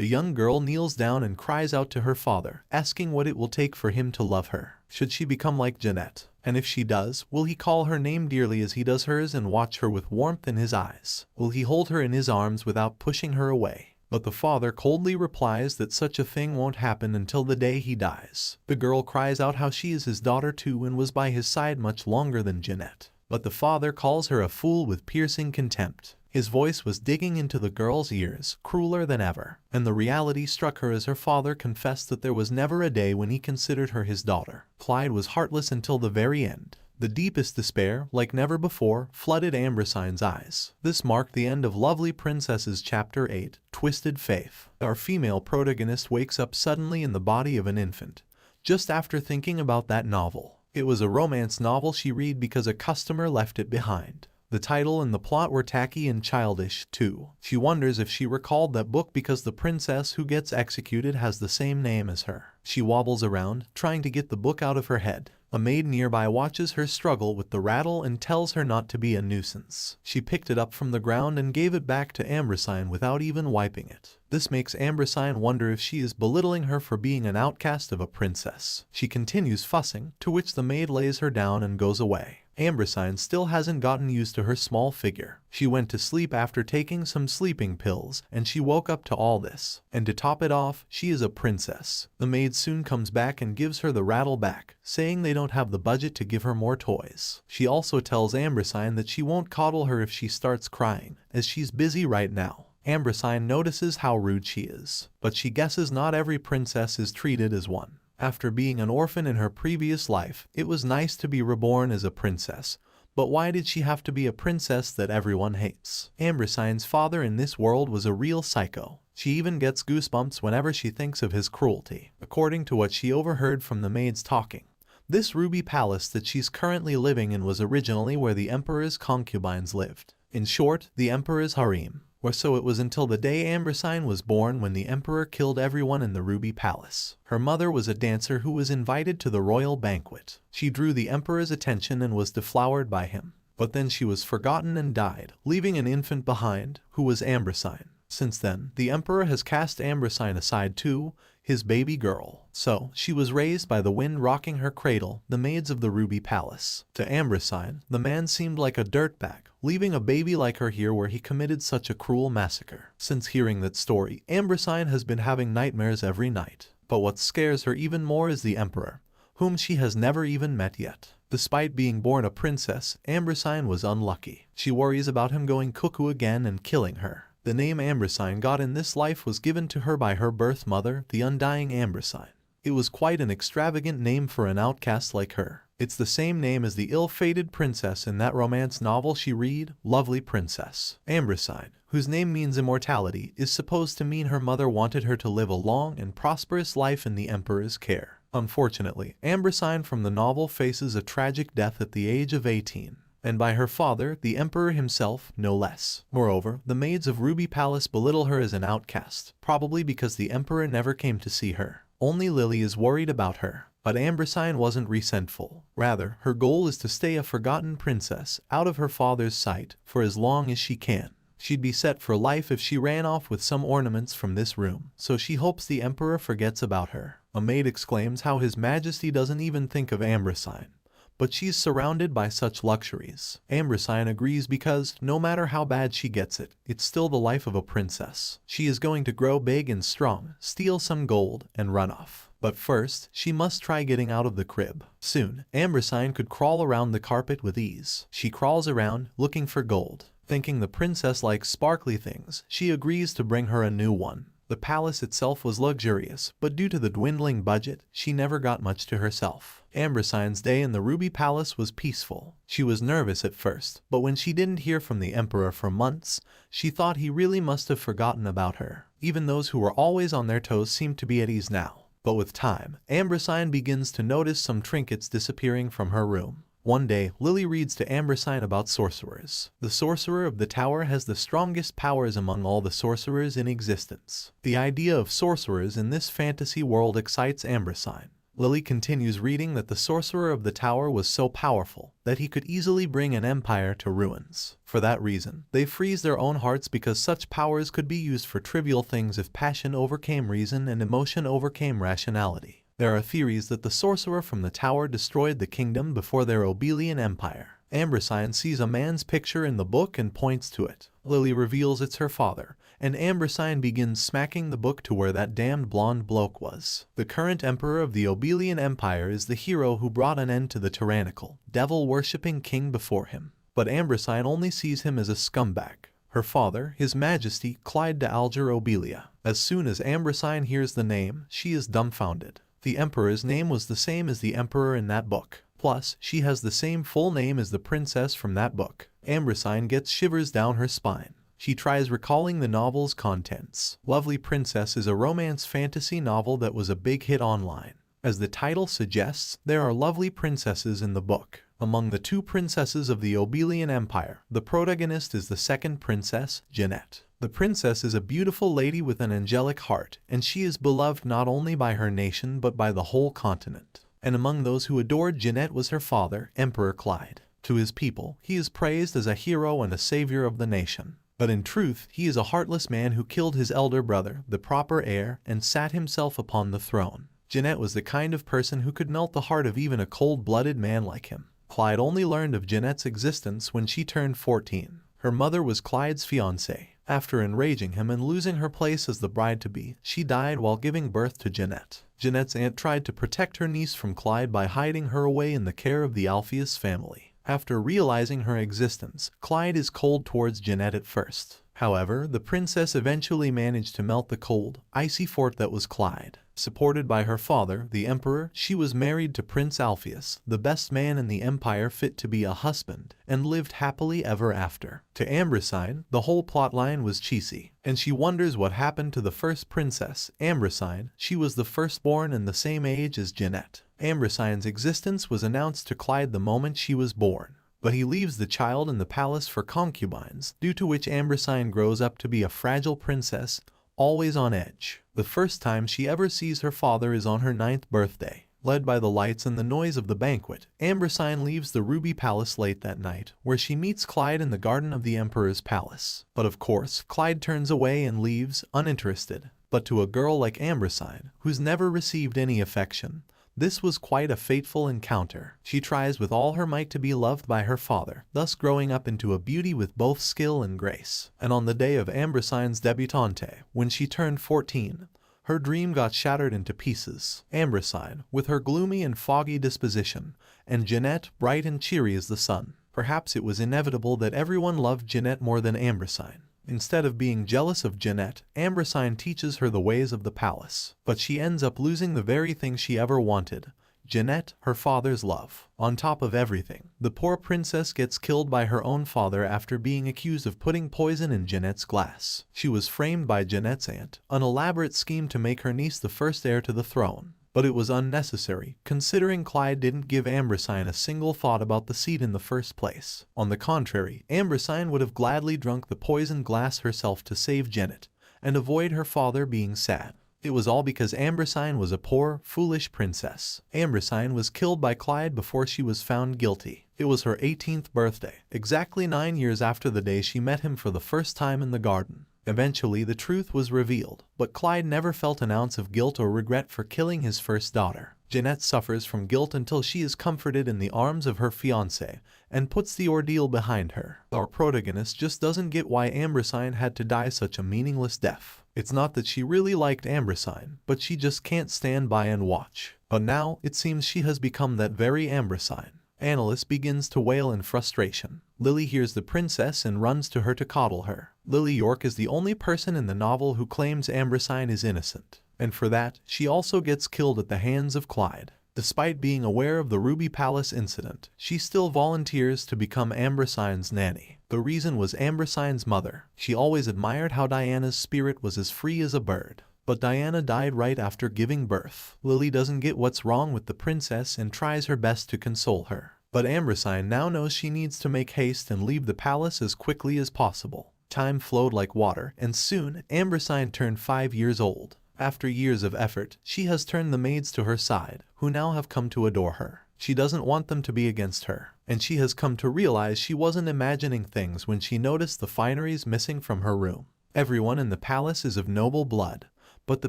The young girl kneels down and cries out to her father, asking what it will take for him to love her. Should she become like Jeanette? And if she does, will he call her name dearly as he does hers and watch her with warmth in his eyes? Will he hold her in his arms without pushing her away? But the father coldly replies that such a thing won't happen until the day he dies. The girl cries out how she is his daughter too and was by his side much longer than Jeanette. But the father calls her a fool with piercing contempt. His voice was digging into the girl's ears, crueler than ever, and the reality struck her as her father confessed that there was never a day when he considered her his daughter. Clyde was heartless until the very end. The deepest despair, like never before, flooded Ambrosine's eyes. This marked the end of Lovely Princess's Chapter 8, Twisted Faith. Our female protagonist wakes up suddenly in the body of an infant, just after thinking about that novel. It was a romance novel she read because a customer left it behind. The title and the plot were tacky and childish, too. She wonders if she recalled that book because the princess who gets executed has the same name as her. She wobbles around, trying to get the book out of her head. A maid nearby watches her struggle with the rattle and tells her not to be a nuisance. She picked it up from the ground and gave it back to Ambrosine without even wiping it. This makes Ambrosine wonder if she is belittling her for being an outcast of a princess. She continues fussing, to which the maid lays her down and goes away. Ambrosine still hasn't gotten used to her small figure. She went to sleep after taking some sleeping pills, and she woke up to all this. And to top it off, she is a princess. The maid soon comes back and gives her the rattle back, saying they don't have the budget to give her more toys. She also tells Ambrosine that she won't coddle her if she starts crying, as she's busy right now. Ambrosine notices how rude she is, but she guesses not every princess is treated as one. After being an orphan in her previous life, it was nice to be reborn as a princess. But why did she have to be a princess that everyone hates? Ambrosine's father in this world was a real psycho. She even gets goosebumps whenever she thinks of his cruelty. According to what she overheard from the maids talking, this ruby palace that she's currently living in was originally where the emperor's concubines lived. In short, the emperor's harem. Or so it was until the day Ambrosine was born, when the emperor killed everyone in the Ruby Palace. Her mother was a dancer who was invited to the royal banquet. She drew the emperor's attention and was deflowered by him. But then she was forgotten and died, leaving an infant behind, who was Ambrosine. Since then, the emperor has cast Ambrosine aside too, his baby girl. So, she was raised by the wind rocking her cradle, the maids of the Ruby Palace. To Ambrosine, the man seemed like a dirtbag, leaving a baby like her here where he committed such a cruel massacre. Since hearing that story, Ambrosine has been having nightmares every night. But what scares her even more is the emperor, whom she has never even met yet. Despite being born a princess, Ambrosine was unlucky. She worries about him going cuckoo again and killing her. The name Ambrosine got in this life was given to her by her birth mother, the undying Ambrosine. It was quite an extravagant name for an outcast like her. It's the same name as the ill-fated princess in that romance novel she read, Lovely Princess. Ambrosine, whose name means immortality, is supposed to mean her mother wanted her to live a long and prosperous life in the emperor's care. Unfortunately, Ambrosine from the novel faces a tragic death at the age of 18. And by her father, the emperor himself, no less. Moreover, the maids of Ruby Palace belittle her as an outcast, probably because the emperor never came to see her. Only Lily is worried about her. But Ambrosine wasn't resentful. Rather, her goal is to stay a forgotten princess, out of her father's sight, for as long as she can. She'd be set for life if she ran off with some ornaments from this room, so she hopes the emperor forgets about her. A maid exclaims how His Majesty doesn't even think of Ambrosine. But she's surrounded by such luxuries. Ambrosine agrees because, no matter how bad she gets it, it's still the life of a princess. She is going to grow big and strong, steal some gold, and run off. But first, she must try getting out of the crib. Soon, Ambrosine could crawl around the carpet with ease. She crawls around, looking for gold. Thinking the princess likes sparkly things, she agrees to bring her a new one. The palace itself was luxurious, but due to the dwindling budget, she never got much to herself. Ambrosine's day in the Ruby Palace was peaceful. She was nervous at first, but when she didn't hear from the emperor for months, she thought he really must have forgotten about her. Even those who were always on their toes seemed to be at ease now. But with time, Ambrosine begins to notice some trinkets disappearing from her room. One day, Lily reads to Ambrosine about sorcerers. The sorcerer of the tower has the strongest powers among all the sorcerers in existence. The idea of sorcerers in this fantasy world excites Ambrosine. Lily continues reading that the sorcerer of the tower was so powerful that he could easily bring an empire to ruins. For that reason, they freeze their own hearts because such powers could be used for trivial things if passion overcame reason and emotion overcame rationality. There are theories that the sorcerer from the tower destroyed the kingdom before their Obelian empire. Ambrosine sees a man's picture in the book and points to it. Lily reveals it's her father, and Ambrosine begins smacking the book to where that damned blonde bloke was. The current emperor of the Obelian Empire is the hero who brought an end to the tyrannical, devil-worshipping king before him. But Ambrosine only sees him as a scumbag. Her father, His Majesty Claude de Alger Obelia. As soon as Ambrosine hears the name, she is dumbfounded. The emperor's name was the same as the emperor in that book. Plus, she has the same full name as the princess from that book. Ambrosine gets shivers down her spine. She tries recalling the novel's contents. Lovely Princess is a romance fantasy novel that was a big hit online. As the title suggests, there are lovely princesses in the book. Among the two princesses of the Obelian Empire, the protagonist is the second princess, Jeanette. The princess is a beautiful lady with an angelic heart, and she is beloved not only by her nation but by the whole continent. And among those who adored Jeanette was her father, Emperor Claude. To his people, he is praised as a hero and a savior of the nation. But in truth, he is a heartless man who killed his elder brother, the proper heir, and sat himself upon the throne. Jeanette was the kind of person who could melt the heart of even a cold-blooded man like him. Claude only learned of Jeanette's existence when she turned 14. Her mother was Claude's fiancée. After enraging him and losing her place as the bride-to-be, she died while giving birth to Jeanette. Jeanette's aunt tried to protect her niece from Claude by hiding her away in the care of the Alpheus family. After realizing her existence, Claude is cold towards Jeanette at first. However, the princess eventually managed to melt the cold, icy fort that was Claude. Supported by her father, the emperor, she was married to Prince Alpheus, the best man in the empire fit to be a husband, and lived happily ever after. To Ambrosine, the whole plotline was cheesy, and she wonders what happened to the first princess, Ambrosine. She was the firstborn and the same age as Jeanette. Ambrosine's existence was announced to Claude the moment she was born. But he leaves the child in the palace for concubines, due to which Ambrosine grows up to be a fragile princess, always on edge. The first time she ever sees her father is on her 9th birthday. Led by the lights and the noise of the banquet, Ambrosine leaves the Ruby Palace late that night, where she meets Claude in the garden of the Emperor's palace. But of course, Claude turns away and leaves, uninterested. But to a girl like Ambrosine, who's never received any affection, this was quite a fateful encounter. She tries with all her might to be loved by her father, thus growing up into a beauty with both skill and grace. And on the day of Ambrosine's debutante, when she turned 14, her dream got shattered into pieces. Ambrosine, with her gloomy and foggy disposition, and Jeanette, bright and cheery as the sun. Perhaps it was inevitable that everyone loved Jeanette more than Ambrosine. Instead of being jealous of Jeanette, Ambrosine teaches her the ways of the palace. But she ends up losing the very thing she ever wanted. Jeanette, her father's love. On top of everything, the poor princess gets killed by her own father after being accused of putting poison in Jeanette's glass. She was framed by Jeanette's aunt, an elaborate scheme to make her niece the first heir to the throne. But it was unnecessary, considering Claude didn't give Ambrosine a single thought about the seat in the first place. On the contrary, Ambrosine would have gladly drunk the poisoned glass herself to save Jeanette, and avoid her father being sad. It was all because Ambrosine was a poor, foolish princess. Ambrosine was killed by Claude before she was found guilty. It was her 18th birthday, exactly 9 years after the day she met him for the first time in the garden. Eventually, the truth was revealed, but Claude never felt an ounce of guilt or regret for killing his first daughter. Jeanette suffers from guilt until she is comforted in the arms of her fiancé and puts the ordeal behind her. Our protagonist just doesn't get why Ambrosine had to die such a meaningless death. It's not that she really liked Ambrosine, but she just can't stand by and watch. But now, it seems she has become that very Ambrosine. Annalise begins to wail in frustration. Lily hears the princess and runs to her to coddle her. Lily York is the only person in the novel who claims Ambrosine is innocent. And for that, she also gets killed at the hands of Claude. Despite being aware of the Ruby Palace incident, she still volunteers to become Ambrosine's nanny. The reason was Ambrosine's mother. She always admired how Diana's spirit was as free as a bird. But Diana died right after giving birth. Lily doesn't get what's wrong with the princess and tries her best to console her. But Ambrosine now knows she needs to make haste and leave the palace as quickly as possible. Time flowed like water, and soon, Ambrosine turned 5 years old. After years of effort, she has turned the maids to her side, who now have come to adore her. She doesn't want them to be against her, and she has come to realize she wasn't imagining things when she noticed the fineries missing from her room. Everyone in the palace is of noble blood, but the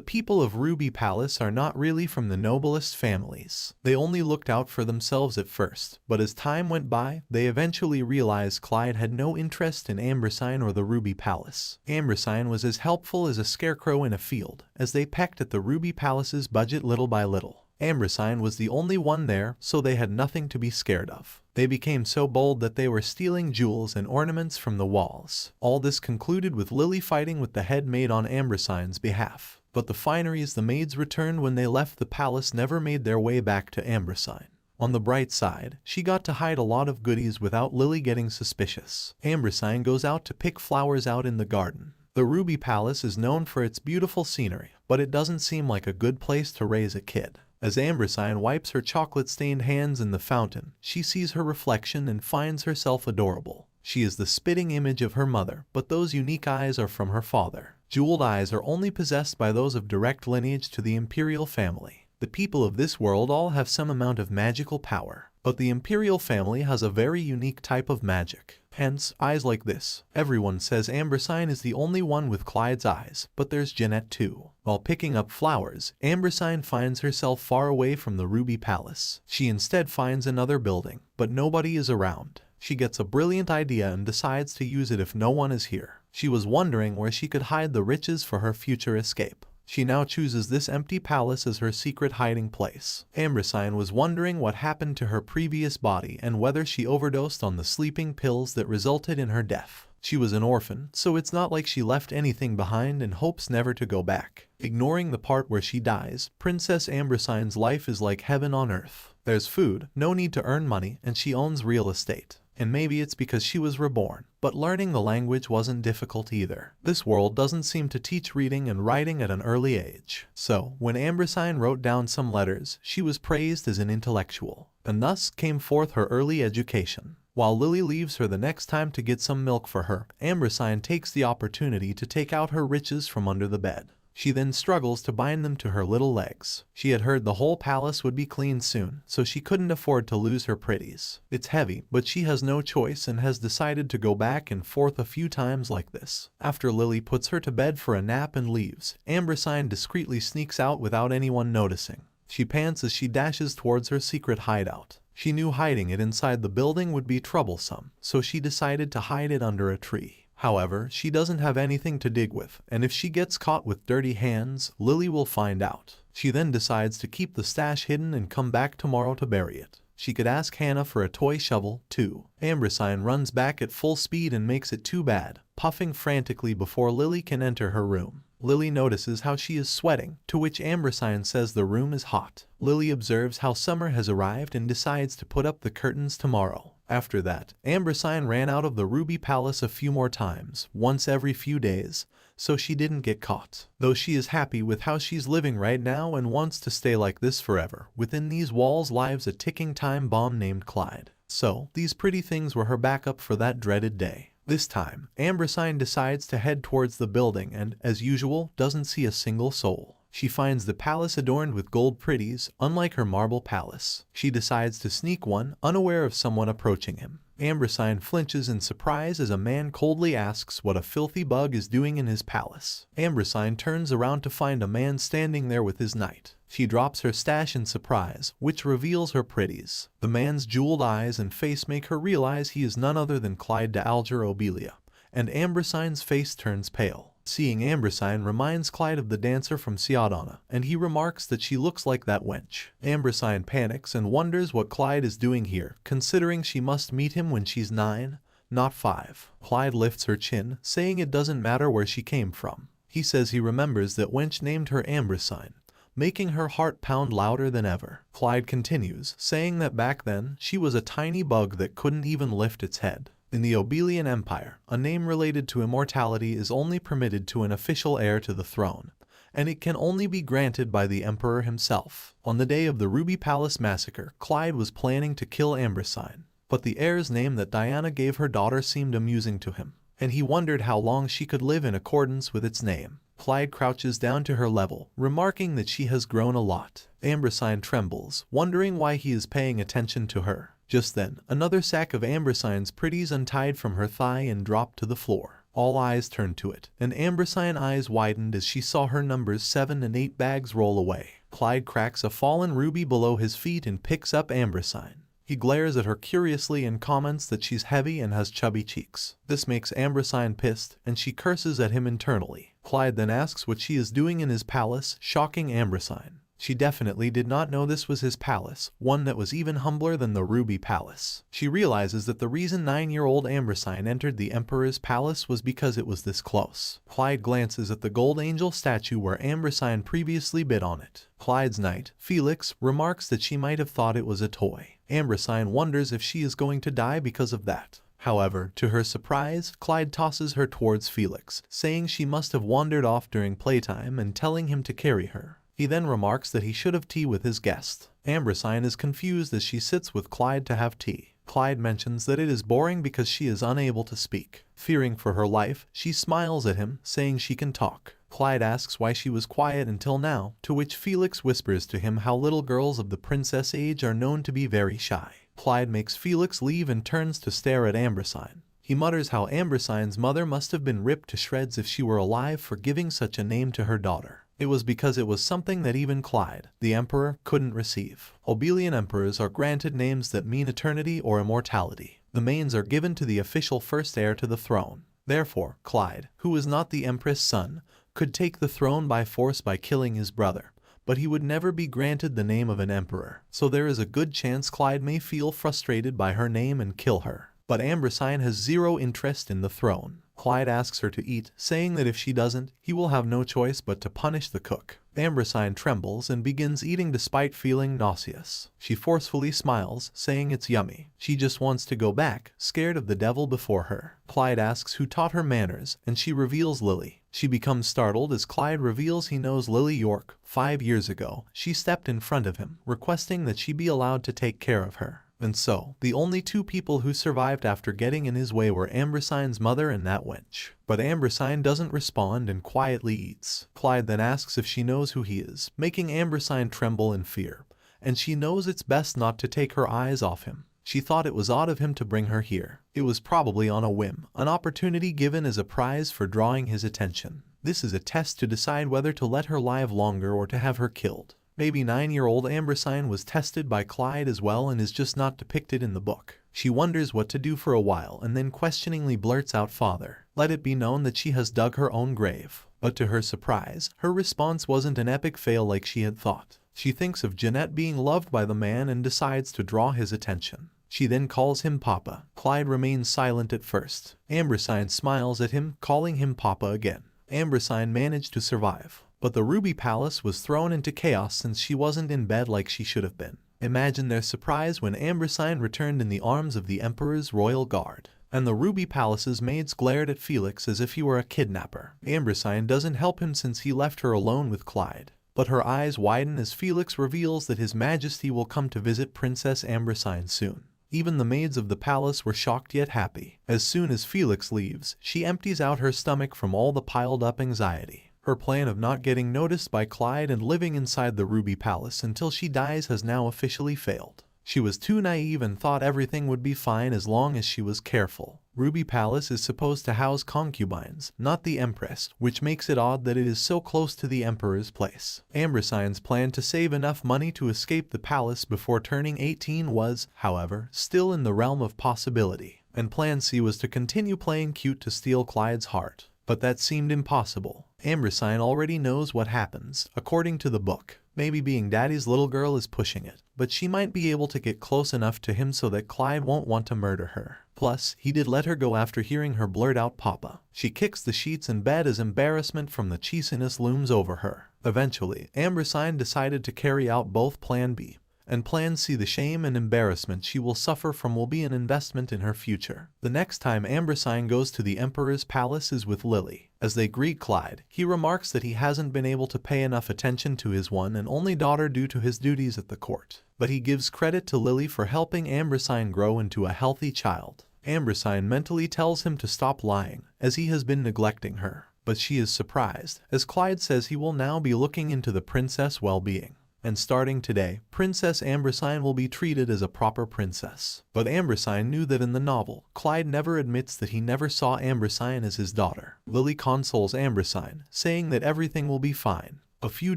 people of Ruby Palace are not really from the noblest families. They only looked out for themselves at first, but as time went by, they eventually realized Clyde had no interest in Ambersine or the Ruby Palace. Ambersine was as helpful as a scarecrow in a field, as they pecked at the Ruby Palace's budget little by little. Ambersine was the only one there, so they had nothing to be scared of. They became so bold that they were stealing jewels and ornaments from the walls. All this concluded with Lily fighting with the head maid on Ambersine's behalf. But the fineries the maids returned when they left the palace never made their way back to Ambersine. On the bright side, she got to hide a lot of goodies without Lily getting suspicious. Ambersine goes out to pick flowers out in the garden. The Ruby Palace is known for its beautiful scenery, but it doesn't seem like a good place to raise a kid. As Ambersine wipes her chocolate-stained hands in the fountain, she sees her reflection and finds herself adorable. She is the spitting image of her mother, but those unique eyes are from her father. Jeweled eyes are only possessed by those of direct lineage to the imperial family. The people of this world all have some amount of magical power, but the imperial family has a very unique type of magic. Hence, eyes like this. Everyone says Ambersine is the only one with Clyde's eyes, but there's Jeanette too. While picking up flowers, Ambersine finds herself far away from the Ruby Palace. She instead finds another building, but nobody is around. She gets a brilliant idea and decides to use it if no one is here. She was wondering where she could hide the riches for her future escape. She now chooses this empty palace as her secret hiding place. Ambersine was wondering what happened to her previous body and whether she overdosed on the sleeping pills that resulted in her death. She was an orphan, so it's not like she left anything behind and hopes never to go back. Ignoring the part where she dies, Princess Ambersine's life is like heaven on earth. There's food, no need to earn money, and she owns real estate. And maybe it's because she was reborn, but learning the language wasn't difficult either. This world doesn't seem to teach reading and writing at an early age. So, when Ambersine wrote down some letters, she was praised as an intellectual, and thus came forth her early education. While Lily leaves her the next time to get some milk for her, Ambersine takes the opportunity to take out her riches from under the bed. She then struggles to bind them to her little legs. She had heard the whole palace would be cleaned soon, so she couldn't afford to lose her pretties. It's heavy, but she has no choice and has decided to go back and forth a few times like this. After Lily puts her to bed for a nap and leaves, Ambersine discreetly sneaks out without anyone noticing. She pants as she dashes towards her secret hideout. She knew hiding it inside the building would be troublesome, so she decided to hide it under a tree. However, she doesn't have anything to dig with, and if she gets caught with dirty hands, Lily will find out. She then decides to keep the stash hidden and come back tomorrow to bury it. She could ask Hannah for a toy shovel, too. Ambersine runs back at full speed and makes it too bad, puffing frantically before Lily can enter her room. Lily notices how she is sweating, to which Ambersine says the room is hot. Lily observes how summer has arrived and decides to put up the curtains tomorrow. After that, Ambersine ran out of the Ruby Palace a few more times, once every few days, so she didn't get caught. Though she is happy with how she's living right now and wants to stay like this forever, within these walls lives a ticking time bomb named Clyde. So, these pretty things were her backup for that dreaded day. This time, Ambersine decides to head towards the building and, as usual, doesn't see a single soul. She finds the palace adorned with gold pretties, unlike her marble palace. She decides to sneak one, unaware of someone approaching him. Ambersine flinches in surprise as a man coldly asks what a filthy bug is doing in his palace. Ambersine turns around to find a man standing there with his knight. She drops her stash in surprise, which reveals her pretties. The man's jeweled eyes and face make her realize he is none other than Claude de Alger Obelia, and Ambersine's face turns pale. Seeing Ambersine reminds Clyde of the dancer from Ciudadana, and he remarks that she looks like that wench. Ambersine panics and wonders what Clyde is doing here, considering she must meet him when she's 9, not 5. Clyde lifts her chin, saying it doesn't matter where she came from. He says he remembers that wench named her Ambersine, making her heart pound louder than ever. Clyde continues, saying that back then, she was a tiny bug that couldn't even lift its head. In the Obelian Empire, a name related to immortality is only permitted to an official heir to the throne, and it can only be granted by the emperor himself. On the day of the Ruby Palace massacre, Clyde was planning to kill Ambersine, but the heir's name that Diana gave her daughter seemed amusing to him, and he wondered how long she could live in accordance with its name. Claude crouches down to her level, remarking that she has grown a lot. Ambrosine trembles, wondering why he is paying attention to her. Just then, another sack of Ambrosine's pretties untied from her thigh and dropped to the floor. All eyes turned to it, and Ambrosine eyes widened as she saw her numbers 7 and 8 bags roll away. Claude cracks a fallen ruby below his feet and picks up Ambrosine. He glares at her curiously and comments that she's heavy and has chubby cheeks. This makes Ambrosine pissed, and she curses at him internally. Claude then asks what she is doing in his palace, shocking Ambrosine. She definitely did not know this was his palace, one that was even humbler than the Ruby Palace. She realizes that the reason 9-year-old Ambrosine entered the Emperor's palace was because it was this close. Claude glances at the gold angel statue where Ambrosine previously bid on it. Claude's knight, Felix, remarks that she might have thought it was a toy. Ambrosine wonders if she is going to die because of that. However, to her surprise, Claude tosses her towards Felix, saying she must have wandered off during playtime and telling him to carry her. He then remarks that he should have tea with his guest. Ambrosine is confused as she sits with Claude to have tea. Claude mentions that it is boring because she is unable to speak. Fearing for her life, she smiles at him, saying she can talk. Claude asks why she was quiet until now, to which Felix whispers to him how little girls of the princess age are known to be very shy. Claude makes Felix leave and turns to stare at Ambrosine. He mutters how Ambrosine's mother must have been ripped to shreds if she were alive for giving such a name to her daughter. It was because it was something that even Claude, the emperor, couldn't receive. Obelian emperors are granted names that mean eternity or immortality. The manes are given to the official first heir to the throne. Therefore, Claude, who is not the empress' son, could take the throne by force by killing his brother, but he would never be granted the name of an emperor. So there is a good chance Claude may feel frustrated by her name and kill her. But Ambrosine has zero interest in the throne. Claude asks her to eat, saying that if she doesn't, he will have no choice but to punish the cook. Ambrosine trembles and begins eating despite feeling nauseous. She forcefully smiles, saying it's yummy. She just wants to go back, scared of the devil before her. Claude asks who taught her manners, and she reveals Lily. She becomes startled as Claude reveals he knows Lily York. 5 years ago, she stepped in front of him, requesting that she be allowed to take care of her. And so, the only 2 people who survived after getting in his way were Ambrosine's mother and that wench. But Ambrosine doesn't respond and quietly eats. Claude then asks if she knows who he is, making Ambrosine tremble in fear. And she knows it's best not to take her eyes off him. She thought it was odd of him to bring her here. It was probably on a whim, an opportunity given as a prize for drawing his attention. This is a test to decide whether to let her live longer or to have her killed. Maybe 9-year-old Ambrosine was tested by Claude as well and is just not depicted in the book. She wonders what to do for a while and then questioningly blurts out, "Father." Let it be known that she has dug her own grave. But to her surprise, her response wasn't an epic fail like she had thought. She thinks of Jeanette being loved by the man and decides to draw his attention. She then calls him Papa. Claude remains silent at first. Ambrosine smiles at him, calling him Papa again. Ambrosine managed to survive. But the Ruby Palace was thrown into chaos since she wasn't in bed like she should have been. Imagine their surprise when Ambrosine returned in the arms of the Emperor's royal guard. And the Ruby Palace's maids glared at Felix as if he were a kidnapper. Ambrosine doesn't help him since he left her alone with Claude. But her eyes widen as Felix reveals that His Majesty will come to visit Princess Ambrosine soon. Even the maids of the palace were shocked yet happy. As soon as Felix leaves, she empties out her stomach from all the piled-up anxiety. Her plan of not getting noticed by Claude and living inside the Ruby Palace until she dies has now officially failed. She was too naive and thought everything would be fine as long as she was careful. Ruby Palace is supposed to house concubines, not the Empress, which makes it odd that it is so close to the Emperor's place. Ambrosine's plan to save enough money to escape the palace before turning 18 was, however, still in the realm of possibility. And Plan C was to continue playing cute to steal Claude's heart. But that seemed impossible. Ambrosine already knows what happens, according to the book. Maybe being daddy's little girl is pushing it, but she might be able to get close enough to him so that Claude won't want to murder her. Plus, he did let her go after hearing her blurt out Papa. She kicks the sheets in bed as embarrassment from the cheesiness looms over her. Eventually, Ambrosine decided to carry out both Plan B and Plan C. The shame and embarrassment she will suffer from will be an investment in her future. The next time Ambrosine goes to the Emperor's palace is with Lily. As they greet Claude, he remarks that he hasn't been able to pay enough attention to his one and only daughter due to his duties at the court. But he gives credit to Lily for helping Ambrosine grow into a healthy child. Ambrosine mentally tells him to stop lying, as he has been neglecting her. but she is surprised, as Claude says he will now be looking into the princess' well-being. And starting today, Princess Ambrosine will be treated as a proper princess. But Ambrosine knew that in the novel, Claude never admits that he never saw Ambrosine as his daughter. Lily consoles Ambrosine, saying that everything will be fine. A few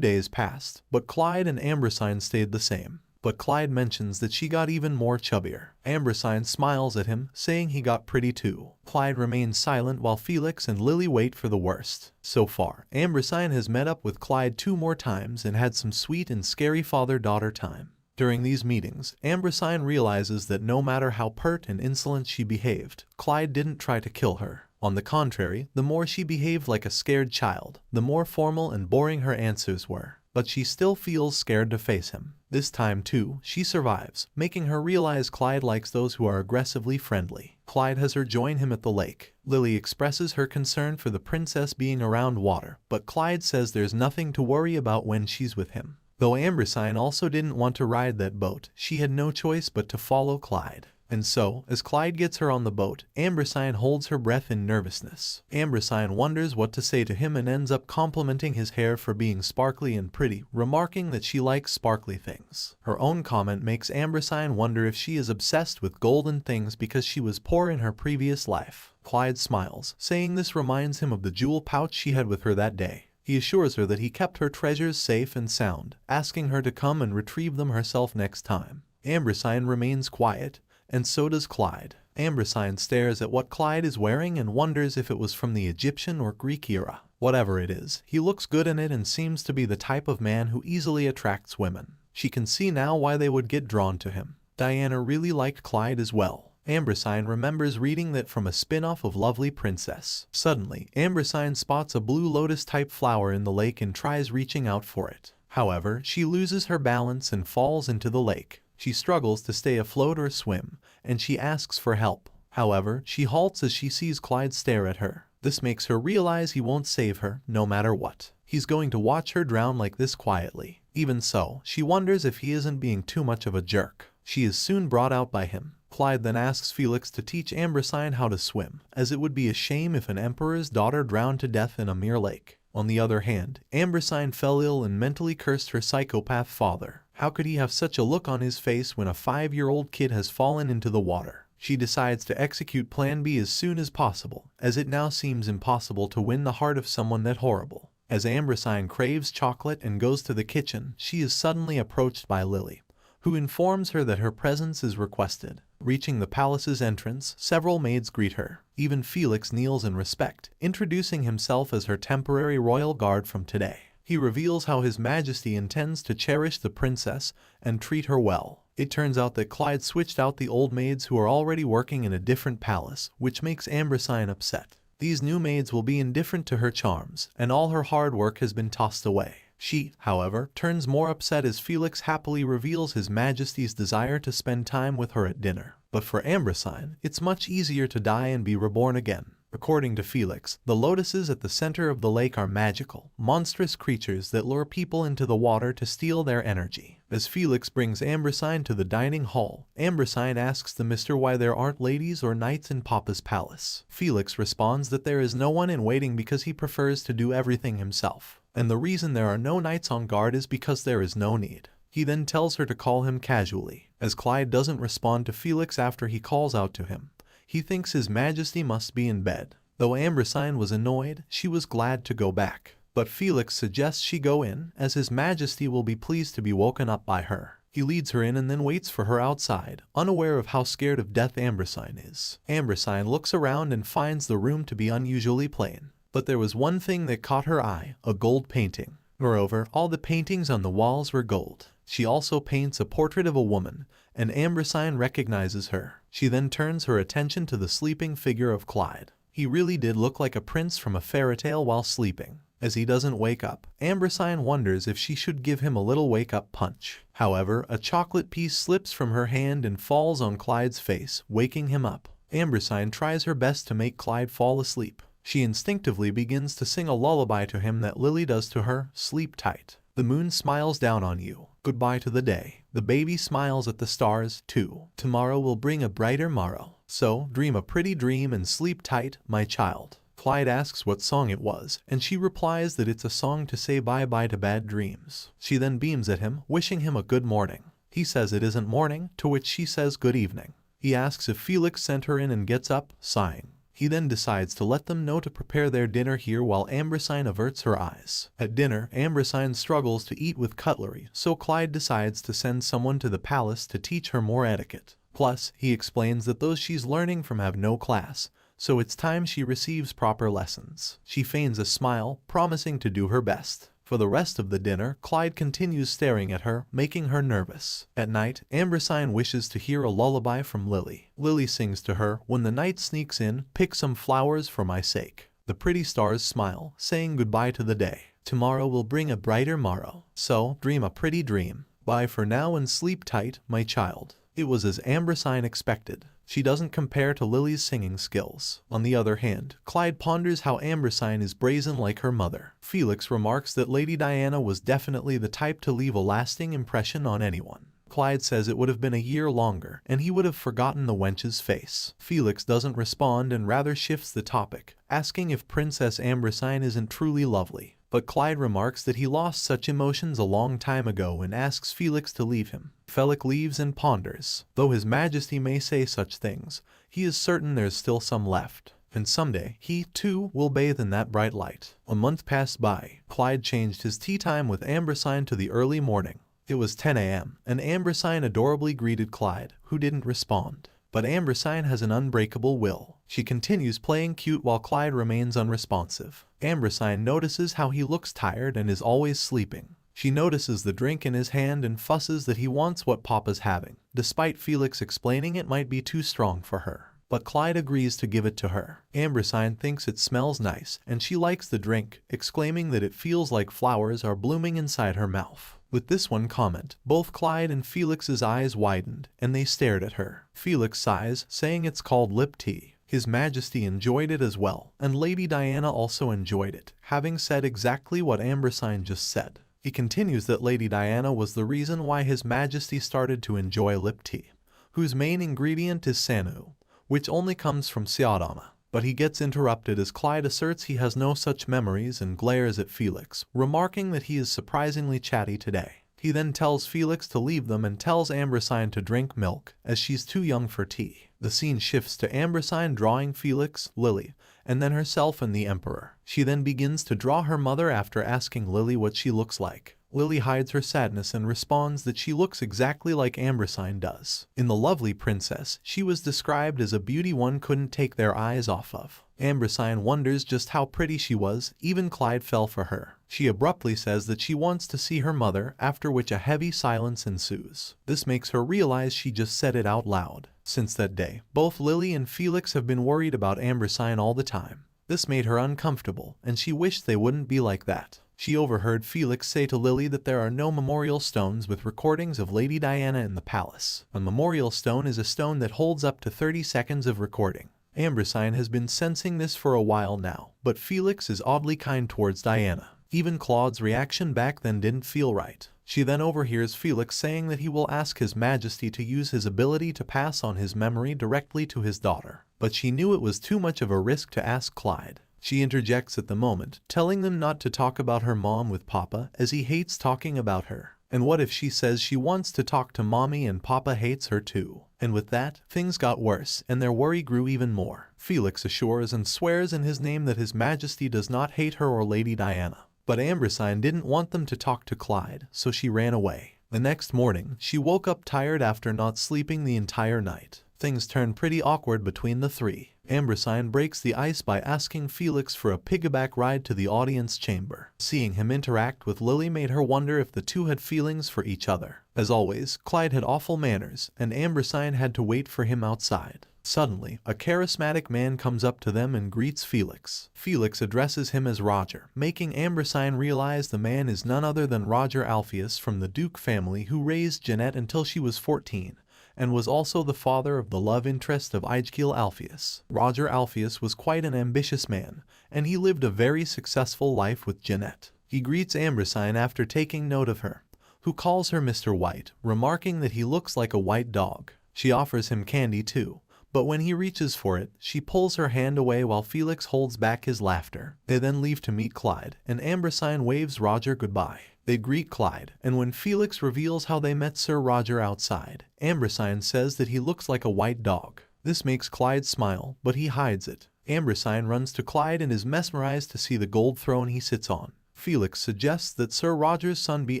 days passed, but Claude and Ambrosine stayed the same. But Claude mentions that she got even more chubbier. Ambrosine smiles at him, saying he got pretty too. Claude remains silent while Felix and Lily wait for the worst. So far, Ambrosine has met up with Claude 2 more times and had some sweet and scary father-daughter time. During these meetings, Ambrosine realizes that no matter how pert and insolent she behaved, Claude didn't try to kill her. On the contrary, the more she behaved like a scared child, the more formal and boring her answers were. But she still feels scared to face him. This time too, she survives, making her realize Claude likes those who are aggressively friendly. Claude has her join him at the lake. Lily expresses her concern for the princess being around water, but Claude says there's nothing to worry about when she's with him. Though Ambrosine also didn't want to ride that boat, she had no choice but to follow Claude. And so, as Claude gets her on the boat, Ambrosine holds her breath in nervousness. Ambrosine wonders what to say to him and ends up complimenting his hair for being sparkly and pretty, remarking that she likes sparkly things. Her own comment makes Ambrosine wonder if she is obsessed with golden things because she was poor in her previous life. Claude smiles, saying this reminds him of the jewel pouch she had with her that day. He assures her that he kept her treasures safe and sound, asking her to come and retrieve them herself next time. Ambrosine remains quiet, and so does Claude. Ambrosine stares at what Claude is wearing and wonders if it was from the Egyptian or Greek era. Whatever it is, he looks good in it and seems to be the type of man who easily attracts women. She can see now why they would get drawn to him. Diana really liked Claude as well. Ambrosine remembers reading that from a spin-off of Lovely Princess. Suddenly, Ambrosine spots a blue lotus-type flower in the lake and tries reaching out for it. However, she loses her balance and falls into the lake. She struggles to stay afloat or swim, and she asks for help. However, she halts as she sees Claude stare at her. This makes her realize he won't save her, no matter what. He's going to watch her drown like this quietly. Even so, she wonders if he isn't being too much of a jerk. She is soon brought out by him. Claude then asks Felix to teach Ambrosine how to swim, as it would be a shame if an emperor's daughter drowned to death in a mere lake. On the other hand, Ambrosine fell ill and mentally cursed her psychopath father. How could he have such a look on his face when a 5-year-old kid has fallen into the water? She decides to execute Plan B as soon as possible, as it now seems impossible to win the heart of someone that horrible. As Ambrosine craves chocolate and goes to the kitchen, she is suddenly approached by Lily, who informs her that her presence is requested. Reaching the palace's entrance, several maids greet her. Even Felix kneels in respect, introducing himself as her temporary royal guard from today. He reveals how His Majesty intends to cherish the princess and treat her well. It turns out that Claude switched out the old maids who are already working in a different palace, which makes Ambrosine upset. These new maids will be indifferent to her charms, and all her hard work has been tossed away. She, however, turns more upset as Felix happily reveals His Majesty's desire to spend time with her at dinner. But for Ambrosine, it's much easier to die and be reborn again. According to Felix, the lotuses at the center of the lake are magical, monstrous creatures that lure people into the water to steal their energy. As Felix brings Ambrosine to the dining hall, Ambrosine asks the mister why there aren't ladies or knights in Papa's palace. Felix responds that there is no one in waiting because he prefers to do everything himself. And the reason there are no knights on guard is because there is no need. He then tells her to call him casually. As Claude doesn't respond to Felix after he calls out to him, he thinks His Majesty must be in bed. Though Ambrosine was annoyed, she was glad to go back. But Felix suggests she go in, as His Majesty will be pleased to be woken up by her. He leads her in and then waits for her outside, unaware of how scared of death Ambrosine is. Ambrosine looks around and finds the room to be unusually plain. But there was one thing that caught her eye, a gold painting. Moreover, all the paintings on the walls were gold. She also paints a portrait of a woman, and Ambrosine recognizes her. She then turns her attention to the sleeping figure of Claude. He really did look like a prince from a fairy tale while sleeping. As he doesn't wake up, Ambrosine wonders if she should give him a little wake-up punch. However, a chocolate piece slips from her hand and falls on Claude's face, waking him up. Ambrosine tries her best to make Claude fall asleep. She instinctively begins to sing a lullaby to him that Lily does to her, "Sleep tight. The moon smiles down on you. Goodbye to the day. The baby smiles at the stars, too. Tomorrow will bring a brighter morrow. So, dream a pretty dream and sleep tight, my child." Clyde asks what song it was, and she replies that it's a song to say bye-bye to bad dreams. She then beams at him, wishing him a good morning. He says it isn't morning, to which she says good evening. He asks if Felix sent her in and gets up, sighing. He then decides to let them know to prepare their dinner here while Ambrosine averts her eyes. At dinner, Ambrosine struggles to eat with cutlery, so Clyde decides to send someone to the palace to teach her more etiquette. Plus, he explains that those she's learning from have no class, so it's time she receives proper lessons. She feigns a smile, promising to do her best. For the rest of the dinner, Clyde continues staring at her, making her nervous. At night, Ambrosine wishes to hear a lullaby from Lily. Lily sings to her, "When the night sneaks in, pick some flowers for my sake." The pretty stars smile, saying goodbye to the day. "Tomorrow will bring a brighter morrow. So, dream a pretty dream. Bye for now and sleep tight, my child." It was as Ambrosine expected. She doesn't compare to Lily's singing skills. On the other hand, Clyde ponders how Ambrosine is brazen like her mother. Felix remarks that Lady Diana was definitely the type to leave a lasting impression on anyone. Clyde says it would have been a year longer, and he would have forgotten the wench's face. Felix doesn't respond and rather shifts the topic, asking if Princess Ambrosine isn't truly lovely. But Clyde remarks that he lost such emotions a long time ago and asks Felix to leave him. Felix leaves and ponders. Though His Majesty may say such things, he is certain there's still some left. And someday, he, too, will bathe in that bright light. A month passed by. Clyde changed his tea time with Ambrosine to the early morning. It was 10 a.m., and Ambrosine adorably greeted Clyde, who didn't respond. But Ambrosine has an unbreakable will. She continues playing cute while Clyde remains unresponsive. Ambrosine notices how he looks tired and is always sleeping. She notices the drink in his hand and fusses that he wants what Papa's having, despite Felix explaining it might be too strong for her. But Clyde agrees to give it to her. Ambrosine thinks it smells nice, and she likes the drink, exclaiming that it feels like flowers are blooming inside her mouth. With this one comment, both Clyde and Felix's eyes widened, and they stared at her. Felix sighs, saying it's called lip tea. His Majesty enjoyed it as well, and Lady Diana also enjoyed it, having said exactly what Ambrosine just said. He continues that Lady Diana was the reason why His Majesty started to enjoy lip tea, whose main ingredient is sanu, which only comes from Siadama. But he gets interrupted as Clyde asserts he has no such memories and glares at Felix, remarking that he is surprisingly chatty today. He then tells Felix to leave them and tells Ambrosine to drink milk, as she's too young for tea. The scene shifts to Ambrosine drawing Felix, Lily, and then herself and the Emperor. She then begins to draw her mother after asking Lily what she looks like. Lily hides her sadness and responds that she looks exactly like Ambrosine does. In The Lovely Princess, she was described as a beauty one couldn't take their eyes off of. Ambrosine wonders just how pretty she was, even Clyde fell for her. She abruptly says that she wants to see her mother, after which a heavy silence ensues. This makes her realize she just said it out loud. Since that day, both Lily and Felix have been worried about Ambrosine all the time. This made her uncomfortable, and she wished they wouldn't be like that. She overheard Felix say to Lily that there are no memorial stones with recordings of Lady Diana in the palace. A memorial stone is a stone that holds up to 30 seconds of recording. Ambrosine has been sensing this for a while now, but Felix is oddly kind towards Diana. Even Claude's reaction back then didn't feel right. She then overhears Felix saying that he will ask His Majesty to use his ability to pass on his memory directly to his daughter. But she knew it was too much of a risk to ask Clyde. She interjects at the moment, telling them not to talk about her mom with Papa, as he hates talking about her. And what if she says she wants to talk to Mommy and Papa hates her too? And with that, things got worse, and their worry grew even more. Felix assures and swears in his name that His Majesty does not hate her or Lady Diana. But Ambrosine didn't want them to talk to Clyde, so she ran away. The next morning, she woke up tired after not sleeping the entire night. Things turn pretty awkward between the three. Ambrosine breaks the ice by asking Felix for a piggyback ride to the audience chamber. Seeing him interact with Lily made her wonder if the two had feelings for each other. As always, Clyde had awful manners, and Ambrosine had to wait for him outside. Suddenly, a charismatic man comes up to them and greets Felix. Felix addresses him as Roger, making Ambrosine realize the man is none other than Roger Alpheus from the Duke family who raised Jeanette until she was 14. And was also the father of the love interest of Aegil Alpheus. Roger Alpheus was quite an ambitious man, and he lived a very successful life with Jeanette. He greets Ambrosine after taking note of her, who calls her Mr. White, remarking that he looks like a white dog. She offers him candy too, But when he reaches for it, she pulls her hand away while Felix holds back his laughter. They then leave to meet Clyde, and Ambersine waves Roger goodbye. They greet Clyde, and when Felix reveals how they met Sir Roger outside, Ambersine says that he looks like a white dog. This makes Clyde smile, but he hides it. Ambersine runs to Clyde and is mesmerized to see the gold throne he sits on. Felix suggests that Sir Roger's son be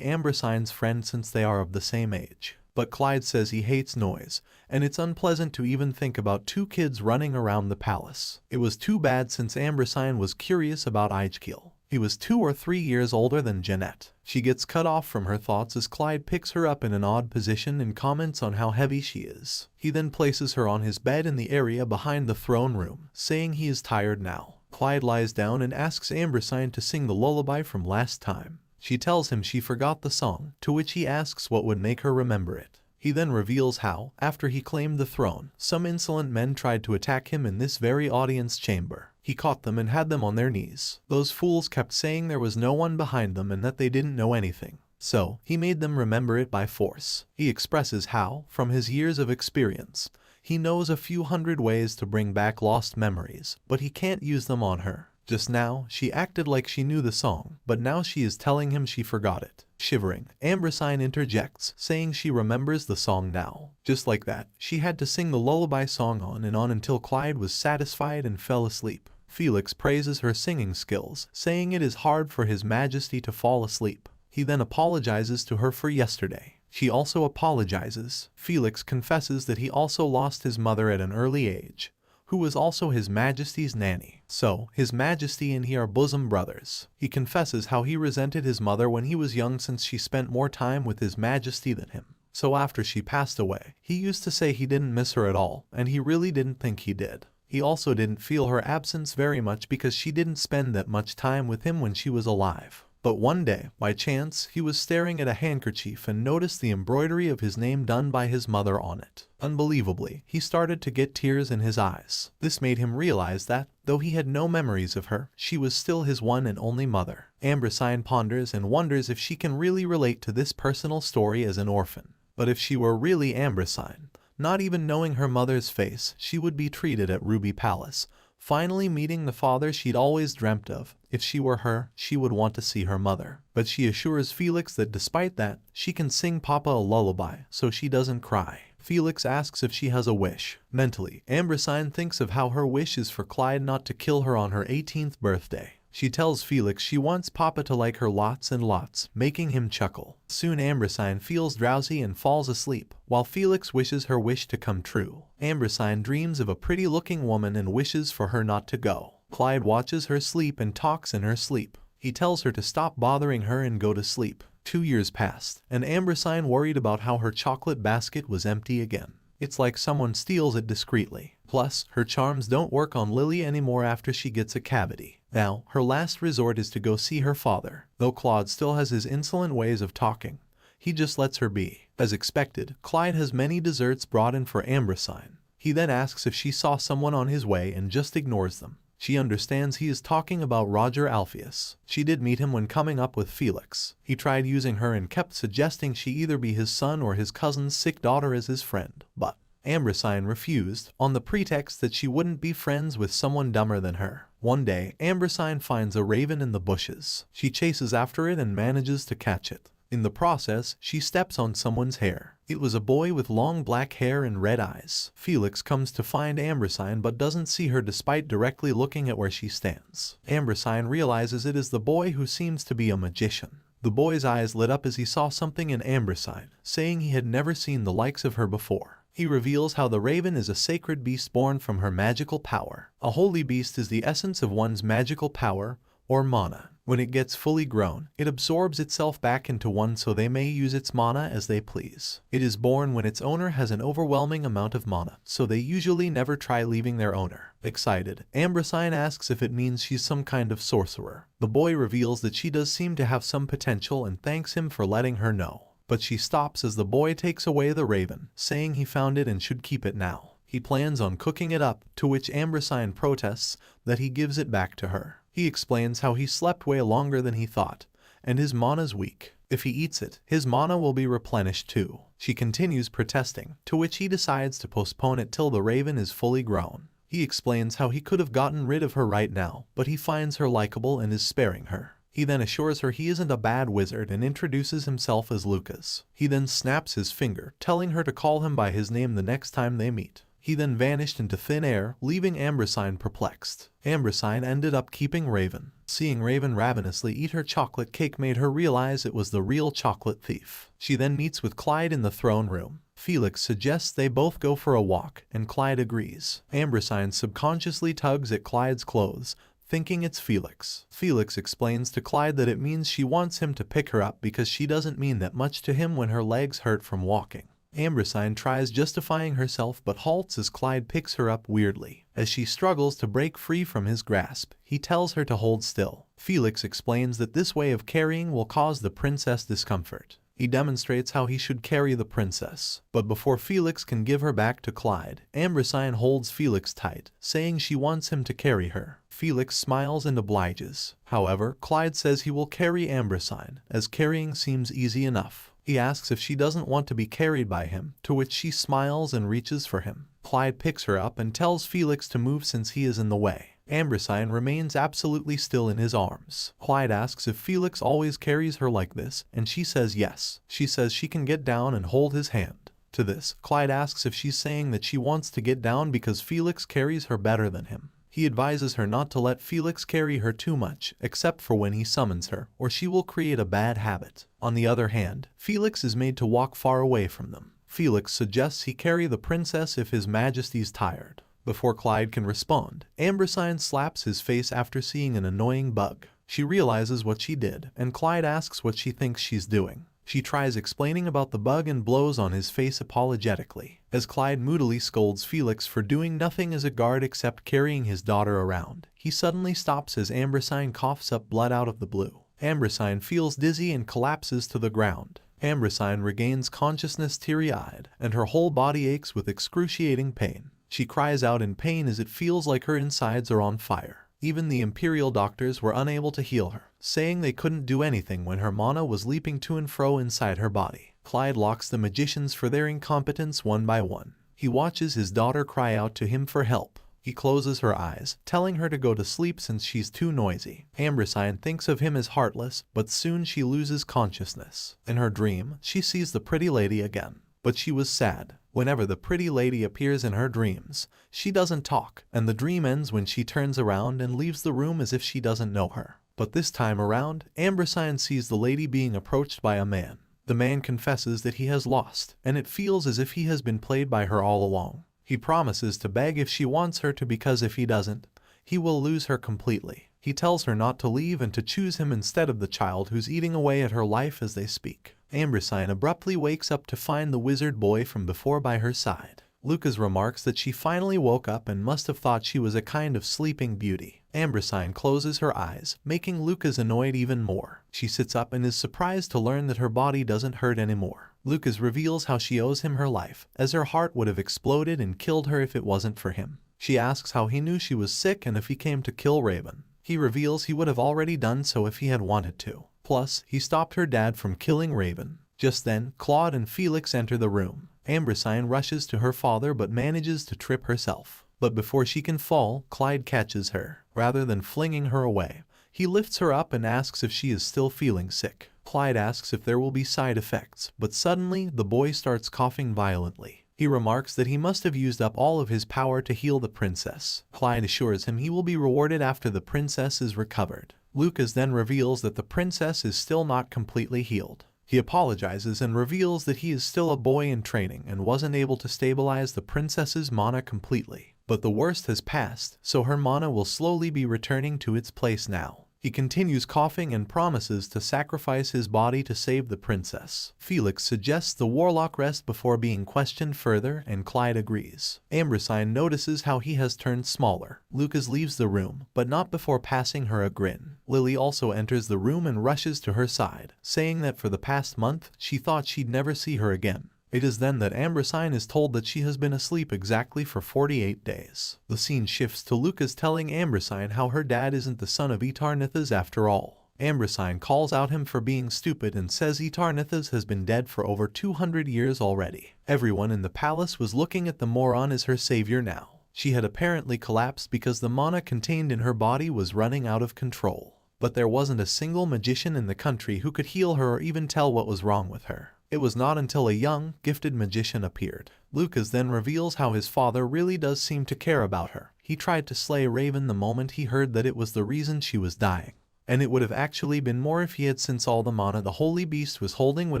Ambersine's friend since they are of the same age. But Clyde says he hates noise, and it's unpleasant to even think about two kids running around the palace. It was too bad since Ambersine was curious about Eichkiel. He was 2 or 3 years older than Jeanette. She gets cut off from her thoughts as Clyde picks her up in an odd position and comments on how heavy she is. He then places her on his bed in the area behind the throne room, saying he is tired now. Clyde lies down and asks Ambersine to sing the lullaby from last time. She tells him she forgot the song, to which he asks what would make her remember it. He then reveals how, after he claimed the throne, some insolent men tried to attack him in this very audience chamber. He caught them and had them on their knees. Those fools kept saying there was no one behind them and that they didn't know anything. So, he made them remember it by force. He expresses how, from his years of experience, he knows a few hundred ways to bring back lost memories, but he can't use them on her. Just now, she acted like she knew the song, but now she is telling him she forgot it. Shivering, Ambersine interjects, saying she remembers the song now. Just like that, she had to sing the lullaby song on and on until Clyde was satisfied and fell asleep. Felix praises her singing skills, saying it is hard for His Majesty to fall asleep. He then apologizes to her for yesterday. She also apologizes. Felix confesses that he also lost his mother at an early age, who was also His Majesty's nanny. So, His Majesty and he are bosom brothers. He confesses how he resented his mother when he was young since she spent more time with His Majesty than him. So after she passed away, he used to say he didn't miss her at all, and he really didn't think he did. He also didn't feel her absence very much because she didn't spend that much time with him when she was alive. But one day, by chance, he was staring at a handkerchief and noticed the embroidery of his name done by his mother on it. Unbelievably, he started to get tears in his eyes. This made him realize that, though he had no memories of her, she was still his one and only mother. Ambersine ponders and wonders if she can really relate to this personal story as an orphan. But if she were really Ambersine, not even knowing her mother's face, she would be treated at Ruby Palace, finally meeting the father she'd always dreamt of. If she were her, she would want to see her mother. But she assures Felix that despite that, she can sing Papa a lullaby, so she doesn't cry. Felix asks if she has a wish. Mentally, Ambersine thinks of how her wish is for Clyde not to kill her on her 18th birthday. She tells Felix she wants Papa to like her lots and lots, making him chuckle. Soon Ambersine feels drowsy and falls asleep, while Felix wishes her wish to come true. Ambersine dreams of a pretty-looking woman and wishes for her not to go. Clyde watches her sleep and talks in her sleep. He tells her to stop bothering her and go to sleep. 2 years passed, and Ambersine worried about how her chocolate basket was empty again. It's like someone steals it discreetly. Plus, her charms don't work on Lily anymore after she gets a cavity. Now, her last resort is to go see her father. Though Claude still has his insolent ways of talking, he just lets her be. As expected, Clyde has many desserts brought in for Ambersine. He then asks if she saw someone on his way and just ignores them. She understands he is talking about Roger Alpheus. She did meet him when coming up with Felix. He tried using her and kept suggesting she either be his son or his cousin's sick daughter as his friend. But Ambersine refused, on the pretext that she wouldn't be friends with someone dumber than her. One day, Ambersine finds a raven in the bushes. She chases after it and manages to catch it. In the process, she steps on someone's hair. It was a boy with long black hair and red eyes. Felix comes to find Ambersine but doesn't see her despite directly looking at where she stands. Ambersine realizes it is the boy who seems to be a magician. The boy's eyes lit up as he saw something in Ambersine, saying he had never seen the likes of her before. He reveals how the raven is a sacred beast born from her magical power. A holy beast is the essence of one's magical power, or mana. When it gets fully grown, it absorbs itself back into one so they may use its mana as they please. It is born when its owner has an overwhelming amount of mana, so they usually never try leaving their owner. Excited, Ambersine asks if it means she's some kind of sorcerer. The boy reveals that she does seem to have some potential and thanks him for letting her know. But she stops as the boy takes away the raven, saying he found it and should keep it now. He plans on cooking it up, to which Ambersine protests that he gives it back to her. He explains how he slept way longer than he thought, and his mana's weak. If he eats it, his mana will be replenished too. She continues protesting, to which he decides to postpone it till the raven is fully grown. He explains how he could have gotten rid of her right now, but he finds her likable and is sparing her. He then assures her he isn't a bad wizard and introduces himself as Lucas. He then snaps his finger, telling her to call him by his name the next time they meet. He then vanished into thin air, leaving Ambrosine perplexed. Ambrosine ended up keeping Raven. Seeing Raven ravenously eat her chocolate cake made her realize it was the real chocolate thief. She then meets with Clyde in the throne room. Felix suggests they both go for a walk, and Clyde agrees. Ambrosine subconsciously tugs at Clyde's clothes, thinking it's Felix. Felix explains to Clyde that it means she wants him to pick her up because she doesn't mean that much to him when her legs hurt from walking. Ambrosine tries justifying herself but halts as Clyde picks her up weirdly. As she struggles to break free from his grasp, he tells her to hold still. Felix explains that this way of carrying will cause the princess discomfort. He demonstrates how he should carry the princess. But before Felix can give her back to Clyde, Ambrosine holds Felix tight, saying she wants him to carry her. Felix smiles and obliges. However, Clyde says he will carry Ambrosine, as carrying seems easy enough. He asks if she doesn't want to be carried by him, to which she smiles and reaches for him. Clyde picks her up and tells Felix to move since he is in the way. Ambrosine remains absolutely still in his arms. Clyde asks if Felix always carries her like this, and she says yes. She says she can get down and hold his hand. To this, Clyde asks if she's saying that she wants to get down because Felix carries her better than him. He advises her not to let Felix carry her too much, except for when he summons her, or she will create a bad habit. On the other hand, Felix is made to walk far away from them. Felix suggests he carry the princess if His Majesty's tired. Before Clyde can respond, Ambrosine slaps his face after seeing an annoying bug. She realizes what she did, and Clyde asks what she thinks she's doing. She tries explaining about the bug and blows on his face apologetically. As Clyde moodily scolds Felix for doing nothing as a guard except carrying his daughter around, he suddenly stops as Ambrosine coughs up blood out of the blue. Ambrosine feels dizzy and collapses to the ground. Ambrosine regains consciousness teary-eyed, and her whole body aches with excruciating pain. She cries out in pain as it feels like her insides are on fire. Even the Imperial doctors were unable to heal her, saying they couldn't do anything when her mana was leaping to and fro inside her body. Clyde locks the magicians for their incompetence one by one. He watches his daughter cry out to him for help. He closes her eyes, telling her to go to sleep since she's too noisy. Ambrosine thinks of him as heartless, but soon she loses consciousness. In her dream, she sees the pretty lady again. But she was sad. Whenever the pretty lady appears in her dreams, she doesn't talk, and the dream ends when she turns around and leaves the room as if she doesn't know her. But this time around, Ambrosine sees the lady being approached by a man. The man confesses that he has lost, and it feels as if he has been played by her all along. He promises to beg if she wants her to because if he doesn't, he will lose her completely. He tells her not to leave and to choose him instead of the child who's eating away at her life as they speak. Ambrosine abruptly wakes up to find the wizard boy from before by her side. Lucas remarks that she finally woke up and must have thought she was a kind of sleeping beauty. Ambrosine closes her eyes, making Lucas annoyed even more. She sits up and is surprised to learn that her body doesn't hurt anymore. Lucas reveals how she owes him her life, as her heart would have exploded and killed her if it wasn't for him. She asks how he knew she was sick and if he came to kill Raven. He reveals he would have already done so if he had wanted to. Plus, he stopped her dad from killing Raven. Just then, Claude and Felix enter the room. Ambrosine rushes to her father but manages to trip herself. But before she can fall, Clyde catches her. Rather than flinging her away, he lifts her up and asks if she is still feeling sick. Clyde asks if there will be side effects, but suddenly the boy starts coughing violently. He remarks that he must have used up all of his power to heal the princess. Clyde assures him he will be rewarded after the princess is recovered. Lucas then reveals that the princess is still not completely healed. He apologizes and reveals that he is still a boy in training and wasn't able to stabilize the princess's mana completely. But the worst has passed, so her mana will slowly be returning to its place now. He continues coughing and promises to sacrifice his body to save the princess. Felix suggests the warlock rest before being questioned further, and Clyde agrees. Ambrosine notices how he has turned smaller. Lucas leaves the room, but not before passing her a grin. Lily also enters the room and rushes to her side, saying that for the past month, she thought she'd never see her again. It is then that Ambrosine is told that she has been asleep exactly for 48 days. The scene shifts to Lucas telling Ambrosine how her dad isn't the son of Etarnithas after all. Ambrosine calls out him for being stupid and says Etarnithas has been dead for over 200 years already. Everyone in the palace was looking at the moron as her savior now. She had apparently collapsed because the mana contained in her body was running out of control. But there wasn't a single magician in the country who could heal her or even tell what was wrong with her. It was not until a young, gifted magician appeared. Lucas then reveals how his father really does seem to care about her. He tried to slay Raven the moment he heard that it was the reason she was dying. And it would have actually been more if he had, since all the mana the holy beast was holding would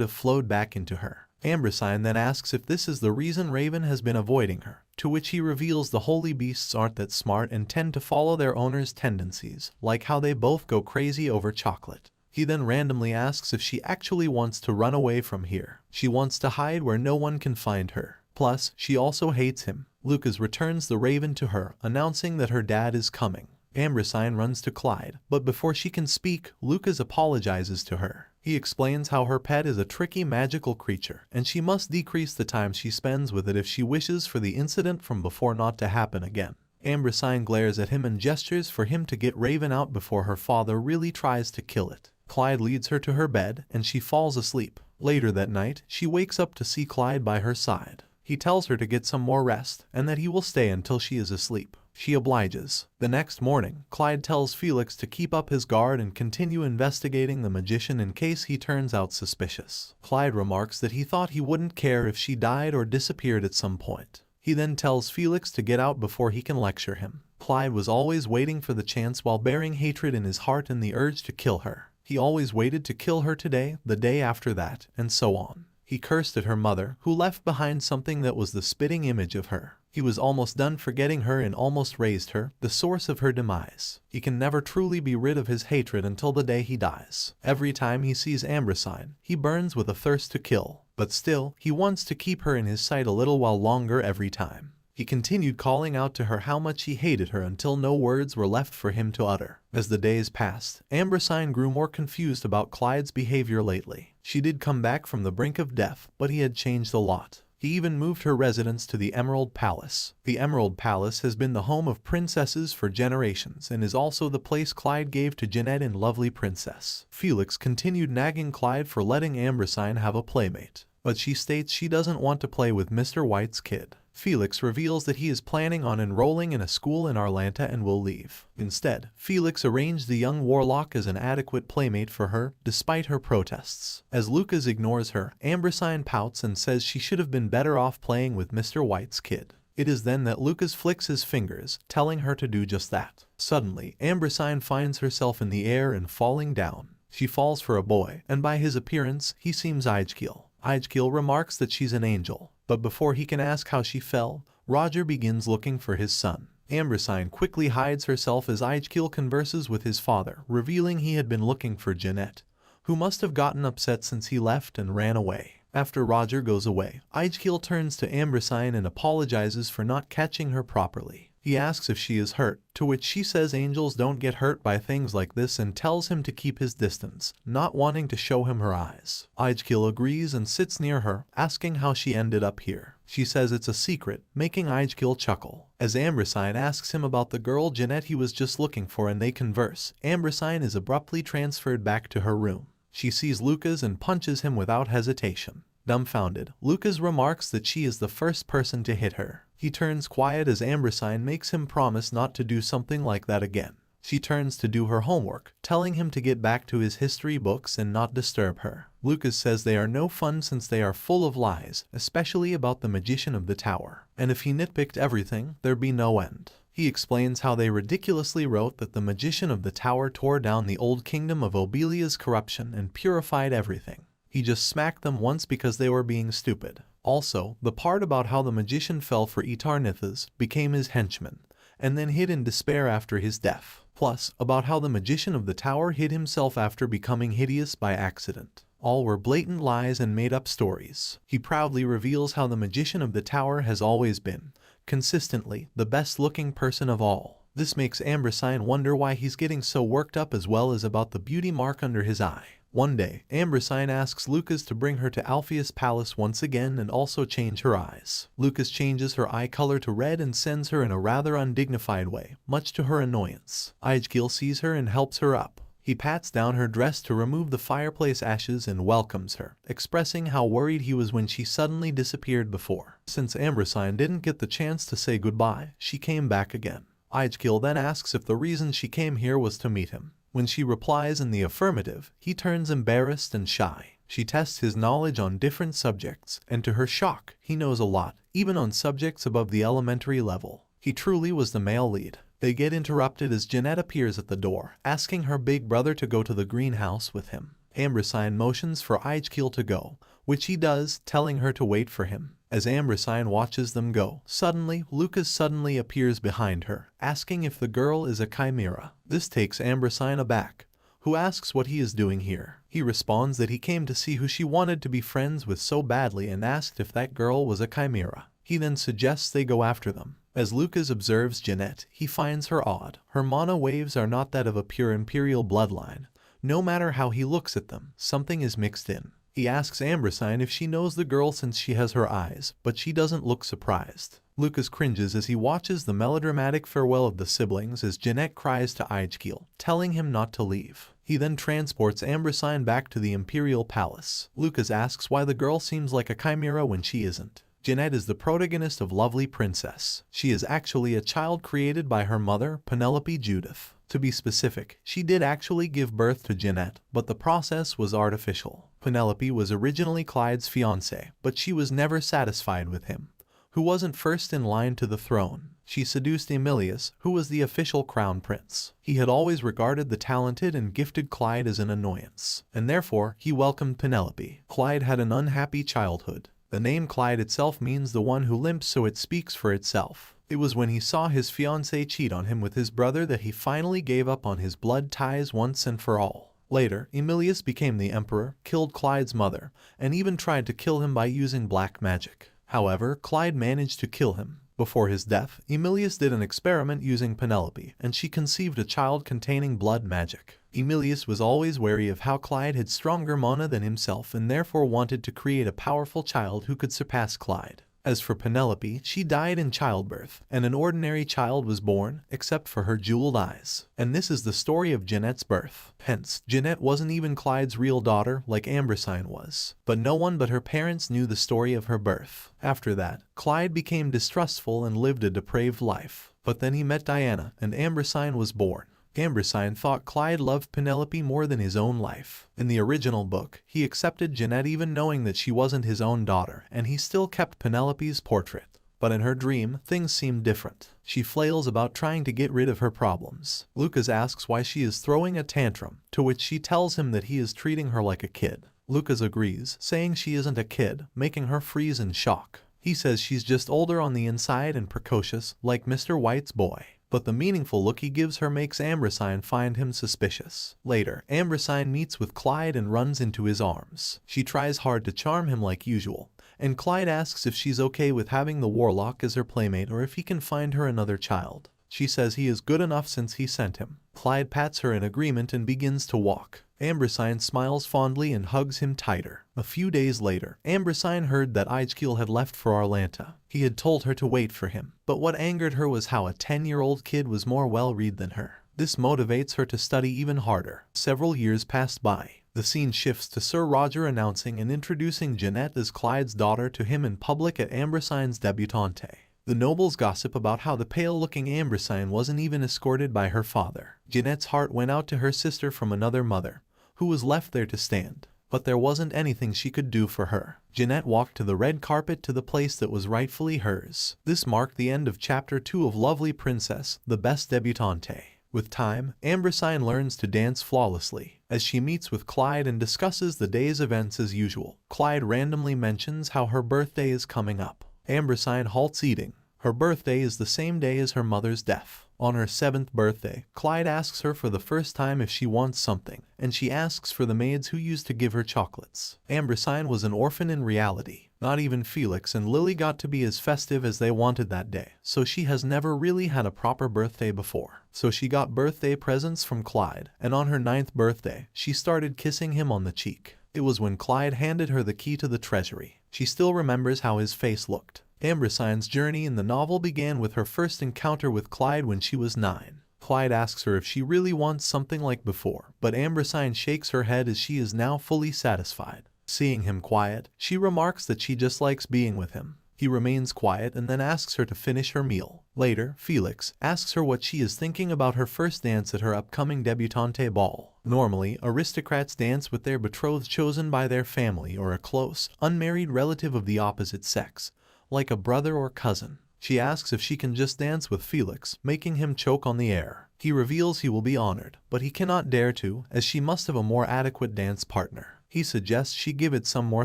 have flowed back into her. Ambrosine then asks if this is the reason Raven has been avoiding her, to which he reveals the holy beasts aren't that smart and tend to follow their owner's tendencies, like how they both go crazy over chocolate. He then randomly asks if she actually wants to run away from here. She wants to hide where no one can find her. Plus, she also hates him. Lucas returns the raven to her, announcing that her dad is coming. Ambrosine runs to Claude, but before she can speak, Lucas apologizes to her. He explains how her pet is a tricky magical creature, and she must decrease the time she spends with it if she wishes for the incident from before not to happen again. Ambrosine glares at him and gestures for him to get Raven out before her father really tries to kill it. Claude leads her to her bed, and she falls asleep. Later that night, she wakes up to see Claude by her side. He tells her to get some more rest, and that he will stay until she is asleep. She obliges. The next morning, Claude tells Felix to keep up his guard and continue investigating the magician in case he turns out suspicious. Claude remarks that he thought he wouldn't care if she died or disappeared at some point. He then tells Felix to get out before he can lecture him. Claude was always waiting for the chance while bearing hatred in his heart and the urge to kill her. He always waited to kill her today, the day after that, and so on. He cursed at her mother, who left behind something that was the spitting image of her. He was almost done forgetting her and almost raised her, the source of her demise. He can never truly be rid of his hatred until the day he dies. Every time he sees Ambrosine, he burns with a thirst to kill. But still, he wants to keep her in his sight a little while longer every time. He continued calling out to her how much he hated her until no words were left for him to utter. As the days passed, Ambrosine grew more confused about Claude's behavior lately. She did come back from the brink of death, but he had changed a lot. He even moved her residence to the Emerald Palace. The Emerald Palace has been the home of princesses for generations and is also the place Claude gave to Jeanette in Lovely Princess. Felix continued nagging Claude for letting Ambrosine have a playmate, but she states she doesn't want to play with Mr. White's kid. Felix reveals that he is planning on enrolling in a school in Arlanta and will leave. Instead, Felix arranged the young warlock as an adequate playmate for her, despite her protests. As Lucas ignores her, Ambrosine pouts and says she should have been better off playing with Mr. White's kid. It is then that Lucas flicks his fingers, telling her to do just that. Suddenly, Ambrosine finds herself in the air and falling down. She falls for a boy, and by his appearance, he seems Ijkil. Ijkil remarks that she's an angel. But before he can ask how she fell, Roger begins looking for his son. Ambrosine quickly hides herself as Ijkil converses with his father, revealing he had been looking for Jeanette, who must have gotten upset since he left and ran away. After Roger goes away, Ijkil turns to Ambrosine and apologizes for not catching her properly. He asks if she is hurt, to which she says angels don't get hurt by things like this and tells him to keep his distance, not wanting to show him her eyes. Ijkil agrees and sits near her, asking how she ended up here. She says it's a secret, making Ijkil chuckle. As Ambrosine asks him about the girl Jeanette he was just looking for and they converse, Ambrosine is abruptly transferred back to her room. She sees Lucas and punches him without hesitation. Dumbfounded, Lucas remarks that she is the first person to hit her. He turns quiet as Ambrosine makes him promise not to do something like that again. She turns to do her homework, telling him to get back to his history books and not disturb her. Lucas says they are no fun since they are full of lies, especially about the magician of the tower. And if he nitpicked everything, there'd be no end. He explains how they ridiculously wrote that the magician of the tower tore down the old kingdom of Obelia's corruption and purified everything. He just smacked them once because they were being stupid. Also, the part about how the magician fell for Etarnithas, became his henchman, and then hid in despair after his death. Plus, about how the magician of the tower hid himself after becoming hideous by accident. All were blatant lies and made-up stories. He proudly reveals how the magician of the tower has always been, consistently, the best-looking person of all. This makes Ambrosine wonder why he's getting so worked up as well as about the beauty mark under his eye. One day, Ambrosine asks Lucas to bring her to Alpheus Palace once again and also change her eyes. Lucas changes her eye color to red and sends her in a rather undignified way, much to her annoyance. Ijkil sees her and helps her up. He pats down her dress to remove the fireplace ashes and welcomes her, expressing how worried he was when she suddenly disappeared before. Since Ambrosine didn't get the chance to say goodbye, she came back again. Alger then asks if the reason she came here was to meet him. When she replies in the affirmative, he turns embarrassed and shy. She tests his knowledge on different subjects, and to her shock, he knows a lot, even on subjects above the elementary level. He truly was the male lead. They get interrupted as Jeanette appears at the door, asking her big brother to go to the greenhouse with him. Ambrosine motions for Alger to go, which he does, telling her to wait for him. As Ambrosine watches them go, suddenly, Lucas suddenly appears behind her, asking if the girl is a chimera. This takes Ambrosine aback, who asks what he is doing here. He responds that he came to see who she wanted to be friends with so badly and asked if that girl was a chimera. He then suggests they go after them. As Lucas observes Jeanette, he finds her odd. Her mana waves are not that of a pure imperial bloodline. No matter how he looks at them, something is mixed in. He asks Ambrosine if she knows the girl since she has her eyes, but she doesn't look surprised. Lucas cringes as he watches the melodramatic farewell of the siblings as Jeanette cries to Alger, telling him not to leave. He then transports Ambrosine back to the imperial palace. Lucas asks why the girl seems like a chimera when she isn't. Jeanette is the protagonist of Lovely Princess. She is actually a child created by her mother, Penelope Judith. To be specific, she did actually give birth to Jeanette, but the process was artificial. Penelope was originally Clyde's fiancée, but she was never satisfied with him, who wasn't first in line to the throne. She seduced Emilius, who was the official crown prince. He had always regarded the talented and gifted Clyde as an annoyance, and therefore he welcomed Penelope. Clyde had an unhappy childhood. The name Clyde itself means the one who limps, so it speaks for itself. It was when he saw his fiancée cheat on him with his brother that he finally gave up on his blood ties once and for all. Later, Emilius became the emperor, killed Clyde's mother, and even tried to kill him by using black magic. However, Clyde managed to kill him. Before his death, Emilius did an experiment using Penelope, and she conceived a child containing blood magic. Emilius was always wary of how Clyde had stronger mana than himself and therefore wanted to create a powerful child who could surpass Clyde. As for Penelope, she died in childbirth, and an ordinary child was born, except for her jeweled eyes. And this is the story of Jeanette's birth. Hence, Jeanette wasn't even Clyde's real daughter like Ambrosine was. But no one but her parents knew the story of her birth. After that, Clyde became distrustful and lived a depraved life. But then he met Diana, and Ambrosine was born. Ambrosine thought Clyde loved Penelope more than his own life. In the original book, he accepted Jeanette even knowing that she wasn't his own daughter, and he still kept Penelope's portrait. But in her dream, things seem different. She flails about trying to get rid of her problems. Lucas asks why she is throwing a tantrum, to which she tells him that he is treating her like a kid. Lucas agrees, saying she isn't a kid, making her freeze in shock. He says she's just older on the inside and precocious, like Mr. White's boy. But the meaningful look he gives her makes Ambrosine find him suspicious. Later, Ambrosine meets with Clyde and runs into his arms. She tries hard to charm him like usual, and Clyde asks if she's okay with having the warlock as her playmate or if he can find her another child. She says he is good enough since he sent him. Clyde pats her in agreement and begins to walk. Ambrosine smiles fondly and hugs him tighter. A few days later, Ambrosine heard that Alger had left for Arlanta. He had told her to wait for him, but what angered her was how a 10-year-old kid was more well-read than her. This motivates her to study even harder. Several years pass by. The scene shifts to Sir Roger announcing and introducing Jeanette as Clyde's daughter to him in public at Ambrosine's debutante. The nobles gossip about how the pale-looking Ambrosine wasn't even escorted by her father. Jeanette's heart went out to her sister from another mother, who was left there to stand. But there wasn't anything she could do for her. Jeanette walked to the red carpet to the place that was rightfully hers. This marked the end of Chapter 2 of Lovely Princess, the best debutante. With time, Ambrosine learns to dance flawlessly. As she meets with Clyde and discusses the day's events as usual, Clyde randomly mentions how her birthday is coming up. Ambrosine halts eating. Her birthday is the same day as her mother's death. On her 7th birthday, Clyde asks her for the first time if she wants something, and she asks for the maids who used to give her chocolates. Ambrosine was an orphan in reality. Not even Felix and Lily got to be as festive as they wanted that day, so she has never really had a proper birthday before. So she got birthday presents from Clyde, and on her 9th birthday, she started kissing him on the cheek. It was when Clyde handed her the key to the treasury. She still remembers how his face looked. Ambrosine's journey in the novel began with her first encounter with Clyde when she was 9. Clyde asks her if she really wants something like before, but Ambrosine shakes her head as she is now fully satisfied. Seeing him quiet, she remarks that she just likes being with him. He remains quiet and then asks her to finish her meal. Later, Felix asks her what she is thinking about her first dance at her upcoming debutante ball. Normally, aristocrats dance with their betrothed chosen by their family or a close, unmarried relative of the opposite sex, like a brother or cousin. She asks if she can just dance with Felix, making him choke on the air. He reveals he will be honored, but he cannot dare to, as she must have a more adequate dance partner. He suggests she give it some more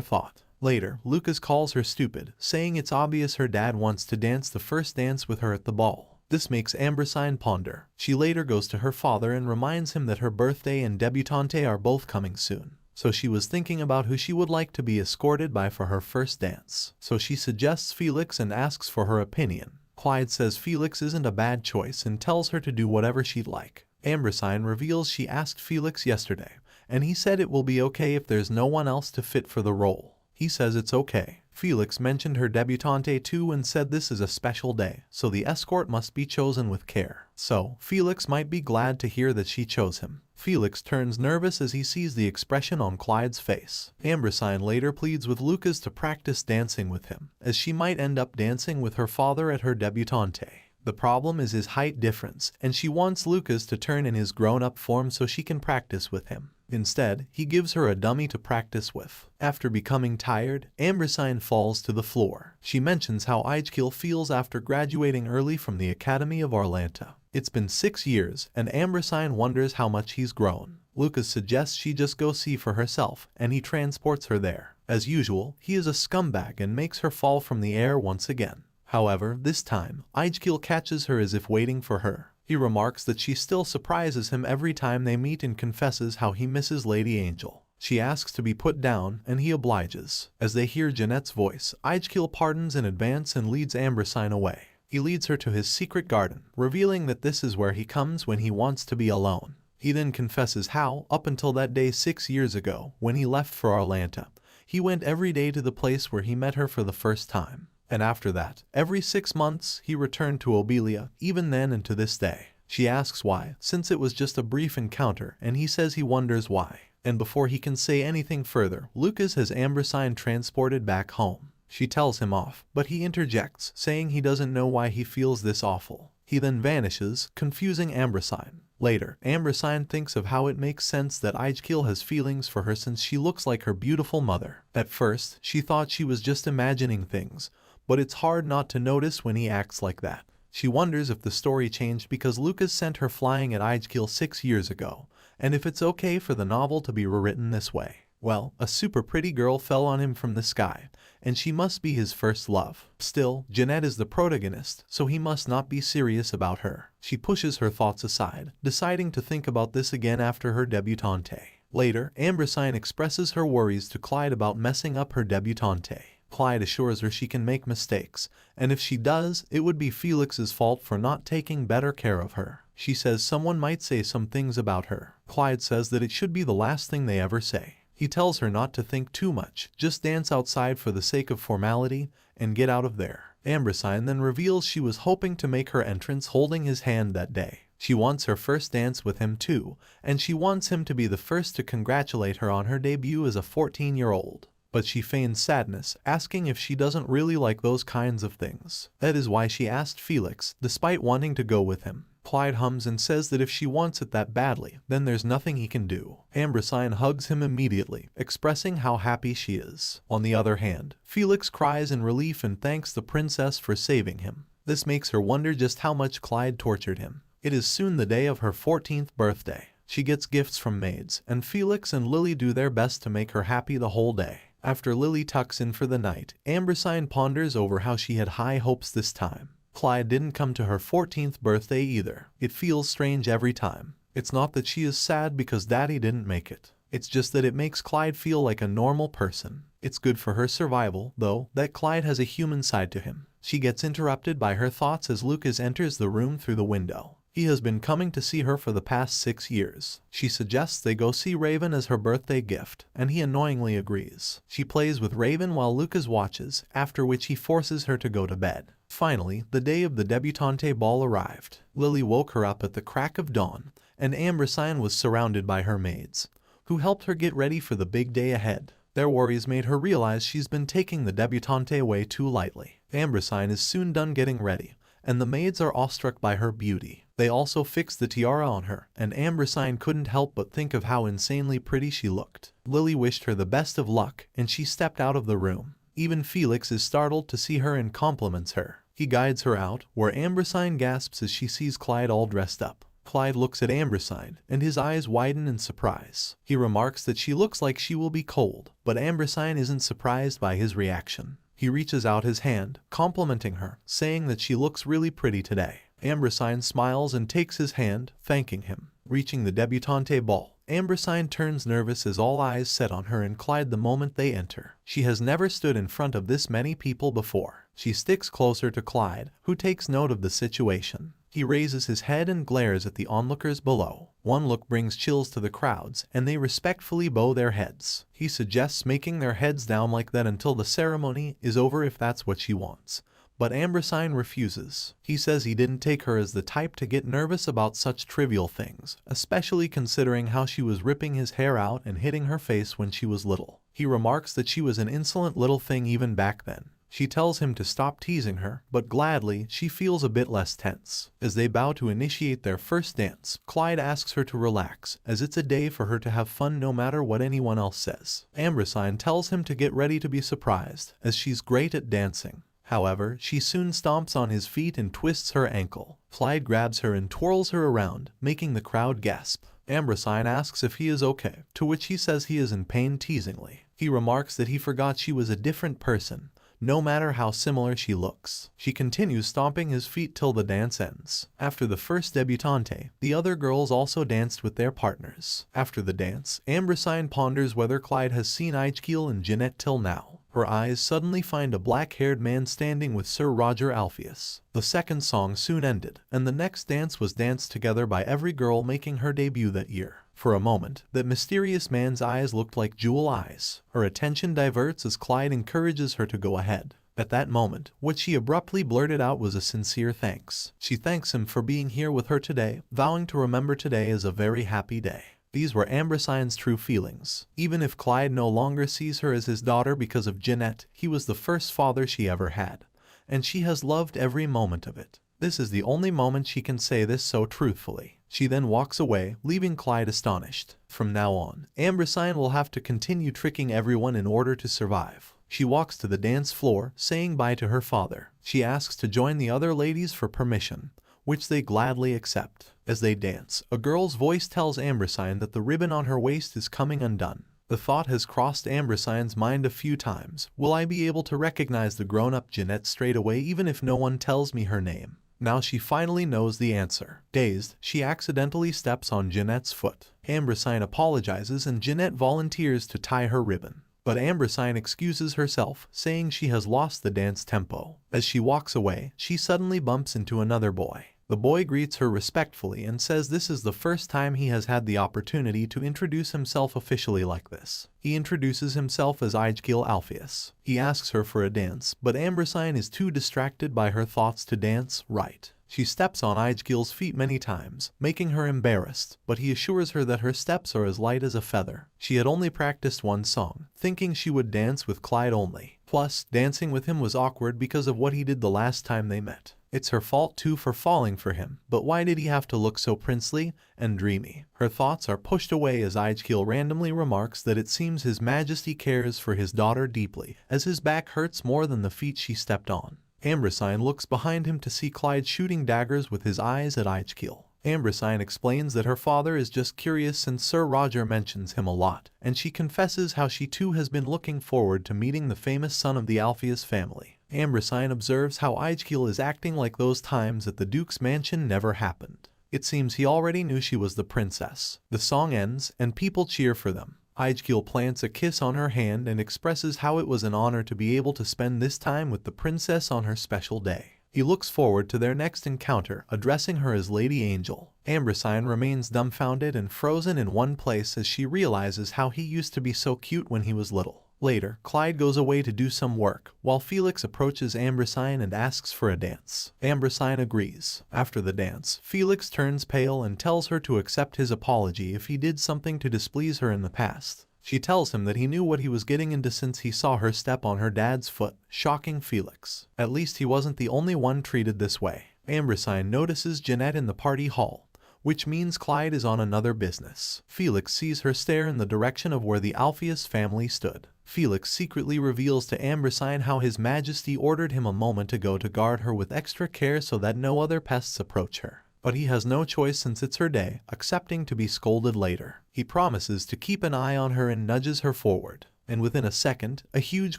thought. Later, Lucas calls her stupid, saying it's obvious her dad wants to dance the first dance with her at the ball. This makes Ambrosine ponder. She later goes to her father and reminds him that her birthday and debutante are both coming soon. So she was thinking about who she would like to be escorted by for her first dance. So she suggests Felix and asks for her opinion. Clyde says Felix isn't a bad choice and tells her to do whatever she'd like. Ambrosine reveals she asked Felix yesterday, and he said it will be okay if there's no one else to fit for the role. He says it's okay. Felix mentioned her debutante too and said this is a special day, so the escort must be chosen with care. So, Felix might be glad to hear that she chose him. Felix turns nervous as he sees the expression on Clyde's face. Ambrosine later pleads with Lucas to practice dancing with him, as she might end up dancing with her father at her debutante. The problem is his height difference, and she wants Lucas to turn in his grown-up form so she can practice with him. Instead, he gives her a dummy to practice with. After becoming tired, Ambrosine falls to the floor. She mentions how Aegil feels after graduating early from the Academy of Arlanta. It's been 6 years, and Ambrosine wonders how much he's grown. Lucas suggests she just go see for herself, and he transports her there. As usual, he is a scumbag and makes her fall from the air once again. However, this time, Aegil catches her as if waiting for her. He remarks that she still surprises him every time they meet and confesses how he misses Lady Angel. She asks to be put down, and he obliges. As they hear Jeanette's voice, Aegil pardons in advance and leads Ambrosine away. He leads her to his secret garden, revealing that this is where he comes when he wants to be alone. He then confesses how, up until that day 6 years ago, when he left for Arlanta, he went every day to the place where he met her for the first time. And after that, every 6 months, he returned to Obelia, even then and to this day. She asks why, since it was just a brief encounter, and he says he wonders why. And before he can say anything further, Lucas has Ambrosine transported back home. She tells him off, but he interjects, saying he doesn't know why he feels this awful. He then vanishes, confusing Ambrosine. Later, Ambrosine thinks of how it makes sense that Aegil has feelings for her since she looks like her beautiful mother. At first, she thought she was just imagining things, but it's hard not to notice when he acts like that. She wonders if the story changed because Lucas sent her flying at Aegil 6 years ago, and if it's okay for the novel to be rewritten this way. Well, a super pretty girl fell on him from the sky, and she must be his first love. Still, Jeanette is the protagonist, so he must not be serious about her. She pushes her thoughts aside, deciding to think about this again after her debutante. Later, Ambrosine expresses her worries to Clyde about messing up her debutante. Clyde assures her she can make mistakes, and if she does, it would be Felix's fault for not taking better care of her. She says someone might say some things about her. Clyde says that it should be the last thing they ever say. He tells her not to think too much, just dance outside for the sake of formality, and get out of there. Ambrosine then reveals she was hoping to make her entrance holding his hand that day. She wants her first dance with him too, and she wants him to be the first to congratulate her on her debut as a 14-year-old. But she feigns sadness, asking if she doesn't really like those kinds of things. That is why she asked Felix, despite wanting to go with him. Clyde hums and says that if she wants it that badly, then there's nothing he can do. Ambrosine hugs him immediately, expressing how happy she is. On the other hand, Felix cries in relief and thanks the princess for saving him. This makes her wonder just how much Clyde tortured him. It is soon the day of her 14th birthday. She gets gifts from maids, and Felix and Lily do their best to make her happy the whole day. After Lily tucks in for the night, Ambrosine ponders over how she had high hopes this time. Clyde didn't come to her 14th birthday either. It feels strange every time. It's not that she is sad because Daddy didn't make it. It's just that it makes Clyde feel like a normal person. It's good for her survival, though, that Clyde has a human side to him. She gets interrupted by her thoughts as Lucas enters the room through the window. He has been coming to see her for the past 6 years. She suggests they go see Raven as her birthday gift, and he annoyingly agrees. She plays with Raven while Lucas watches, after which he forces her to go to bed. Finally, the day of the debutante ball arrived. Lily woke her up at the crack of dawn, and Ambrosine was surrounded by her maids, who helped her get ready for the big day ahead. Their worries made her realize she's been taking the debutante way too lightly. Ambrosine is soon done getting ready, and the maids are awestruck by her beauty. They also fixed the tiara on her, and Ambrosine couldn't help but think of how insanely pretty she looked. Lily wished her the best of luck, and she stepped out of the room. Even Felix is startled to see her and compliments her. He guides her out, where Ambrosine gasps as she sees Clyde all dressed up. Clyde looks at Ambrosine, and his eyes widen in surprise. He remarks that she looks like she will be cold, but Ambrosine isn't surprised by his reaction. He reaches out his hand, complimenting her, saying that she looks really pretty today. Ambrosine smiles and takes his hand, thanking him. Reaching the debutante ball, Ambrosine turns nervous as all eyes set on her and Clyde the moment they enter. She has never stood in front of this many people before. She sticks closer to Clyde, who takes note of the situation. He raises his head and glares at the onlookers below. One look brings chills to the crowds, and they respectfully bow their heads. He suggests making their heads down like that until the ceremony is over if that's what she wants. But Ambrosine refuses. He says he didn't take her as the type to get nervous about such trivial things, especially considering how she was ripping his hair out and hitting her face when she was little. He remarks that she was an insolent little thing even back then. She tells him to stop teasing her, but gladly she feels a bit less tense. As they bow to initiate their first dance, Clyde asks her to relax, as it's a day for her to have fun no matter what anyone else says. Ambrosine tells him to get ready to be surprised, as she's great at dancing. However, she soon stomps on his feet and twists her ankle. Clyde grabs her and twirls her around, making the crowd gasp. Ambrosine asks if he is okay, to which he says he is in pain teasingly. He remarks that he forgot she was a different person, no matter how similar she looks. She continues stomping his feet till the dance ends. After the first debutante, the other girls also danced with their partners. After the dance, Ambrosine ponders whether Clyde has seen Eichkiel and Jeanette till now. Her eyes suddenly find a black-haired man standing with Sir Roger Alpheus. The second song soon ended, and the next dance was danced together by every girl making her debut that year. For a moment, that mysterious man's eyes looked like jewel eyes. Her attention diverts as Clyde encourages her to go ahead. At that moment, what she abruptly blurted out was a sincere thanks. She thanks him for being here with her today, vowing to remember today as a very happy day. These were Ambrosine's true feelings. Even if Clyde no longer sees her as his daughter because of Jeanette, he was the first father she ever had, and she has loved every moment of it. This is the only moment she can say this so truthfully. She then walks away, leaving Clyde astonished. From now on, Ambrosine will have to continue tricking everyone in order to survive. She walks to the dance floor, saying bye to her father. She asks to join the other ladies for permission, which they gladly accept. As they dance, a girl's voice tells Ambrosine that the ribbon on her waist is coming undone. The thought has crossed Ambrosine's mind a few times. Will I be able to recognize the grown-up Jeanette straight away even if no one tells me her name? Now she finally knows the answer. Dazed, she accidentally steps on Jeanette's foot. Ambrosine apologizes and Jeanette volunteers to tie her ribbon. But Ambrosine excuses herself, saying she has lost the dance tempo. As she walks away, she suddenly bumps into another boy. The boy greets her respectfully and says this is the first time he has had the opportunity to introduce himself officially like this. He introduces himself as Eichkiel Alpheus. He asks her for a dance, but Ambrosine is too distracted by her thoughts to dance right. She steps on Eichkiel's feet many times, making her embarrassed, but he assures her that her steps are as light as a feather. She had only practiced one song, thinking she would dance with Clyde only. Plus, dancing with him was awkward because of what he did the last time they met. It's her fault too for falling for him, but why did he have to look so princely and dreamy? Her thoughts are pushed away as Eichkiel randomly remarks that it seems His Majesty cares for his daughter deeply, as his back hurts more than the feet she stepped on. Ambrosine looks behind him to see Clyde shooting daggers with his eyes at Eichkiel. Ambrosine explains that her father is just curious since Sir Roger mentions him a lot, and she confesses how she too has been looking forward to meeting the famous son of the Alpheus family. Ambrosine observes how Eichkiel is acting like those times at the Duke's mansion never happened. It seems he already knew she was the princess. The song ends, and people cheer for them. Eichkiel plants a kiss on her hand and expresses how it was an honor to be able to spend this time with the princess on her special day. He looks forward to their next encounter, addressing her as Lady Angel. Ambrosine remains dumbfounded and frozen in one place as she realizes how he used to be so cute when he was little. Later, Clyde goes away to do some work, while Felix approaches Ambrosine and asks for a dance. Ambrosine agrees. After the dance, Felix turns pale and tells her to accept his apology if he did something to displease her in the past. She tells him that he knew what he was getting into since he saw her step on her dad's foot, shocking Felix. At least he wasn't the only one treated this way. Ambrosine notices Jeanette in the party hall, which means Clyde is on another business. Felix sees her stare in the direction of where the Alpheus family stood. Felix secretly reveals to Ambrosine how His Majesty ordered him a moment ago to guard her with extra care so that no other pests approach her. But he has no choice since it's her day, accepting to be scolded later. He promises to keep an eye on her and nudges her forward. And within a second, a huge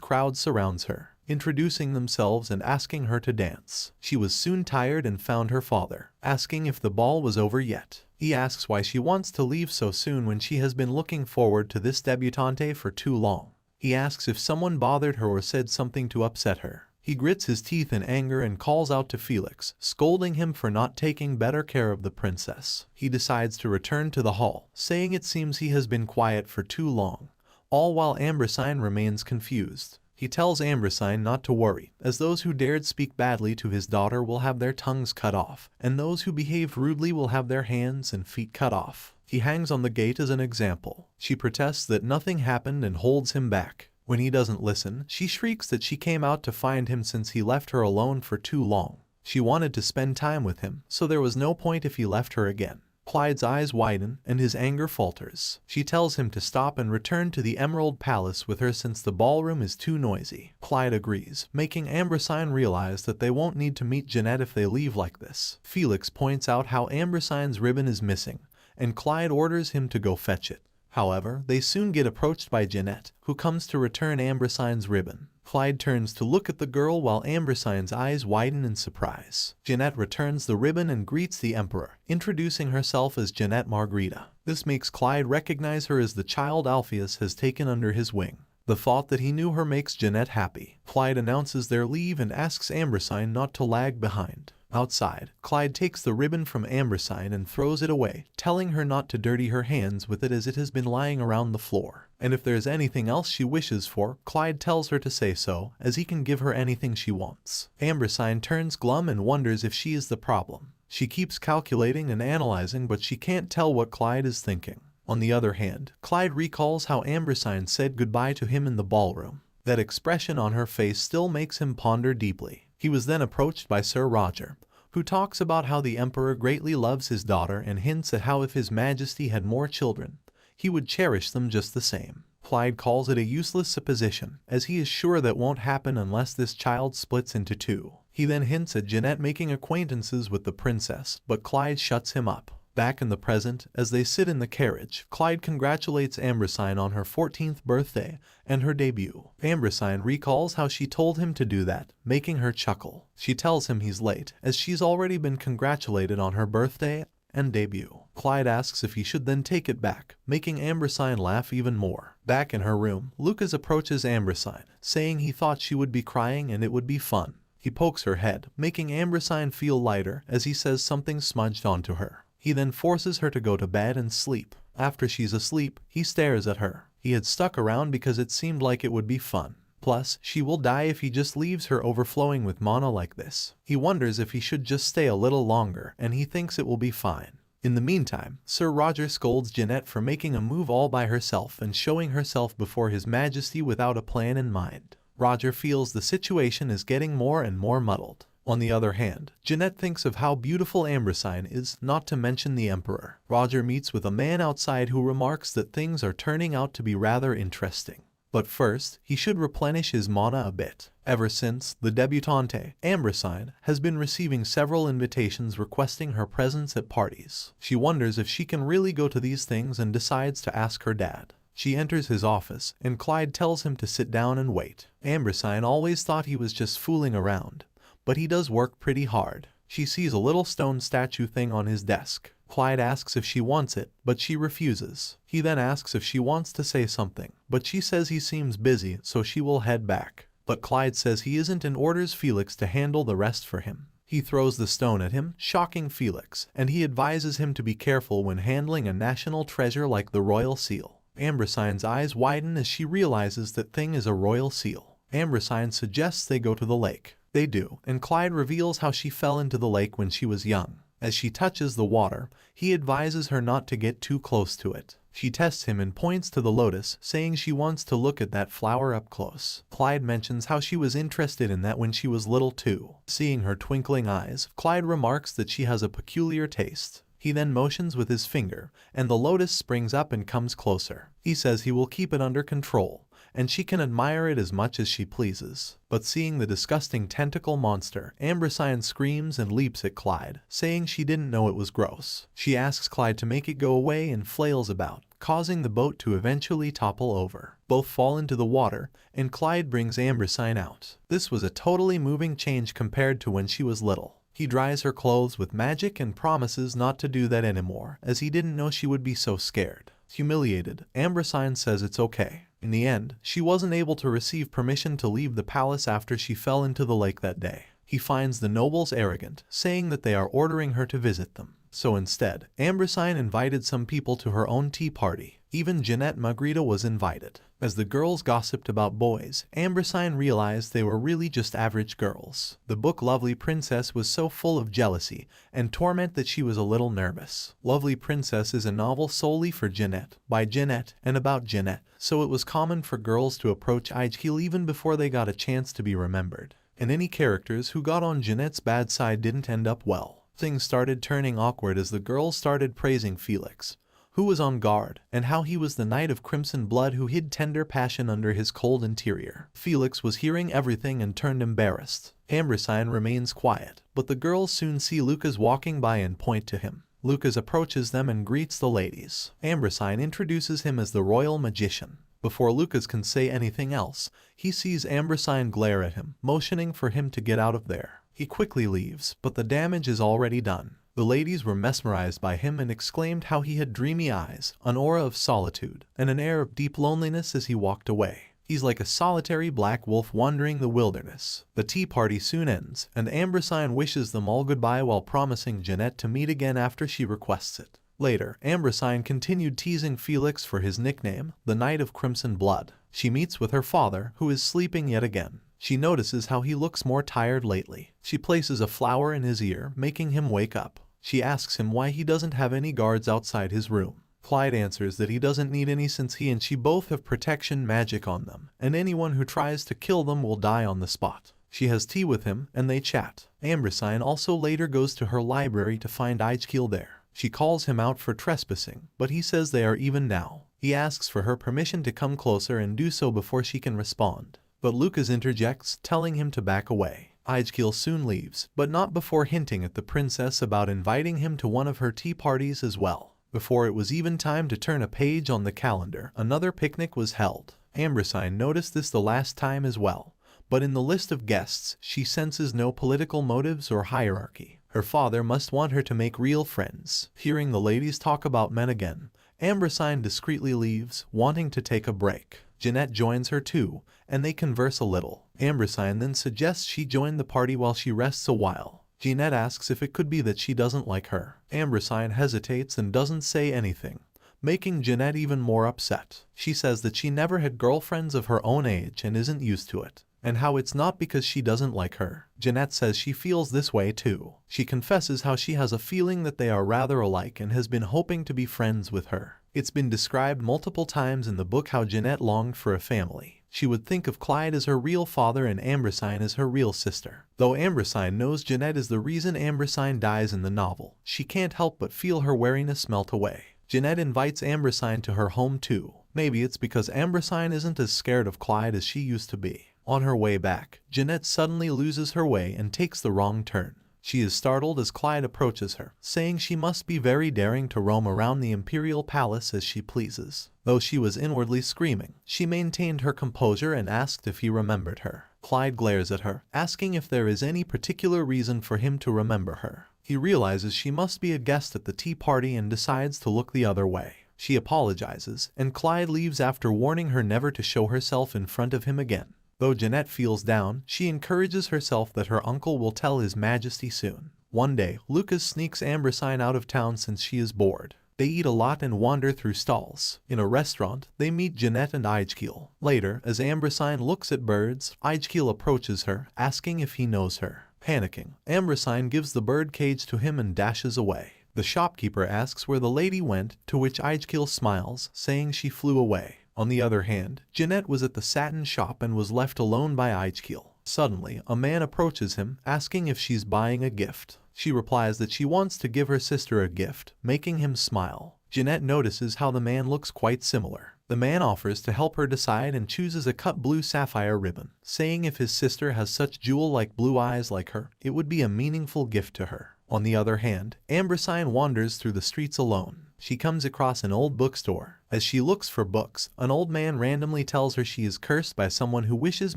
crowd surrounds her, introducing themselves and asking her to dance. She was soon tired and found her father, asking if the ball was over yet. He asks why she wants to leave so soon when she has been looking forward to this debutante for too long. He asks if someone bothered her or said something to upset her. He grits his teeth in anger and calls out to Felix, scolding him for not taking better care of the princess. He decides to return to the hall, saying it seems he has been quiet for too long, all while Ambrosine remains confused. He tells Ambrosine not to worry, as those who dared speak badly to his daughter will have their tongues cut off, and those who behaved rudely will have their hands and feet cut off. He hangs on the gate as an example. She protests that nothing happened and holds him back. When he doesn't listen, she shrieks that she came out to find him since he left her alone for too long. She wanted to spend time with him, so there was no point if he left her again. Clyde's eyes widen and his anger falters. She tells him to stop and return to the Emerald Palace with her since the ballroom is too noisy. Clyde agrees, making Ambrosine realize that they won't need to meet Jeanette if they leave like this. Felix points out how Ambrosine's ribbon is missing, and Clyde orders him to go fetch it. However, they soon get approached by Jeanette, who comes to return Ambrosine's ribbon. Clyde turns to look at the girl while Ambrosine's eyes widen in surprise. Jeanette returns the ribbon and greets the Emperor, introducing herself as Jeanette Margarita. This makes Clyde recognize her as the child Alpheus has taken under his wing. The thought that he knew her makes Jeanette happy. Clyde announces their leave and asks Ambrosine not to lag behind. Outside, Clyde takes the ribbon from Ambrosine and throws it away, telling her not to dirty her hands with it as it has been lying around the floor. And if there's anything else she wishes for, Clyde tells her to say so, as he can give her anything she wants. Ambrosine turns glum and wonders if she is the problem. She keeps calculating and analyzing, but she can't tell what Clyde is thinking. On the other hand, Clyde recalls how Ambrosine said goodbye to him in the ballroom. That expression on her face still makes him ponder deeply. He was then approached by Sir Roger, who talks about how the Emperor greatly loves his daughter and hints at how if His Majesty had more children, he would cherish them just the same. Clyde calls it a useless supposition, as he is sure that won't happen unless this child splits into two. He then hints at Jeanette making acquaintances with the princess, but Clyde shuts him up. Back in the present, as they sit in the carriage, Clyde congratulates Ambrosine on her 14th birthday and her debut. Ambrosine recalls how she told him to do that, making her chuckle. She tells him he's late, as she's already been congratulated on her birthday and debut. Clyde asks if he should then take it back, making Ambrosine laugh even more. Back in her room, Lucas approaches Ambrosine, saying he thought she would be crying and it would be fun. He pokes her head, making Ambrosine feel lighter as he says something smudged onto her. He then forces her to go to bed and sleep. After she's asleep, he stares at her. He had stuck around because it seemed like it would be fun. Plus, she will die if he just leaves her overflowing with mana like this. He wonders if he should just stay a little longer, and he thinks it will be fine. In the meantime, Sir Roger scolds Jeanette for making a move all by herself and showing herself before His Majesty without a plan in mind. Roger feels the situation is getting more and more muddled. On the other hand, Jeanette thinks of how beautiful Ambrosine is, not to mention the Emperor. Roger meets with a man outside who remarks that things are turning out to be rather interesting. But first, he should replenish his mana a bit. Ever since, the debutante, Ambrosine, has been receiving several invitations requesting her presence at parties. She wonders if she can really go to these things and decides to ask her dad. She enters his office, and Clyde tells him to sit down and wait. Ambrosine always thought he was just fooling around, but he does work pretty hard. She sees a little stone statue thing on his desk. Clyde asks if she wants it, but she refuses. He then asks if she wants to say something, but she says he seems busy, so she will head back. But Clyde says he isn't and orders Felix to handle the rest for him. He throws the stone at him, shocking Felix, and he advises him to be careful when handling a national treasure like the royal seal. Ambrosine's eyes widen as she realizes that thing is a royal seal. Ambrosine suggests they go to the lake. They do, and Claude reveals how she fell into the lake when she was young. As she touches the water, he advises her not to get too close to it. She tests him and points to the lotus, saying she wants to look at that flower up close. Claude mentions how she was interested in that when she was little too. Seeing her twinkling eyes, Claude remarks that she has a peculiar taste. He then motions with his finger, and the lotus springs up and comes closer. He says he will keep it under control, and she can admire it as much as she pleases. But seeing the disgusting tentacle monster, Ambrosine screams and leaps at Claude, saying she didn't know it was gross. She asks Claude to make it go away and flails about, causing the boat to eventually topple over. Both fall into the water, and Claude brings Ambrosine out. This was a totally moving change compared to when she was little. He dries her clothes with magic and promises not to do that anymore, as he didn't know she would be so scared. Humiliated, Ambrosine says it's okay. In the end, she wasn't able to receive permission to leave the palace after she fell into the lake that day. He finds the nobles arrogant, saying that they are ordering her to visit them. So instead, Ambrosine invited some people to her own tea party. Even Jeanette Margarita was invited. As the girls gossiped about boys, Ambrosine realized they were really just average girls. The book Lovely Princess was so full of jealousy and torment that she was a little nervous. Lovely Princess is a novel solely for Jeanette, by Jeanette, and about Jeanette, so it was common for girls to approach Athanasia even before they got a chance to be remembered. And any characters who got on Jeanette's bad side didn't end up well. Things started turning awkward as the girls started praising Felix, who was on guard, and how he was the knight of crimson blood who hid tender passion under his cold interior. Felix was hearing everything and turned embarrassed. Ambrosine remains quiet, but the girls soon see Lucas walking by and point to him. Lucas approaches them and greets the ladies. Ambrosine introduces him as the royal magician. Before Lucas can say anything else, he sees Ambrosine glare at him, motioning for him to get out of there. He quickly leaves, but the damage is already done. The ladies were mesmerized by him and exclaimed how he had dreamy eyes, an aura of solitude, and an air of deep loneliness as he walked away. He's like a solitary black wolf wandering the wilderness. The tea party soon ends, and Ambrosine wishes them all goodbye while promising Jeanette to meet again after she requests it. Later, Ambrosine continued teasing Felix for his nickname, the Knight of Crimson Blood. She meets with her father, who is sleeping yet again. She notices how he looks more tired lately. She places a flower in his ear, making him wake up. She asks him why he doesn't have any guards outside his room. Claude answers that he doesn't need any since he and she both have protection magic on them, and anyone who tries to kill them will die on the spot. She has tea with him, and they chat. Ambrosine also later goes to her library to find Athanasia there. She calls him out for trespassing, but he says they are even now. He asks for her permission to come closer and do so before she can respond. But Lucas interjects, telling him to back away. Athanasia soon leaves, but not before hinting at the princess about inviting him to one of her tea parties as well. Before it was even time to turn a page on the calendar, another picnic was held. Ambrosine noticed this the last time as well, but in the list of guests, she senses no political motives or hierarchy. Her father must want her to make real friends. Hearing the ladies talk about men again, Ambrosine discreetly leaves, wanting to take a break. Jeanette joins her too, and they converse a little. Ambrosine then suggests she join the party while she rests a while. Jeanette asks if it could be that she doesn't like her. Ambrosine hesitates and doesn't say anything, making Jeanette even more upset. She says that she never had girlfriends of her own age and isn't used to it, and how it's not because she doesn't like her. Jeanette says she feels this way too. She confesses how she has a feeling that they are rather alike and has been hoping to be friends with her. It's been described multiple times in the book how Jeanette longed for a family. She would think of Claude as her real father and Ambrosine as her real sister. Though Ambrosine knows Jeanette is the reason Ambrosine dies in the novel, she can't help but feel her wariness melt away. Jeanette invites Ambrosine to her home too. Maybe it's because Ambrosine isn't as scared of Claude as she used to be. On her way back, Jeanette suddenly loses her way and takes the wrong turn. She is startled as Claude approaches her, saying she must be very daring to roam around the imperial palace as she pleases. Though she was inwardly screaming, she maintained her composure and asked if he remembered her. Claude glares at her, asking if there is any particular reason for him to remember her. He realizes she must be a guest at the tea party and decides to look the other way. She apologizes, and Claude leaves after warning her never to show herself in front of him again. Though Jeanette feels down, she encourages herself that her uncle will tell His Majesty soon. One day, Lucas sneaks Ambrosine out of town since she is bored. They eat a lot and wander through stalls. In a restaurant, they meet Jeanette and Aegil. Later, as Ambrosine looks at birds, Aegil approaches her, asking if he knows her. Panicking, Ambrosine gives the bird cage to him and dashes away. The shopkeeper asks where the lady went, to which Aegil smiles, saying she flew away. On the other hand, Jeanette was at the satin shop and was left alone by Aegil. Suddenly, a man approaches him, asking if she's buying a gift. She replies that she wants to give her sister a gift, making him smile. Jeanette notices how the man looks quite similar. The man offers to help her decide and chooses a cut blue sapphire ribbon, saying if his sister has such jewel-like blue eyes like her, it would be a meaningful gift to her. On the other hand, Ambrosine wanders through the streets alone. She comes across an old bookstore. As she looks for books, an old man randomly tells her she is cursed by someone who wishes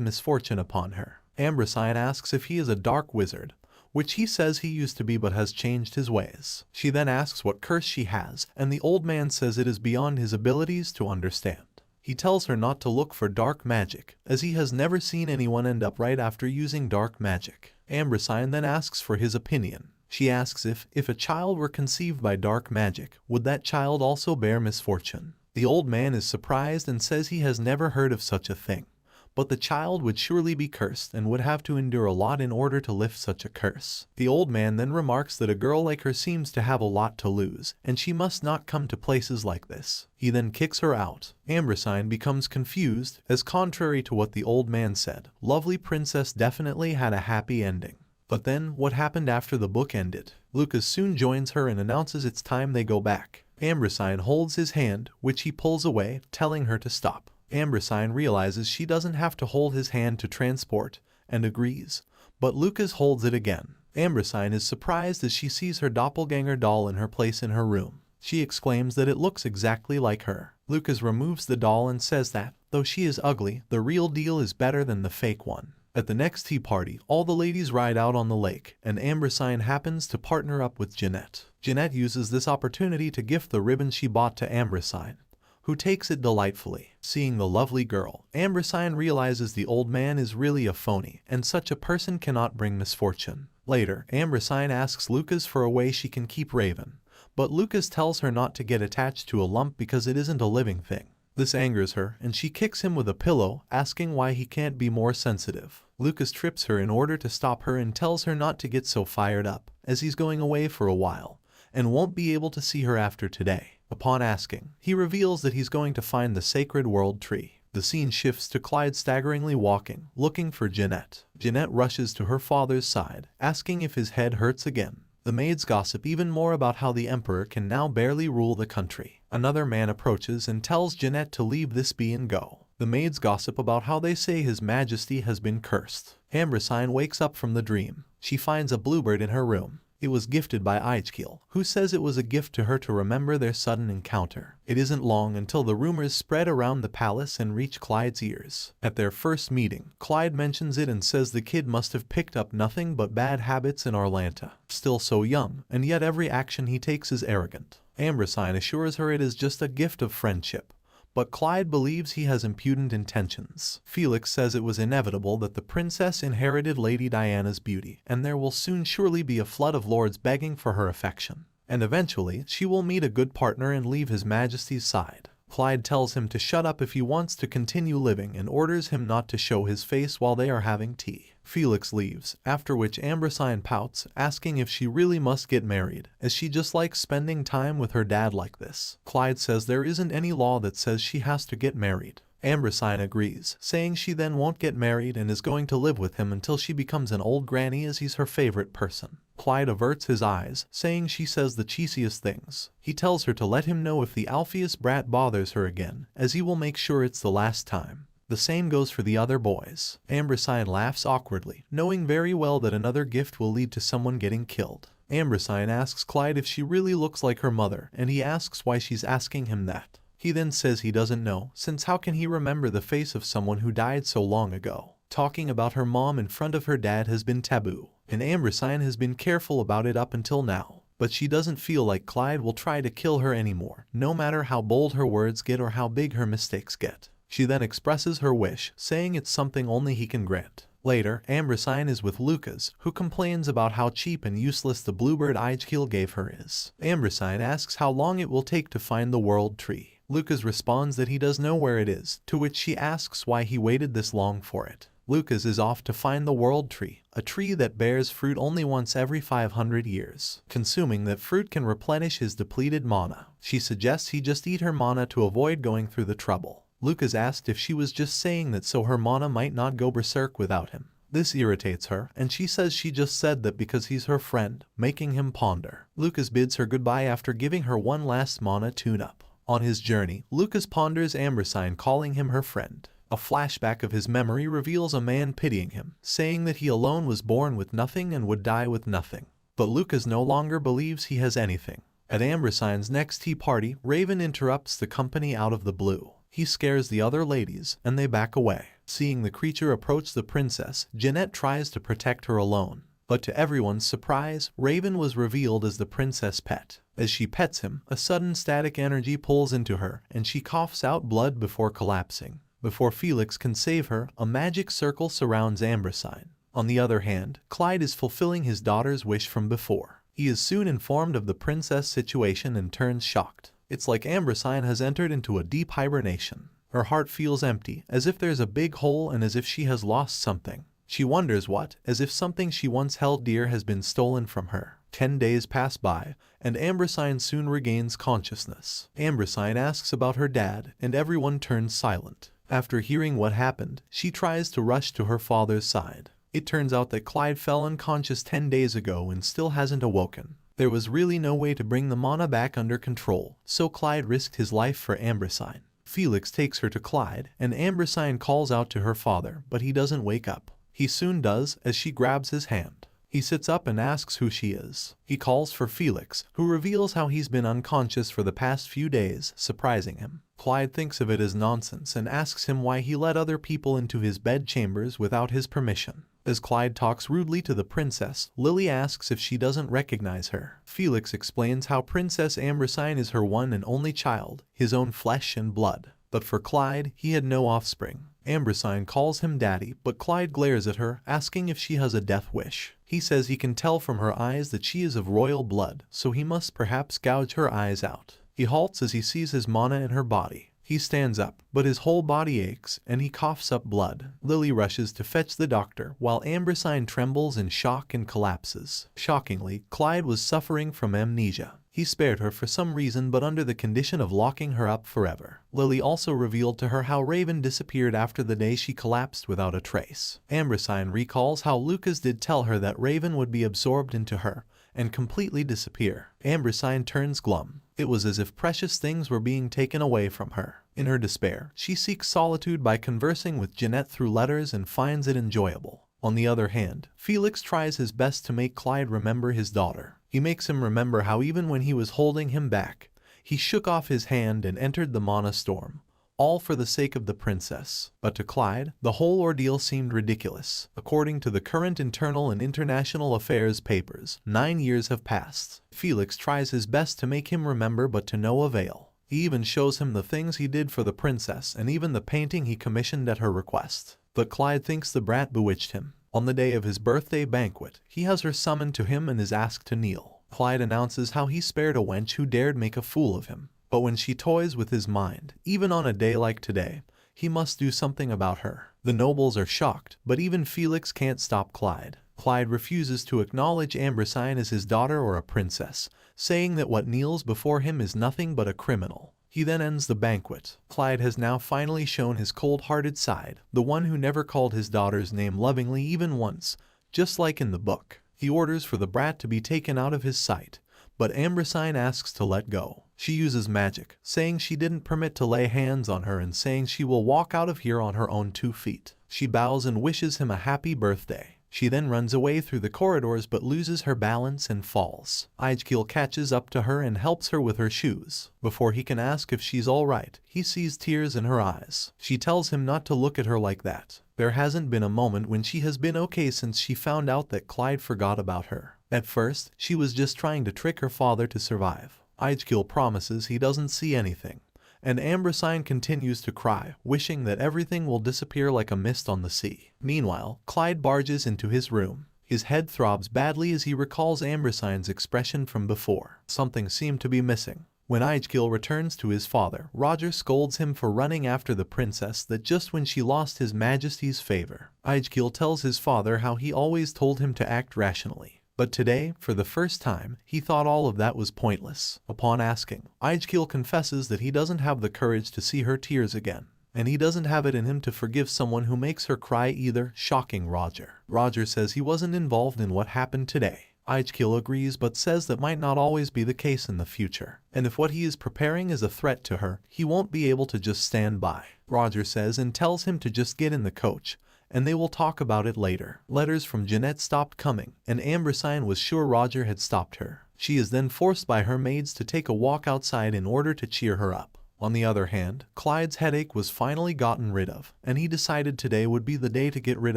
misfortune upon her. Ambrosine asks if he is a dark wizard, which he says he used to be but has changed his ways. She then asks what curse she has, and the old man says it is beyond his abilities to understand. He tells her not to look for dark magic, as he has never seen anyone end up right after using dark magic. Ambrosine then asks for his opinion. She asks if a child were conceived by dark magic, would that child also bear misfortune? The old man is surprised and says he has never heard of such a thing. But the child would surely be cursed and would have to endure a lot in order to lift such a curse. The old man then remarks that a girl like her seems to have a lot to lose, and she must not come to places like this. He then kicks her out. Ambrosine becomes confused, as contrary to what the old man said, lovely princess definitely had a happy ending. But then, what happened after the book ended? Lucas soon joins her and announces it's time they go back. Ambrosine holds his hand, which he pulls away, telling her to stop. Ambrosine realizes she doesn't have to hold his hand to transport, and agrees, but Lucas holds it again. Ambrosine is surprised as she sees her doppelganger doll in her place in her room. She exclaims that it looks exactly like her. Lucas removes the doll and says that, though she is ugly, the real deal is better than the fake one. At the next tea party, all the ladies ride out on the lake, and Ambrosine happens to partner up with Jeanette. Jeanette uses this opportunity to gift the ribbon she bought to Ambrosine, who takes it delightfully. Seeing the lovely girl, Ambrosine realizes the old man is really a phony, and such a person cannot bring misfortune. Later, Ambrosine asks Lucas for a way she can keep Raven, but Lucas tells her not to get attached to a lump because it isn't a living thing. This angers her, and she kicks him with a pillow, asking why he can't be more sensitive. Lucas trips her in order to stop her and tells her not to get so fired up, as he's going away for a while, and won't be able to see her after today. Upon asking, he reveals that he's going to find the sacred world tree. The scene shifts to Clyde staggeringly walking, looking for Jeanette. Jeanette rushes to her father's side, asking if his head hurts again. The maids gossip even more about how the emperor can now barely rule the country. Another man approaches and tells Jeanette to leave this be and go. The maids gossip about how they say his majesty has been cursed. Ambrosine wakes up from the dream. She finds a bluebird in her room. It was gifted by Aegil, who says it was a gift to her to remember their sudden encounter. It isn't long until the rumors spread around the palace and reach Clyde's ears. At their first meeting, Clyde mentions it and says the kid must have picked up nothing but bad habits in Arlanta. Still so young, and yet every action he takes is arrogant. Ambrosine assures her it is just a gift of friendship, but Clyde believes he has impudent intentions. Felix says it was inevitable that the princess inherited Lady Diana's beauty, and there will soon surely be a flood of lords begging for her affection. And eventually, she will meet a good partner and leave his majesty's side. Clyde tells him to shut up if he wants to continue living and orders him not to show his face while they are having tea. Felix leaves, after which Ambrosine pouts, asking if she really must get married, as she just likes spending time with her dad like this. Clyde says there isn't any law that says she has to get married. Ambrosine agrees, saying she then won't get married and is going to live with him until she becomes an old granny as he's her favorite person. Clyde averts his eyes, saying she says the cheesiest things. He tells her to let him know if the alpheus brat bothers her again, as he will make sure it's the last time. The same goes for the other boys. Ambrosine laughs awkwardly, knowing very well that another gift will lead to someone getting killed. Ambrosine asks Clyde if she really looks like her mother, and he asks why she's asking him that. He then says he doesn't know, since how can he remember the face of someone who died so long ago? Talking about her mom in front of her dad has been taboo, and Ambrosine has been careful about it up until now. But she doesn't feel like Clyde will try to kill her anymore, no matter how bold her words get or how big her mistakes get. She then expresses her wish, saying it's something only he can grant. Later, Ambrosine is with Lucas, who complains about how cheap and useless the bluebird Aegil gave her is. Ambrosine asks how long it will take to find the world tree. Lucas responds that he does know where it is, to which she asks why he waited this long for it. Lucas is off to find the world tree, a tree that bears fruit only once every 500 years. Consuming that fruit can replenish his depleted mana. She suggests he just eat her mana to avoid going through the trouble. Lucas asked if she was just saying that so her mana might not go berserk without him. This irritates her, and she says she just said that because he's her friend, making him ponder. Lucas bids her goodbye after giving her one last mana tune-up. On his journey, Lucas ponders Ambrosine calling him her friend. A flashback of his memory reveals a man pitying him, saying that he alone was born with nothing and would die with nothing. But Lucas no longer believes he has anything. At Ambrosine's next tea party, Raven interrupts the company out of the blue. He scares the other ladies, and they back away. Seeing the creature approach the princess, Jeanette tries to protect her alone. But to everyone's surprise, Raven was revealed as the princess' pet. As she pets him, a sudden static energy pulls into her, and she coughs out blood before collapsing. Before Felix can save her, a magic circle surrounds Ambrosine. On the other hand, Clyde is fulfilling his daughter's wish from before. He is soon informed of the princess' situation and turns shocked. It's like Ambrosine has entered into a deep hibernation. Her heart feels empty, as if there's a big hole and as if she has lost something. She wonders what, as if something she once held dear has been stolen from her. 10 days pass by, and Ambrosine soon regains consciousness. Ambrosine asks about her dad, and everyone turns silent. After hearing what happened, she tries to rush to her father's side. It turns out that Clyde fell unconscious 10 days ago and still hasn't awoken. There was really no way to bring the mana back under control, so Clyde risked his life for Ambrosine. Felix takes her to Clyde, and Ambrosine calls out to her father, but he doesn't wake up. He soon does, as she grabs his hand. He sits up and asks who she is. He calls for Felix, who reveals how he's been unconscious for the past few days, surprising him. Clyde thinks of it as nonsense and asks him why he let other people into his bedchambers without his permission. As Clyde talks rudely to the princess, Lily asks if she doesn't recognize her. Felix explains how Princess Ambrosine is her one and only child, his own flesh and blood. But for Clyde, he had no offspring. Ambrosine calls him daddy, but Clyde glares at her, asking if she has a death wish. He says he can tell from her eyes that she is of royal blood, so he must perhaps gouge her eyes out. He halts as he sees his mana in her body. He stands up, but his whole body aches, and he coughs up blood. Lily rushes to fetch the doctor, while Ambrosine trembles in shock and collapses. Shockingly, Clyde was suffering from amnesia. He spared her for some reason, but under the condition of locking her up forever. Lily also revealed to her how Raven disappeared after the day she collapsed without a trace. Ambrosine recalls how Lucas did tell her that Raven would be absorbed into her and completely disappear. Ambrosine turns glum. It was as if precious things were being taken away from her. In her despair, she seeks solitude by conversing with Jeanette through letters and finds it enjoyable. On the other hand, Felix tries his best to make Clyde remember his daughter. He makes him remember how even when he was holding him back, he shook off his hand and entered the mana storm, all for the sake of the princess. But to Clyde, the whole ordeal seemed ridiculous. According to the current internal and international affairs papers, 9 years have passed. Felix tries his best to make him remember, but to no avail. He even shows him the things he did for the princess and even the painting he commissioned at her request. But Clyde thinks the brat bewitched him. On the day of his birthday banquet, he has her summoned to him and is asked to kneel. Clyde announces how he spared a wench who dared make a fool of him. But when she toys with his mind, even on a day like today, he must do something about her. The nobles are shocked, but even Felix can't stop Clyde. Clyde refuses to acknowledge Ambrosine as his daughter or a princess, saying that what kneels before him is nothing but a criminal. He then ends the banquet. Clyde has now finally shown his cold-hearted side, the one who never called his daughter's name lovingly even once, just like in the book. He orders for the brat to be taken out of his sight, but Ambrosine asks to let go. She uses magic, saying she didn't permit to lay hands on her and saying she will walk out of here on her own 2 feet. She bows and wishes him a happy birthday. She then runs away through the corridors but loses her balance and falls. Aegil catches up to her and helps her with her shoes. Before he can ask if she's alright, he sees tears in her eyes. She tells him not to look at her like that. There hasn't been a moment when she has been okay since she found out that Clyde forgot about her. At first, she was just trying to trick her father to survive. Aegil promises he doesn't see anything, and Ambrosine continues to cry, wishing that everything will disappear like a mist on the sea. Meanwhile, Claude barges into his room. His head throbs badly as he recalls Ambrosine's expression from before. Something seemed to be missing. When Aegil returns to his father, Roger scolds him for running after the princess that just when she lost his majesty's favor. Aegil tells his father how he always told him to act rationally. But today, for the first time, he thought all of that was pointless. Upon asking, Aegil confesses that he doesn't have the courage to see her tears again. And he doesn't have it in him to forgive someone who makes her cry either, shocking Roger. Roger says he wasn't involved in what happened today. Aegil agrees but says that might not always be the case in the future, and if what he is preparing is a threat to her, he won't be able to just stand by. Roger says and tells him to just get in the coach, and they will talk about it later. Letters from Jeanette stopped coming, and Ambrosine was sure Roger had stopped her. She is then forced by her maids to take a walk outside in order to cheer her up. On the other hand, Clyde's headache was finally gotten rid of, and he decided today would be the day to get rid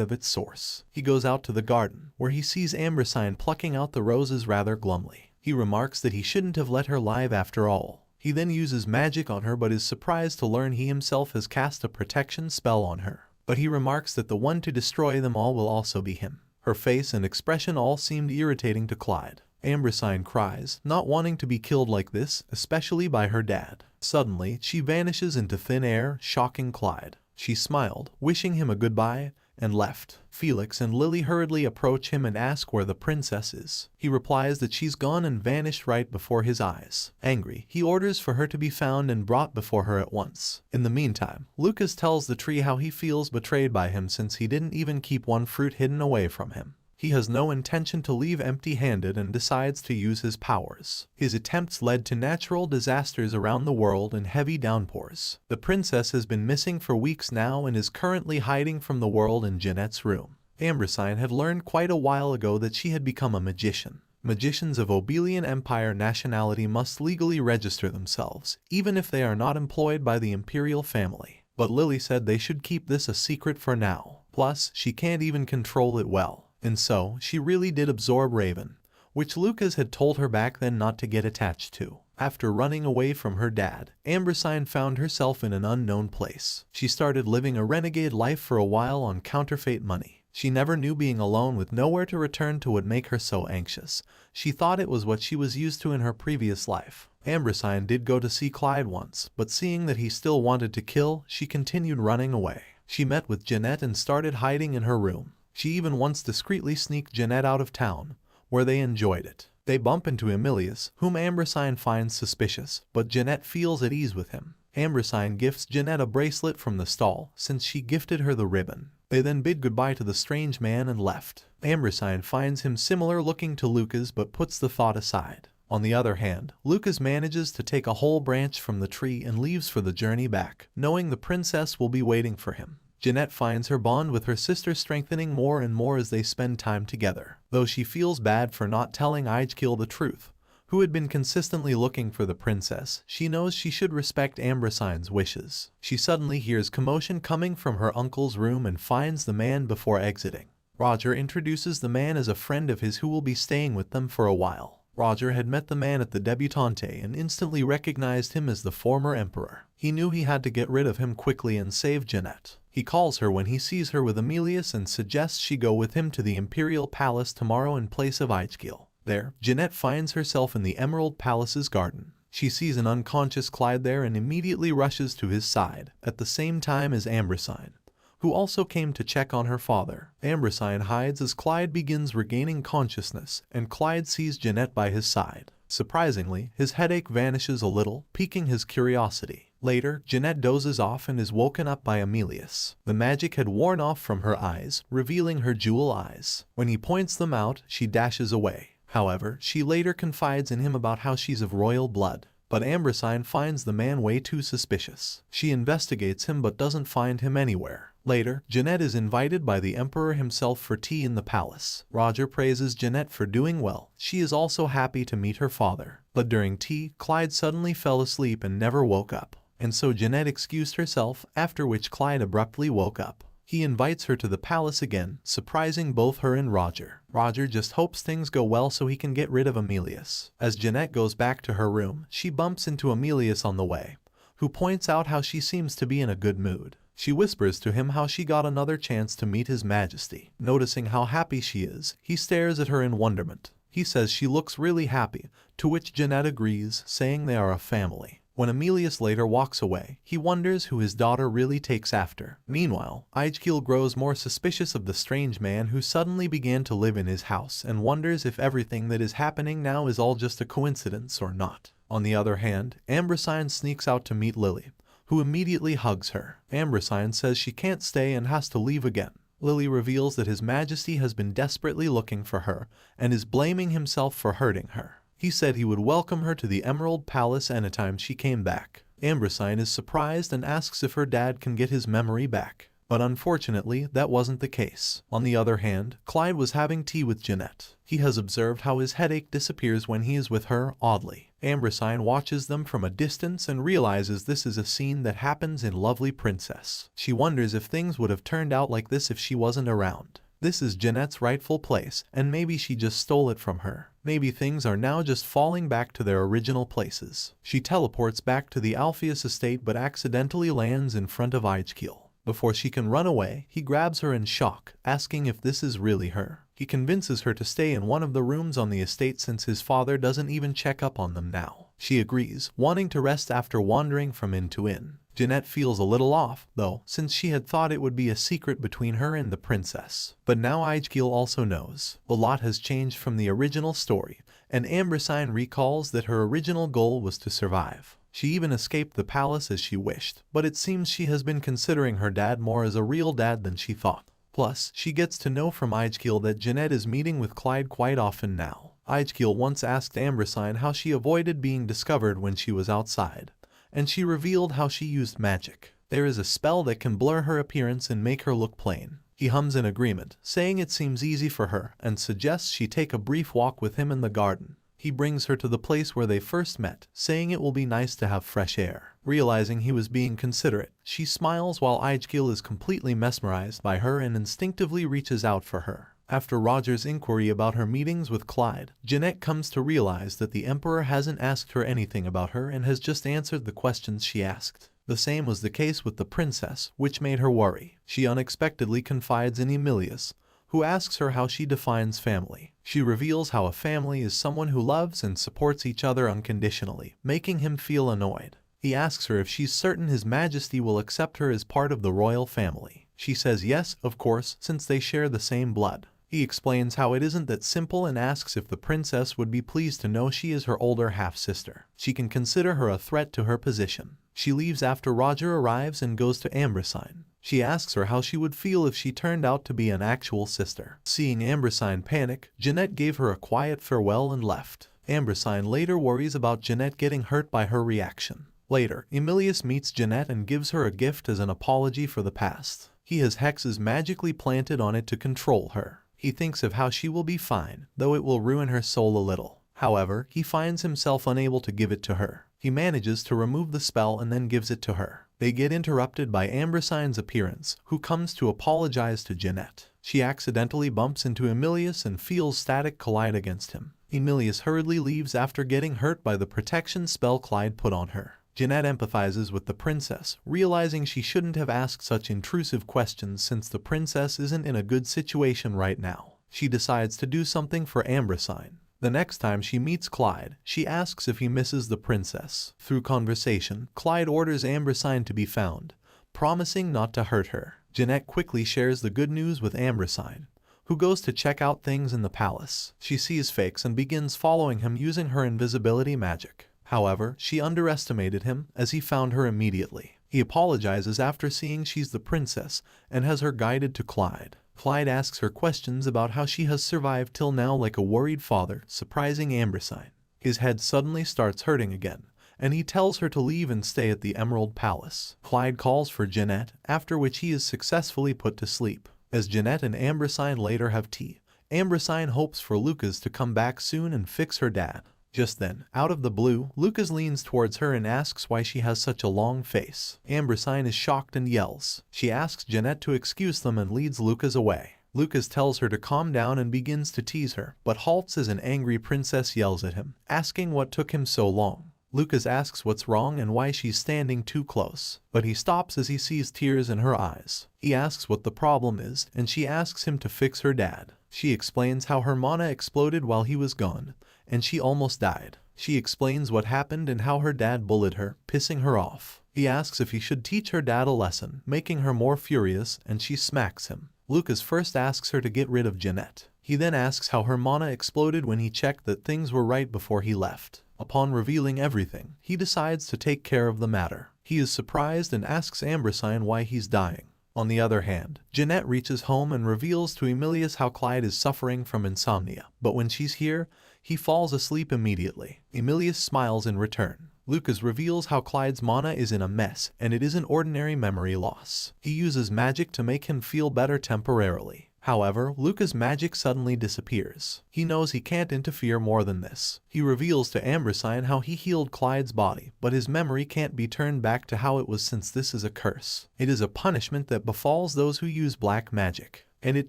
of its source. He goes out to the garden, where he sees Ambrosine plucking out the roses rather glumly. He remarks that he shouldn't have let her live after all. He then uses magic on her but is surprised to learn he himself has cast a protection spell on her. But he remarks that the one to destroy them all will also be him. Her face and expression all seemed irritating to Claude. Ambrosine cries, not wanting to be killed like this, especially by her dad. Suddenly, she vanishes into thin air, shocking Claude. She smiled, wishing him a goodbye, and left. Felix and Lily hurriedly approach him and ask where the princess is. He replies that she's gone and vanished right before his eyes. Angry, he orders for her to be found and brought before her at once. In the meantime, Lucas tells the tree how he feels betrayed by him since he didn't even keep one fruit hidden away from him. He has no intention to leave empty-handed and decides to use his powers. His attempts led to natural disasters around the world and heavy downpours. The princess has been missing for weeks now and is currently hiding from the world in Jeanette's room. Ambrosine had learned quite a while ago that she had become a magician. Magicians of Obelian Empire nationality must legally register themselves, even if they are not employed by the imperial family. But Lily said they should keep this a secret for now. Plus, she can't even control it well. And so, she really did absorb Raven, which Lucas had told her back then not to get attached to. After running away from her dad, Ambrosine found herself in an unknown place. She started living a renegade life for a while on counterfeit money. She never knew being alone with nowhere to return to would make her so anxious. She thought it was what she was used to in her previous life. Ambrosine did go to see Claude once, but seeing that he still wanted to kill, she continued running away. She met with Jeanette and started hiding in her room. She even once discreetly sneaked Jeanette out of town, where they enjoyed it. They bump into Emilius, whom Ambrosine finds suspicious, but Jeanette feels at ease with him. Ambrosine gifts Jeanette a bracelet from the stall, since she gifted her the ribbon. They then bid goodbye to the strange man and left. Ambrosine finds him similar looking to Lucas but puts the thought aside. On the other hand, Lucas manages to take a whole branch from the tree and leaves for the journey back, knowing the princess will be waiting for him. Jeanette finds her bond with her sister strengthening more and more as they spend time together, though she feels bad for not telling Aegil the truth, who had been consistently looking for the princess. She knows she should respect Ambrosine's wishes. She suddenly hears commotion coming from her uncle's room and finds the man before exiting. Roger introduces the man as a friend of his who will be staying with them for a while. Roger had met the man at the debutante and instantly recognized him as the former emperor. He knew he had to get rid of him quickly and save Jeanette. He calls her when he sees her with Emilius and suggests she go with him to the imperial palace tomorrow in place of Aegil. There, Jeanette finds herself in the Emerald Palace's garden. She sees an unconscious Claude there and immediately rushes to his side, at the same time as Ambrosine, who also came to check on her father. Ambrosine hides as Claude begins regaining consciousness, and Claude sees Jeanette by his side. Surprisingly, his headache vanishes a little, piquing his curiosity. Later, Jeanette dozes off and is woken up by Emilius. The magic had worn off from her eyes, revealing her jewel eyes. When he points them out, she dashes away. However, she later confides in him about how she's of royal blood. But Ambrosine finds the man way too suspicious. She investigates him but doesn't find him anywhere. Later, Jeanette is invited by the emperor himself for tea in the palace. Roger praises Jeanette for doing well. She is also happy to meet her father. But during tea, Claude suddenly fell asleep and never woke up. And so Jeanette excused herself, after which Claude abruptly woke up. He invites her to the palace again, surprising both her and Roger. Roger just hopes things go well so he can get rid of Emilius. As Jeanette goes back to her room, she bumps into Emilius on the way, who points out how she seems to be in a good mood. She whispers to him how she got another chance to meet His Majesty. Noticing how happy she is, he stares at her in wonderment. He says she looks really happy, to which Jeanette agrees, saying they are a family. When Emilius later walks away, he wonders who his daughter really takes after. Meanwhile, Aegil grows more suspicious of the strange man who suddenly began to live in his house and wonders if everything that is happening now is all just a coincidence or not. On the other hand, Ambrosine sneaks out to meet Lily, who immediately hugs her. Ambrosine says she can't stay and has to leave again. Lily reveals that His Majesty has been desperately looking for her and is blaming himself for hurting her. He said he would welcome her to the Emerald Palace anytime she came back. Ambrosine is surprised and asks if her dad can get his memory back. But unfortunately, that wasn't the case. On the other hand, Clyde was having tea with Jeanette. He has observed how his headache disappears when he is with her, oddly. Ambrosine watches them from a distance and realizes this is a scene that happens in Lovely Princess. She wonders if things would have turned out like this if she wasn't around. This is Jeanette's rightful place, and maybe she just stole it from her. Maybe things are now just falling back to their original places. She teleports back to the Alpheus estate but accidentally lands in front of Aegil. Before she can run away, he grabs her in shock, asking if this is really her. He convinces her to stay in one of the rooms on the estate since his father doesn't even check up on them now. She agrees, wanting to rest after wandering from inn to inn. Jeanette feels a little off, though, since she had thought it would be a secret between her and the princess. But now Aegil also knows. A lot has changed from the original story, and Ambrosine recalls that her original goal was to survive. She even escaped the palace as she wished, but it seems she has been considering her dad more as a real dad than she thought. Plus, she gets to know from Aegil that Jeanette is meeting with Clyde quite often now. Aegil once asked Ambrosine how she avoided being discovered when she was outside, and she revealed how she used magic. There is a spell that can blur her appearance and make her look plain. He hums in agreement, saying it seems easy for her, and suggests she take a brief walk with him in the garden. He brings her to the place where they first met, saying it will be nice to have fresh air. Realizing he was being considerate, she smiles while Aegil is completely mesmerized by her and instinctively reaches out for her. After Roger's inquiry about her meetings with Clyde, Jeanette comes to realize that the Emperor hasn't asked her anything about her and has just answered the questions she asked. The same was the case with the princess, which made her worry. She unexpectedly confides in Emilius, who asks her how she defines family. She reveals how a family is someone who loves and supports each other unconditionally, making him feel annoyed. He asks her if she's certain His Majesty will accept her as part of the royal family. She says yes, of course, since they share the same blood. He explains how it isn't that simple and asks if the princess would be pleased to know she is her older half-sister. She can consider her a threat to her position. She leaves after Roger arrives and goes to Ambrosine. She asks her how she would feel if she turned out to be an actual sister. Seeing Ambrosine panic, Jeanette gave her a quiet farewell and left. Ambrosine later worries about Jeanette getting hurt by her reaction. Later, Emilius meets Jeanette and gives her a gift as an apology for the past. He has hexes magically planted on it to control her. He thinks of how she will be fine, though it will ruin her soul a little. However, he finds himself unable to give it to her. He manages to remove the spell and then gives it to her. They get interrupted by Ambrosine's appearance, who comes to apologize to Jeanette. She accidentally bumps into Emilius and feels static collide against him. Emilius hurriedly leaves after getting hurt by the protection spell Clyde put on her. Jeanette empathizes with the princess, realizing she shouldn't have asked such intrusive questions since the princess isn't in a good situation right now. She decides to do something for Ambrosine. The next time she meets Clyde, she asks if he misses the princess. Through conversation, Clyde orders Ambrosine to be found, promising not to hurt her. Jeanette quickly shares the good news with Ambrosine, who goes to check out things in the palace. She sees Fakes and begins following him using her invisibility magic. However, she underestimated him as he found her immediately. He apologizes after seeing she's the princess and has her guided to Clyde. Clyde asks her questions about how she has survived till now like a worried father, surprising Ambrosine. His head suddenly starts hurting again, and he tells her to leave and stay at the Emerald Palace. Clyde calls for Jeanette, after which he is successfully put to sleep. As Jeanette and Ambrosine later have tea, Ambrosine hopes for Lucas to come back soon and fix her dad. Just then, out of the blue, Lucas leans towards her and asks why she has such a long face. Ambrosine is shocked and yells. She asks Jeanette to excuse them and leads Lucas away. Lucas tells her to calm down and begins to tease her, but halts as an angry princess yells at him, asking what took him so long. Lucas asks what's wrong and why she's standing too close, but he stops as he sees tears in her eyes. He asks what the problem is, and she asks him to fix her dad. She explains how her mana exploded while he was gone, and she almost died. She explains what happened and how her dad bullied her, pissing her off. He asks if he should teach her dad a lesson, making her more furious, and she smacks him. Lucas first asks her to get rid of Jeanette. He then asks how her mana exploded when he checked that things were right before he left. Upon revealing everything, he decides to take care of the matter. He is surprised and asks Ambrosine why he's dying. On the other hand, Jeanette reaches home and reveals to Emilius how Claude is suffering from insomnia, but when she's here, he falls asleep immediately. Emilius smiles in return. Lucas reveals how Claude's mana is in a mess, and it isn't ordinary memory loss. He uses magic to make him feel better temporarily. However, Lucas' magic suddenly disappears. He knows he can't interfere more than this. He reveals to Ambrosine how he healed Claude's body, but his memory can't be turned back to how it was since this is a curse. It is a punishment that befalls those who use black magic. And it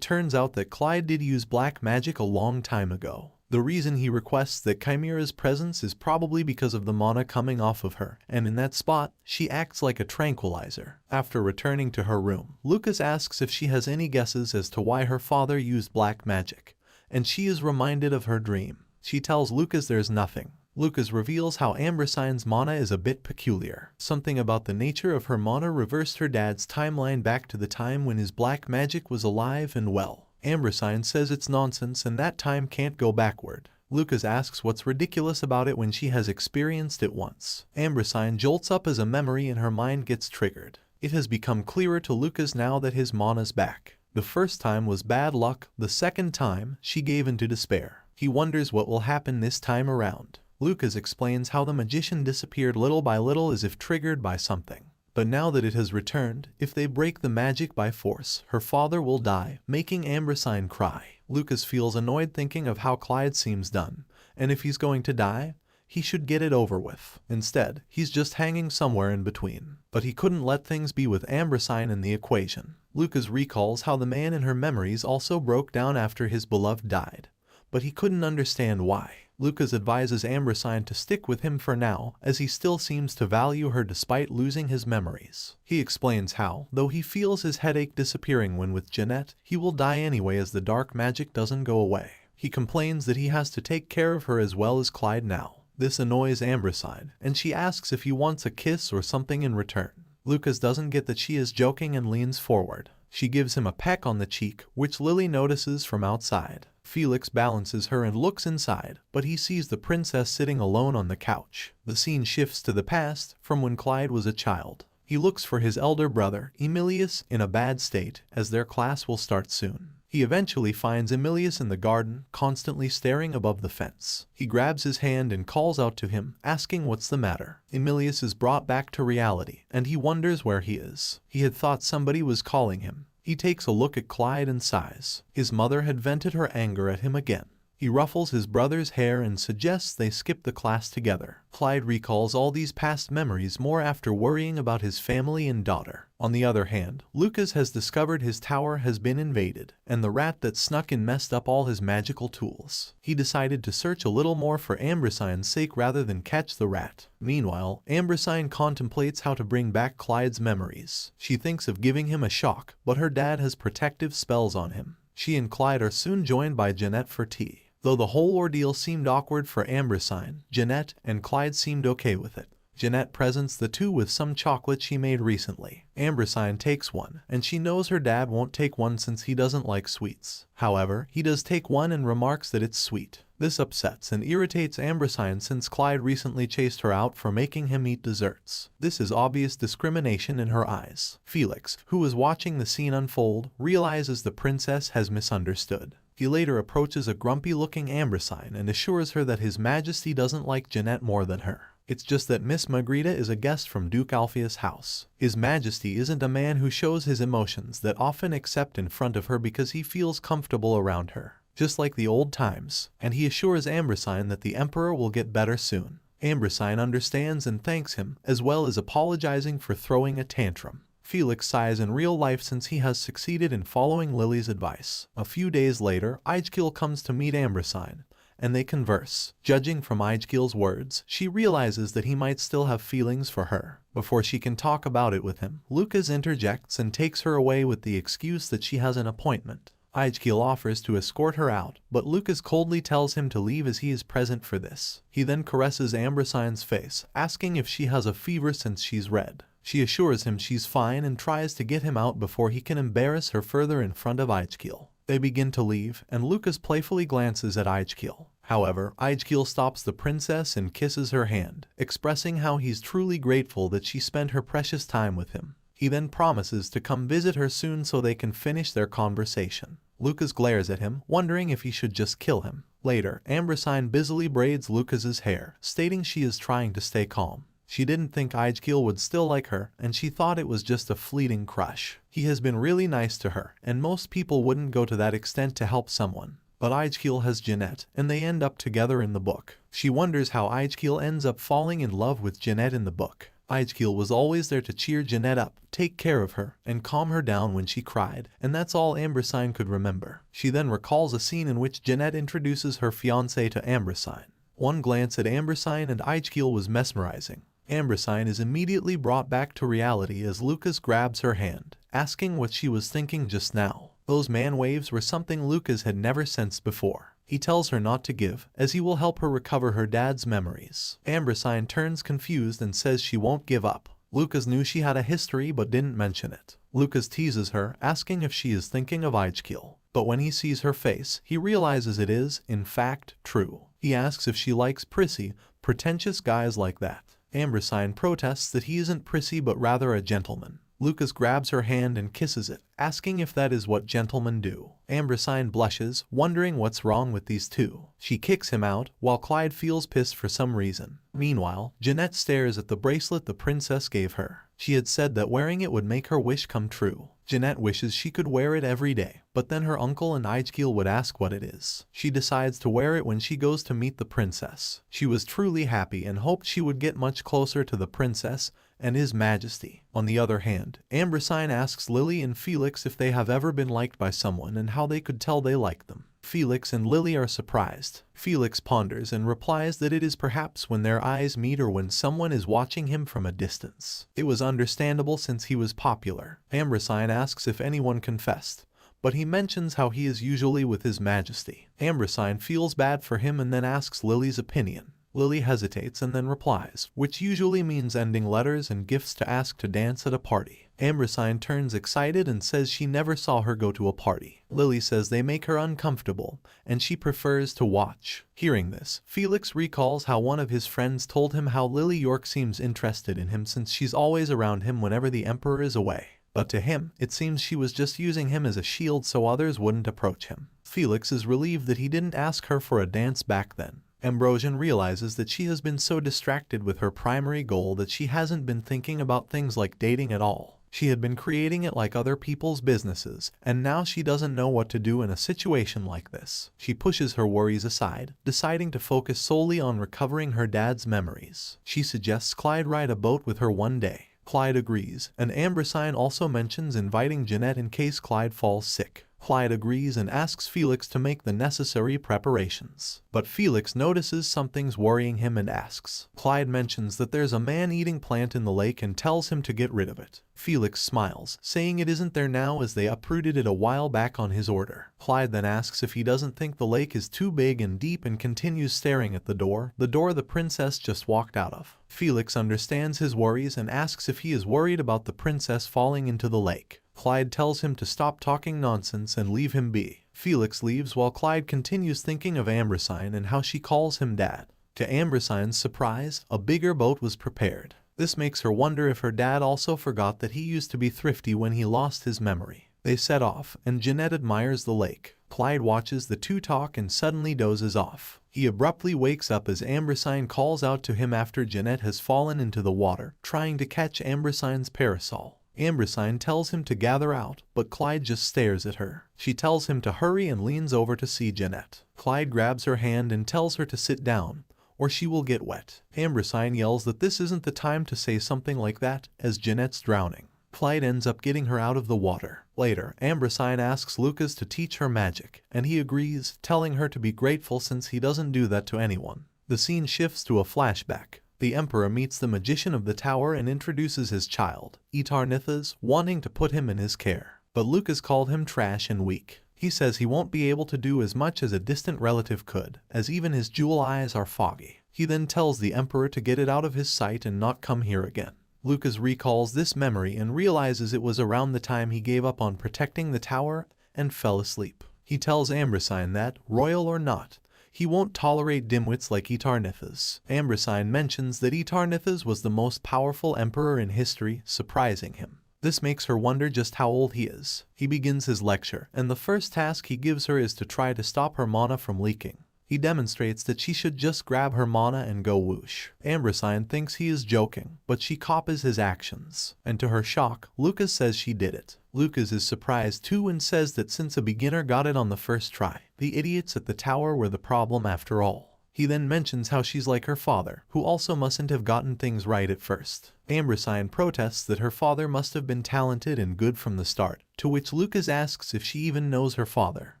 turns out that Claude did use black magic a long time ago. The reason he requests that Chimera's presence is probably because of the mana coming off of her, and in that spot, she acts like a tranquilizer. After returning to her room, Lucas asks if she has any guesses as to why her father used black magic, and she is reminded of her dream. She tells Lucas there's nothing. Lucas reveals how Ambrosine's mana is a bit peculiar. Something about the nature of her mana reversed her dad's timeline back to the time when his black magic was alive and well. Ambrosine says it's nonsense and that time can't go backward. Lucas asks what's ridiculous about it when she has experienced it once. Ambrosine jolts up as a memory in her mind gets triggered. It has become clearer to Lucas now that his mana's back. The first time was bad luck, the second time, she gave into despair. He wonders what will happen this time around. Lucas explains how the magician disappeared little by little as if triggered by something. But now that it has returned, if they break the magic by force, her father will die, making Ambrosine cry. Lucas feels annoyed thinking of how Claude seems done, and if he's going to die, he should get it over with. Instead, he's just hanging somewhere in between. But he couldn't let things be with Ambrosine in the equation. Lucas recalls how the man in her memories also broke down after his beloved died, but he couldn't understand why. Lucas advises Ambrosine to stick with him for now, as he still seems to value her despite losing his memories. He explains how, though he feels his headache disappearing when with Jeanette, he will die anyway as the dark magic doesn't go away. He complains that he has to take care of her as well as Claude now. This annoys Ambrosine, and she asks if he wants a kiss or something in return. Lucas doesn't get that she is joking and leans forward. She gives him a peck on the cheek, which Lily notices from outside. Felix balances her and looks inside, but he sees the princess sitting alone on the couch. The scene shifts to the past, from when Claude was a child. He looks for his elder brother, Emilius, in a bad state, as their class will start soon. He eventually finds Emilius in the garden, constantly staring above the fence. He grabs his hand and calls out to him, asking what's the matter. Emilius is brought back to reality, and he wonders where he is. He had thought somebody was calling him. He takes a look at Claude and sighs. His mother had vented her anger at him again. He ruffles his brother's hair and suggests they skip the class together. Claude recalls all these past memories more after worrying about his family and daughter. On the other hand, Lucas has discovered his tower has been invaded, and the rat that snuck in messed up all his magical tools. He decided to search a little more for Ambrosine's sake rather than catch the rat. Meanwhile, Ambrosine contemplates how to bring back Claude's memories. She thinks of giving him a shock, but her dad has protective spells on him. She and Claude are soon joined by Jeanette for tea. Though the whole ordeal seemed awkward for Ambrosine, Jeanette and Claude seemed okay with it. Jeanette presents the two with some chocolate she made recently. Ambrosine takes one, and she knows her dad won't take one since he doesn't like sweets. However, he does take one and remarks that it's sweet. This upsets and irritates Ambrosine since Claude recently chased her out for making him eat desserts. This is obvious discrimination in her eyes. Felix, who is watching the scene unfold, realizes the princess has misunderstood. He later approaches a grumpy-looking Ambrosine and assures her that His Majesty doesn't like Jeanette more than her. It's just that Miss Margarita is a guest from Duke Alpheus' house. His Majesty isn't a man who shows his emotions that often except in front of her because he feels comfortable around her, just like the old times, and he assures Ambrosine that the Emperor will get better soon. Ambrosine understands and thanks him, as well as apologizing for throwing a tantrum. Felix sighs in real life since he has succeeded in following Lily's advice. A few days later, Aegil comes to meet Ambrosine, and they converse. Judging from Ijkil's words, she realizes that he might still have feelings for her. Before she can talk about it with him, Lucas interjects and takes her away with the excuse that she has an appointment. Ijkil offers to escort her out, but Lucas coldly tells him to leave as he is present for this. He then caresses Ambersine's face, asking if she has a fever since she's red. She assures him she's fine and tries to get him out before he can embarrass her further in front of Ijkil. They begin to leave, and Lucas playfully glances at Ijkil. However, Ijkil stops the princess and kisses her hand, expressing how he's truly grateful that she spent her precious time with him. He then promises to come visit her soon so they can finish their conversation. Lucas glares at him, wondering if he should just kill him. Later, Ambersine busily braids Lucas's hair, stating she is trying to stay calm. She didn't think Ijkil would still like her, and she thought it was just a fleeting crush. He has been really nice to her, and most people wouldn't go to that extent to help someone. But Ijkil has Jeanette, and they end up together in the book. She wonders how Ijkil ends up falling in love with Jeanette in the book. Ijkil was always there to cheer Jeanette up, take care of her, and calm her down when she cried, and that's all Ambersine could remember. She then recalls a scene in which Jeanette introduces her fiancé to Ambersine. One glance at Ambersine and Ijkil was mesmerizing. Ambersine is immediately brought back to reality as Lucas grabs her hand, asking what she was thinking just now. Those man waves were something Lucas had never sensed before. He tells her not to give, as he will help her recover her dad's memories. Ambersine turns confused and says she won't give up. Lucas knew she had a history but didn't mention it. Lucas teases her, asking if she is thinking of Ijkil. But when he sees her face, he realizes it is, in fact, true. He asks if she likes prissy, pretentious guys like that. Ambersine protests that he isn't prissy but rather a gentleman. Lucas grabs her hand and kisses it, asking if that is what gentlemen do. Ambersine blushes, wondering what's wrong with these two. She kicks him out, while Clyde feels pissed for some reason. Meanwhile, Jeanette stares at the bracelet the princess gave her. She had said that wearing it would make her wish come true. Jeanette wishes she could wear it every day, but then her uncle and Ijkil would ask what it is. She decides to wear it when she goes to meet the princess. She was truly happy and hoped she would get much closer to the princess and His Majesty. On the other hand, Ambersine asks Lily and Felix if they have ever been liked by someone and how they could tell they like them. Felix and Lily are surprised. Felix ponders and replies that it is perhaps when their eyes meet or when someone is watching him from a distance. It was understandable since he was popular. Ambersine asks if anyone confessed, but he mentions how he is usually with His Majesty. Ambersine feels bad for him and then asks Lily's opinion. Lily hesitates and then replies, which usually means ending letters and gifts to ask to dance at a party. Ambersine turns excited and says she never saw her go to a party. Lily says they make her uncomfortable, and she prefers to watch. Hearing this, Felix recalls how one of his friends told him how Lily York seems interested in him since she's always around him whenever the Emperor is away. But to him, it seems she was just using him as a shield so others wouldn't approach him. Felix is relieved that he didn't ask her for a dance back then. Ambrosian realizes that she has been so distracted with her primary goal that she hasn't been thinking about things like dating at all. She had been creating it like other people's businesses, and now she doesn't know what to do in a situation like this. She pushes her worries aside, deciding to focus solely on recovering her dad's memories. She suggests Clyde ride a boat with her one day. Clyde agrees, and Ambersine also mentions inviting Jeanette in case Clyde falls sick. Clyde agrees and asks Felix to make the necessary preparations. But Felix notices something's worrying him and asks. Clyde mentions that there's a man-eating plant in the lake and tells him to get rid of it. Felix smiles, saying it isn't there now as they uprooted it a while back on his order. Clyde then asks if he doesn't think the lake is too big and deep and continues staring at the door the princess just walked out of. Felix understands his worries and asks if he is worried about the princess falling into the lake. Clyde tells him to stop talking nonsense and leave him be. Felix leaves while Clyde continues thinking of Ambersine and how she calls him dad. To Ambersine's surprise, a bigger boat was prepared. This makes her wonder if her dad also forgot that he used to be thrifty when he lost his memory. They set off, and Jeanette admires the lake. Clyde watches the two talk and suddenly dozes off. He abruptly wakes up as Ambersine calls out to him after Jeanette has fallen into the water, trying to catch Ambersine's parasol. Ambersine tells him to gather out, but Clyde just stares at her. She tells him to hurry and leans over to see Jeanette. Clyde grabs her hand and tells her to sit down, or she will get wet. Ambersine yells that this isn't the time to say something like that, as Jeanette's drowning. Claude ends up getting her out of the water. Later, Ambrosine asks Lucas to teach her magic, and he agrees, telling her to be grateful since he doesn't do that to anyone. The scene shifts to a flashback. The Emperor meets the magician of the tower and introduces his child, Athanasia, wanting to put him in his care. But Lucas called him trash and weak. He says he won't be able to do as much as a distant relative could, as even his jewel eyes are foggy. He then tells the Emperor to get it out of his sight and not come here again. Lucas recalls this memory and realizes it was around the time he gave up on protecting the tower and fell asleep. He tells Ambrosine that, royal or not, he won't tolerate dimwits like Athanasia. Ambrosine mentions that Athanasia was the most powerful emperor in history, surprising him. This makes her wonder just how old he is. He begins his lecture, and the first task he gives her is to try to stop her mana from leaking. He demonstrates that she should just grab her mana and go whoosh. Ambrosine thinks he is joking, but she copies his actions, and to her shock, Lucas says she did it. Lucas is surprised too and says that since a beginner got it on the first try, the idiots at the tower were the problem after all. He then mentions how she's like her father, who also mustn't have gotten things right at first. Ambrosine protests that her father must have been talented and good from the start, to which Lucas asks if she even knows her father.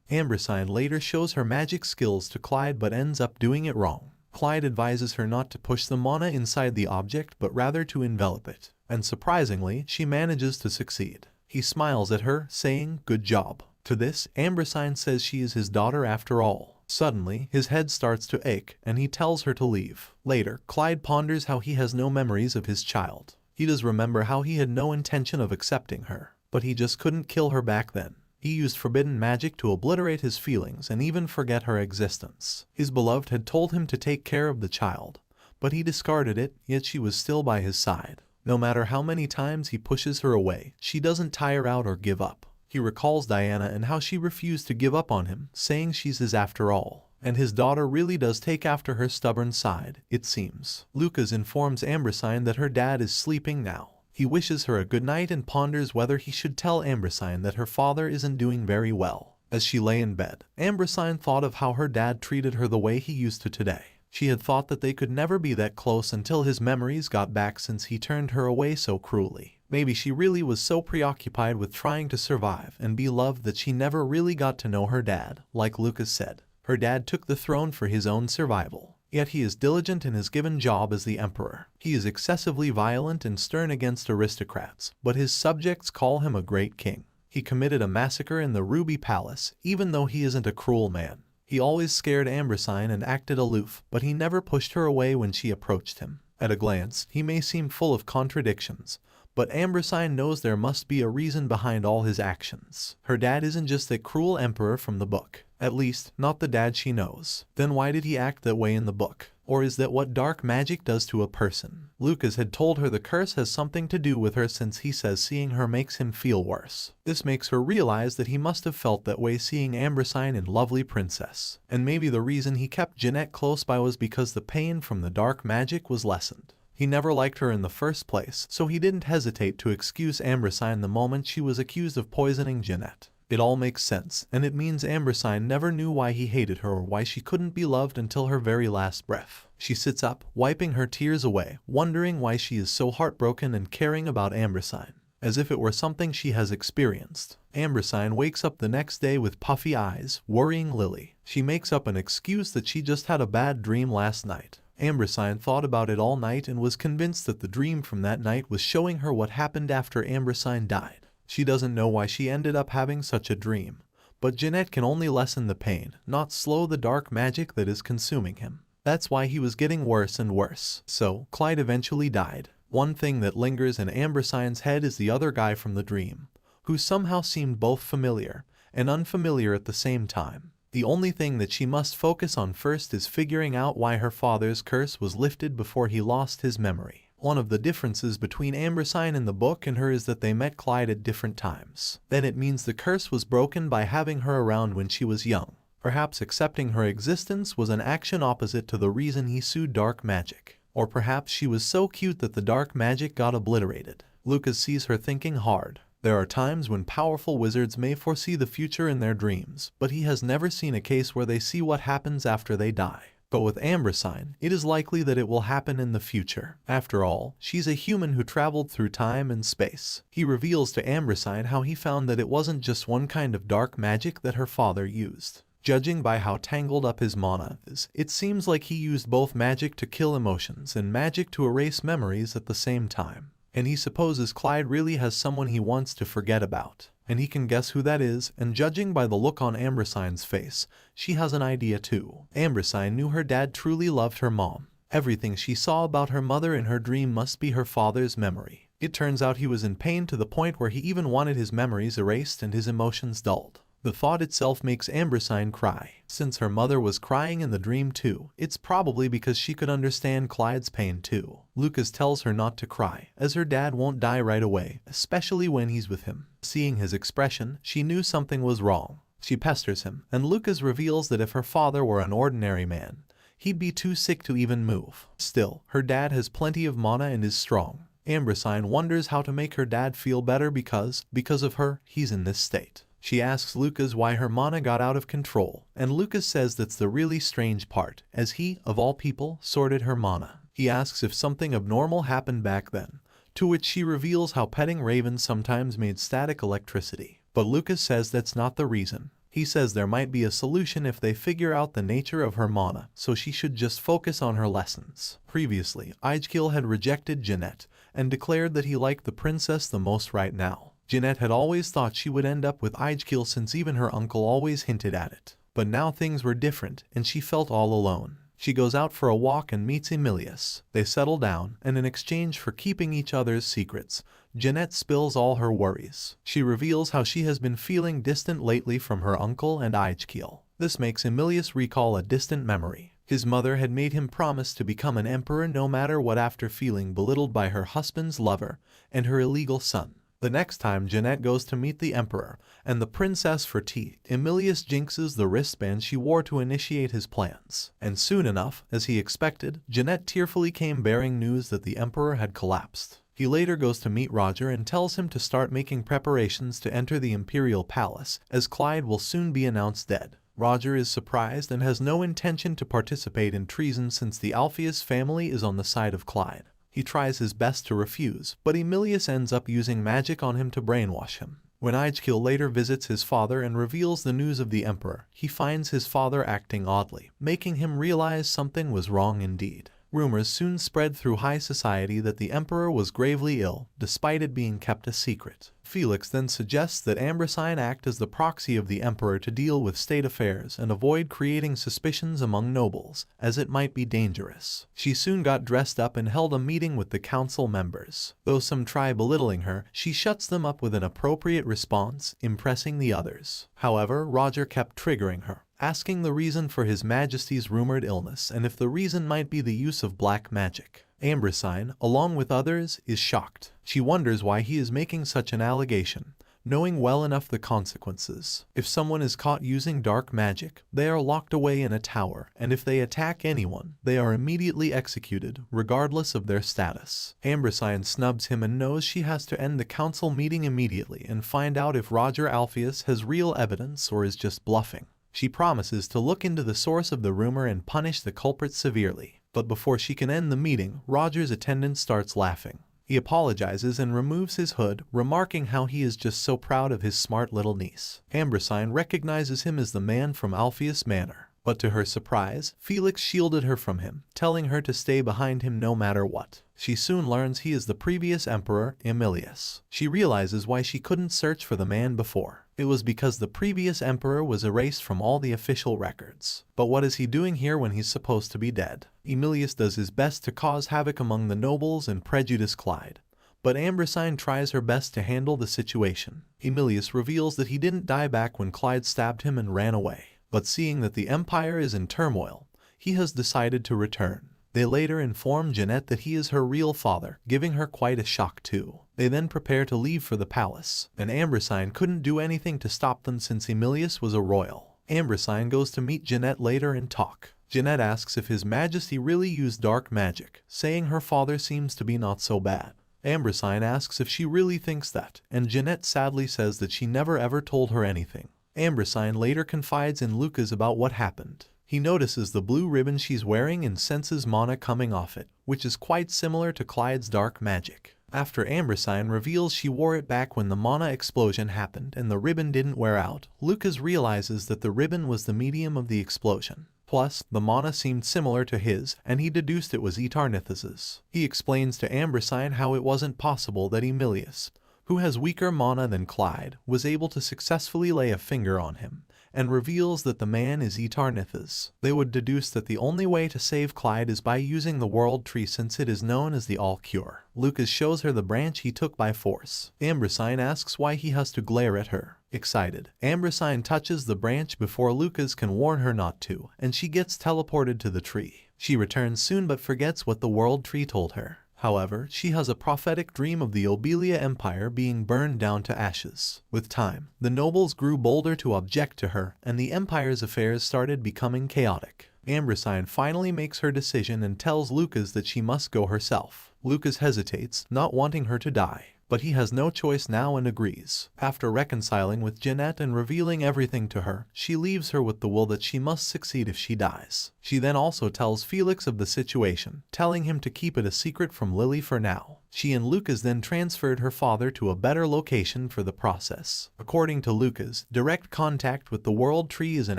Ambrosine later shows her magic skills to Claude but ends up doing it wrong. Claude advises her not to push the mana inside the object but rather to envelop it, and surprisingly, she manages to succeed. He smiles at her, saying, "Good job." To this, Ambrosine says she is his daughter after all. Suddenly, his head starts to ache, and he tells her to leave. Later, Claude ponders how he has no memories of his child. He does remember how he had no intention of accepting her, but he just couldn't kill her back then. He used forbidden magic to obliterate his feelings and even forget her existence. His beloved had told him to take care of the child, but he discarded it, yet she was still by his side. No matter how many times he pushes her away, she doesn't tire out or give up. He recalls Diana and how she refused to give up on him, saying she's his after all. And his daughter really does take after her stubborn side, it seems. Lucas informs Ambrosine that her dad is sleeping now. He wishes her a good night and ponders whether he should tell Ambrosine that her father isn't doing very well. As she lay in bed, Ambrosine thought of how her dad treated her the way he used to today. She had thought that they could never be that close until his memories got back since he turned her away so cruelly. Maybe she really was so preoccupied with trying to survive and be loved that she never really got to know her dad. Like Lucas said, her dad took the throne for his own survival. Yet he is diligent in his given job as the emperor. He is excessively violent and stern against aristocrats, but his subjects call him a great king. He committed a massacre in the Ruby Palace, even though he isn't a cruel man. He always scared Ambrosine and acted aloof, but he never pushed her away when she approached him. At a glance, he may seem full of contradictions, but Ambrosine knows there must be a reason behind all his actions. Her dad isn't just that cruel emperor from the book. At least, not the dad she knows. Then why did he act that way in the book? Or is that what dark magic does to a person? Lucas had told her the curse has something to do with her since he says seeing her makes him feel worse. This makes her realize that he must have felt that way seeing Ambrosine and lovely princess. And maybe the reason he kept Jeanette close by was because the pain from the dark magic was lessened. He never liked her in the first place, so he didn't hesitate to excuse Ambrosine the moment she was accused of poisoning Jeanette. It all makes sense, and it means Ambrosine never knew why he hated her or why she couldn't be loved until her very last breath. She sits up, wiping her tears away, wondering why she is so heartbroken and caring about Ambrosine, as if it were something she has experienced. Ambrosine wakes up the next day with puffy eyes, worrying Lily. She makes up an excuse that she just had a bad dream last night. Ambrosine thought about it all night and was convinced that the dream from that night was showing her what happened after Ambrosine died. She doesn't know why she ended up having such a dream, but Jeanette can only lessen the pain, not slow the dark magic that is consuming him. That's why he was getting worse and worse. So, Claude eventually died. One thing that lingers in Ambrosine's head is the other guy from the dream, who somehow seemed both familiar and unfamiliar at the same time. The only thing that she must focus on first is figuring out why her father's curse was lifted before he lost his memory. One of the differences between Ambrosine in the book and her is that they met Claude at different times. Then it means the curse was broken by having her around when she was young. Perhaps accepting her existence was an action opposite to the reason he sued dark magic. Or perhaps she was so cute that the dark magic got obliterated. Lucas sees her thinking hard. There are times when powerful wizards may foresee the future in their dreams, but he has never seen a case where they see what happens after they die. But with Ambrosine, it is likely that it will happen in the future. After all, she's a human who traveled through time and space. He reveals to Ambrosine how he found that it wasn't just one kind of dark magic that her father used. Judging by how tangled up his mana is, it seems like he used both magic to kill emotions and magic to erase memories at the same time. And he supposes Claude really has someone he wants to forget about. And he can guess who that is, and judging by the look on Ambrosine's face, she has an idea too. Ambrosine knew her dad truly loved her mom. Everything she saw about her mother in her dream must be her father's memory. It turns out he was in pain to the point where he even wanted his memories erased and his emotions dulled. The thought itself makes Ambrosine cry. Since her mother was crying in the dream too, it's probably because she could understand Claude's pain too. Lucas tells her not to cry, as her dad won't die right away, especially when he's with him. Seeing his expression, she knew something was wrong. She pesters him, and Lucas reveals that if her father were an ordinary man, he'd be too sick to even move. Still, her dad has plenty of mana and is strong. Ambrosine wonders how to make her dad feel better because of her, he's in this state. She asks Lucas why her mana got out of control, and Lucas says that's the really strange part, as he, of all people, sorted her mana. He asks if something abnormal happened back then, to which she reveals how petting ravens sometimes made static electricity. But Lucas says that's not the reason. He says there might be a solution if they figure out the nature of her mana, so she should just focus on her lessons. Previously, Alger had rejected Jeanette, and declared that he liked the princess the most right now. Jeanette had always thought she would end up with Alger since even her uncle always hinted at it. But now things were different, and she felt all alone. She goes out for a walk and meets Emilius. They settle down, and in exchange for keeping each other's secrets, Jeanette spills all her worries. She reveals how she has been feeling distant lately from her uncle and Alger. This makes Emilius recall a distant memory. His mother had made him promise to become an emperor no matter what after feeling belittled by her husband's lover and her illegal son. The next time Jeanette goes to meet the emperor and the princess for tea, Emilius jinxes the wristband she wore to initiate his plans. And soon enough, as he expected, Jeanette tearfully came bearing news that the emperor had collapsed. He later goes to meet Roger and tells him to start making preparations to enter the imperial palace, as Claude will soon be announced dead. Roger is surprised and has no intention to participate in treason since the Alpheus family is on the side of Claude. He tries his best to refuse, but Emilius ends up using magic on him to brainwash him. When Alger later visits his father and reveals the news of the emperor, he finds his father acting oddly, making him realize something was wrong indeed. Rumors soon spread through high society that the emperor was gravely ill, despite it being kept a secret. Felix then suggests that Ambrosine act as the proxy of the emperor to deal with state affairs and avoid creating suspicions among nobles, as it might be dangerous. She soon got dressed up and held a meeting with the council members. Though some try belittling her, she shuts them up with an appropriate response, impressing the others. However, Roger kept triggering her, asking the reason for His Majesty's rumored illness and if the reason might be the use of black magic. Ambrosine, along with others, is shocked. She wonders why he is making such an allegation, knowing well enough the consequences. If someone is caught using dark magic, they are locked away in a tower, and if they attack anyone, they are immediately executed, regardless of their status. Ambrosine snubs him and knows she has to end the council meeting immediately and find out if Roger Alpheus has real evidence or is just bluffing. She promises to look into the source of the rumor and punish the culprit severely. But before she can end the meeting, Roger's attendant starts laughing. He apologizes and removes his hood, remarking how he is just so proud of his smart little niece. Ambrosine recognizes him as the man from Alpheus Manor. But to her surprise, Felix shielded her from him, telling her to stay behind him no matter what. She soon learns he is the previous emperor, Emilius. She realizes why she couldn't search for the man before. It was because the previous emperor was erased from all the official records. But what is he doing here when he's supposed to be dead? Emilius does his best to cause havoc among the nobles and prejudice Claude. But Ambrosine tries her best to handle the situation. Emilius reveals that he didn't die back when Claude stabbed him and ran away. But seeing that the empire is in turmoil, he has decided to return. They later inform Jeanette that he is her real father, giving her quite a shock too. They then prepare to leave for the palace, and Ambrosine couldn't do anything to stop them since Emilius was a royal. Ambrosine goes to meet Jeanette later and talk. Jeanette asks if His Majesty really used dark magic, saying her father seems to be not so bad. Ambrosine asks if she really thinks that, and Jeanette sadly says that she never ever told her anything. Ambrosine later confides in Lucas about what happened. He notices the blue ribbon she's wearing and senses mana coming off it, which is quite similar to Clyde's dark magic. After Ambrosine reveals she wore it back when the mana explosion happened and the ribbon didn't wear out, Lucas realizes that the ribbon was the medium of the explosion. Plus, the mana seemed similar to his, and he deduced it was Etarnithus's. He explains to Ambrosine how it wasn't possible that Emilius, who has weaker mana than Clyde, was able to successfully lay a finger on him, and reveals that the man is Etarnithus. They would deduce that the only way to save Clyde is by using the world tree since it is known as the all-cure. Lucas shows her the branch he took by force. Ambrosine asks why he has to glare at her. Excited, Ambrosine touches the branch before Lucas can warn her not to, and she gets teleported to the tree. She returns soon but forgets what the world tree told her. However, she has a prophetic dream of the Obelia Empire being burned down to ashes. With time, the nobles grew bolder to object to her, and the empire's affairs started becoming chaotic. Ambrosine finally makes her decision and tells Lucas that she must go herself. Lucas hesitates, not wanting her to die, but he has no choice now and agrees. After reconciling with Jeanette and revealing everything to her, she leaves her with the will that she must succeed if she dies. She then also tells Felix of the situation, telling him to keep it a secret from Lily for now. She and Lucas then transferred her father to a better location for the process. According to Lucas, direct contact with the world tree is an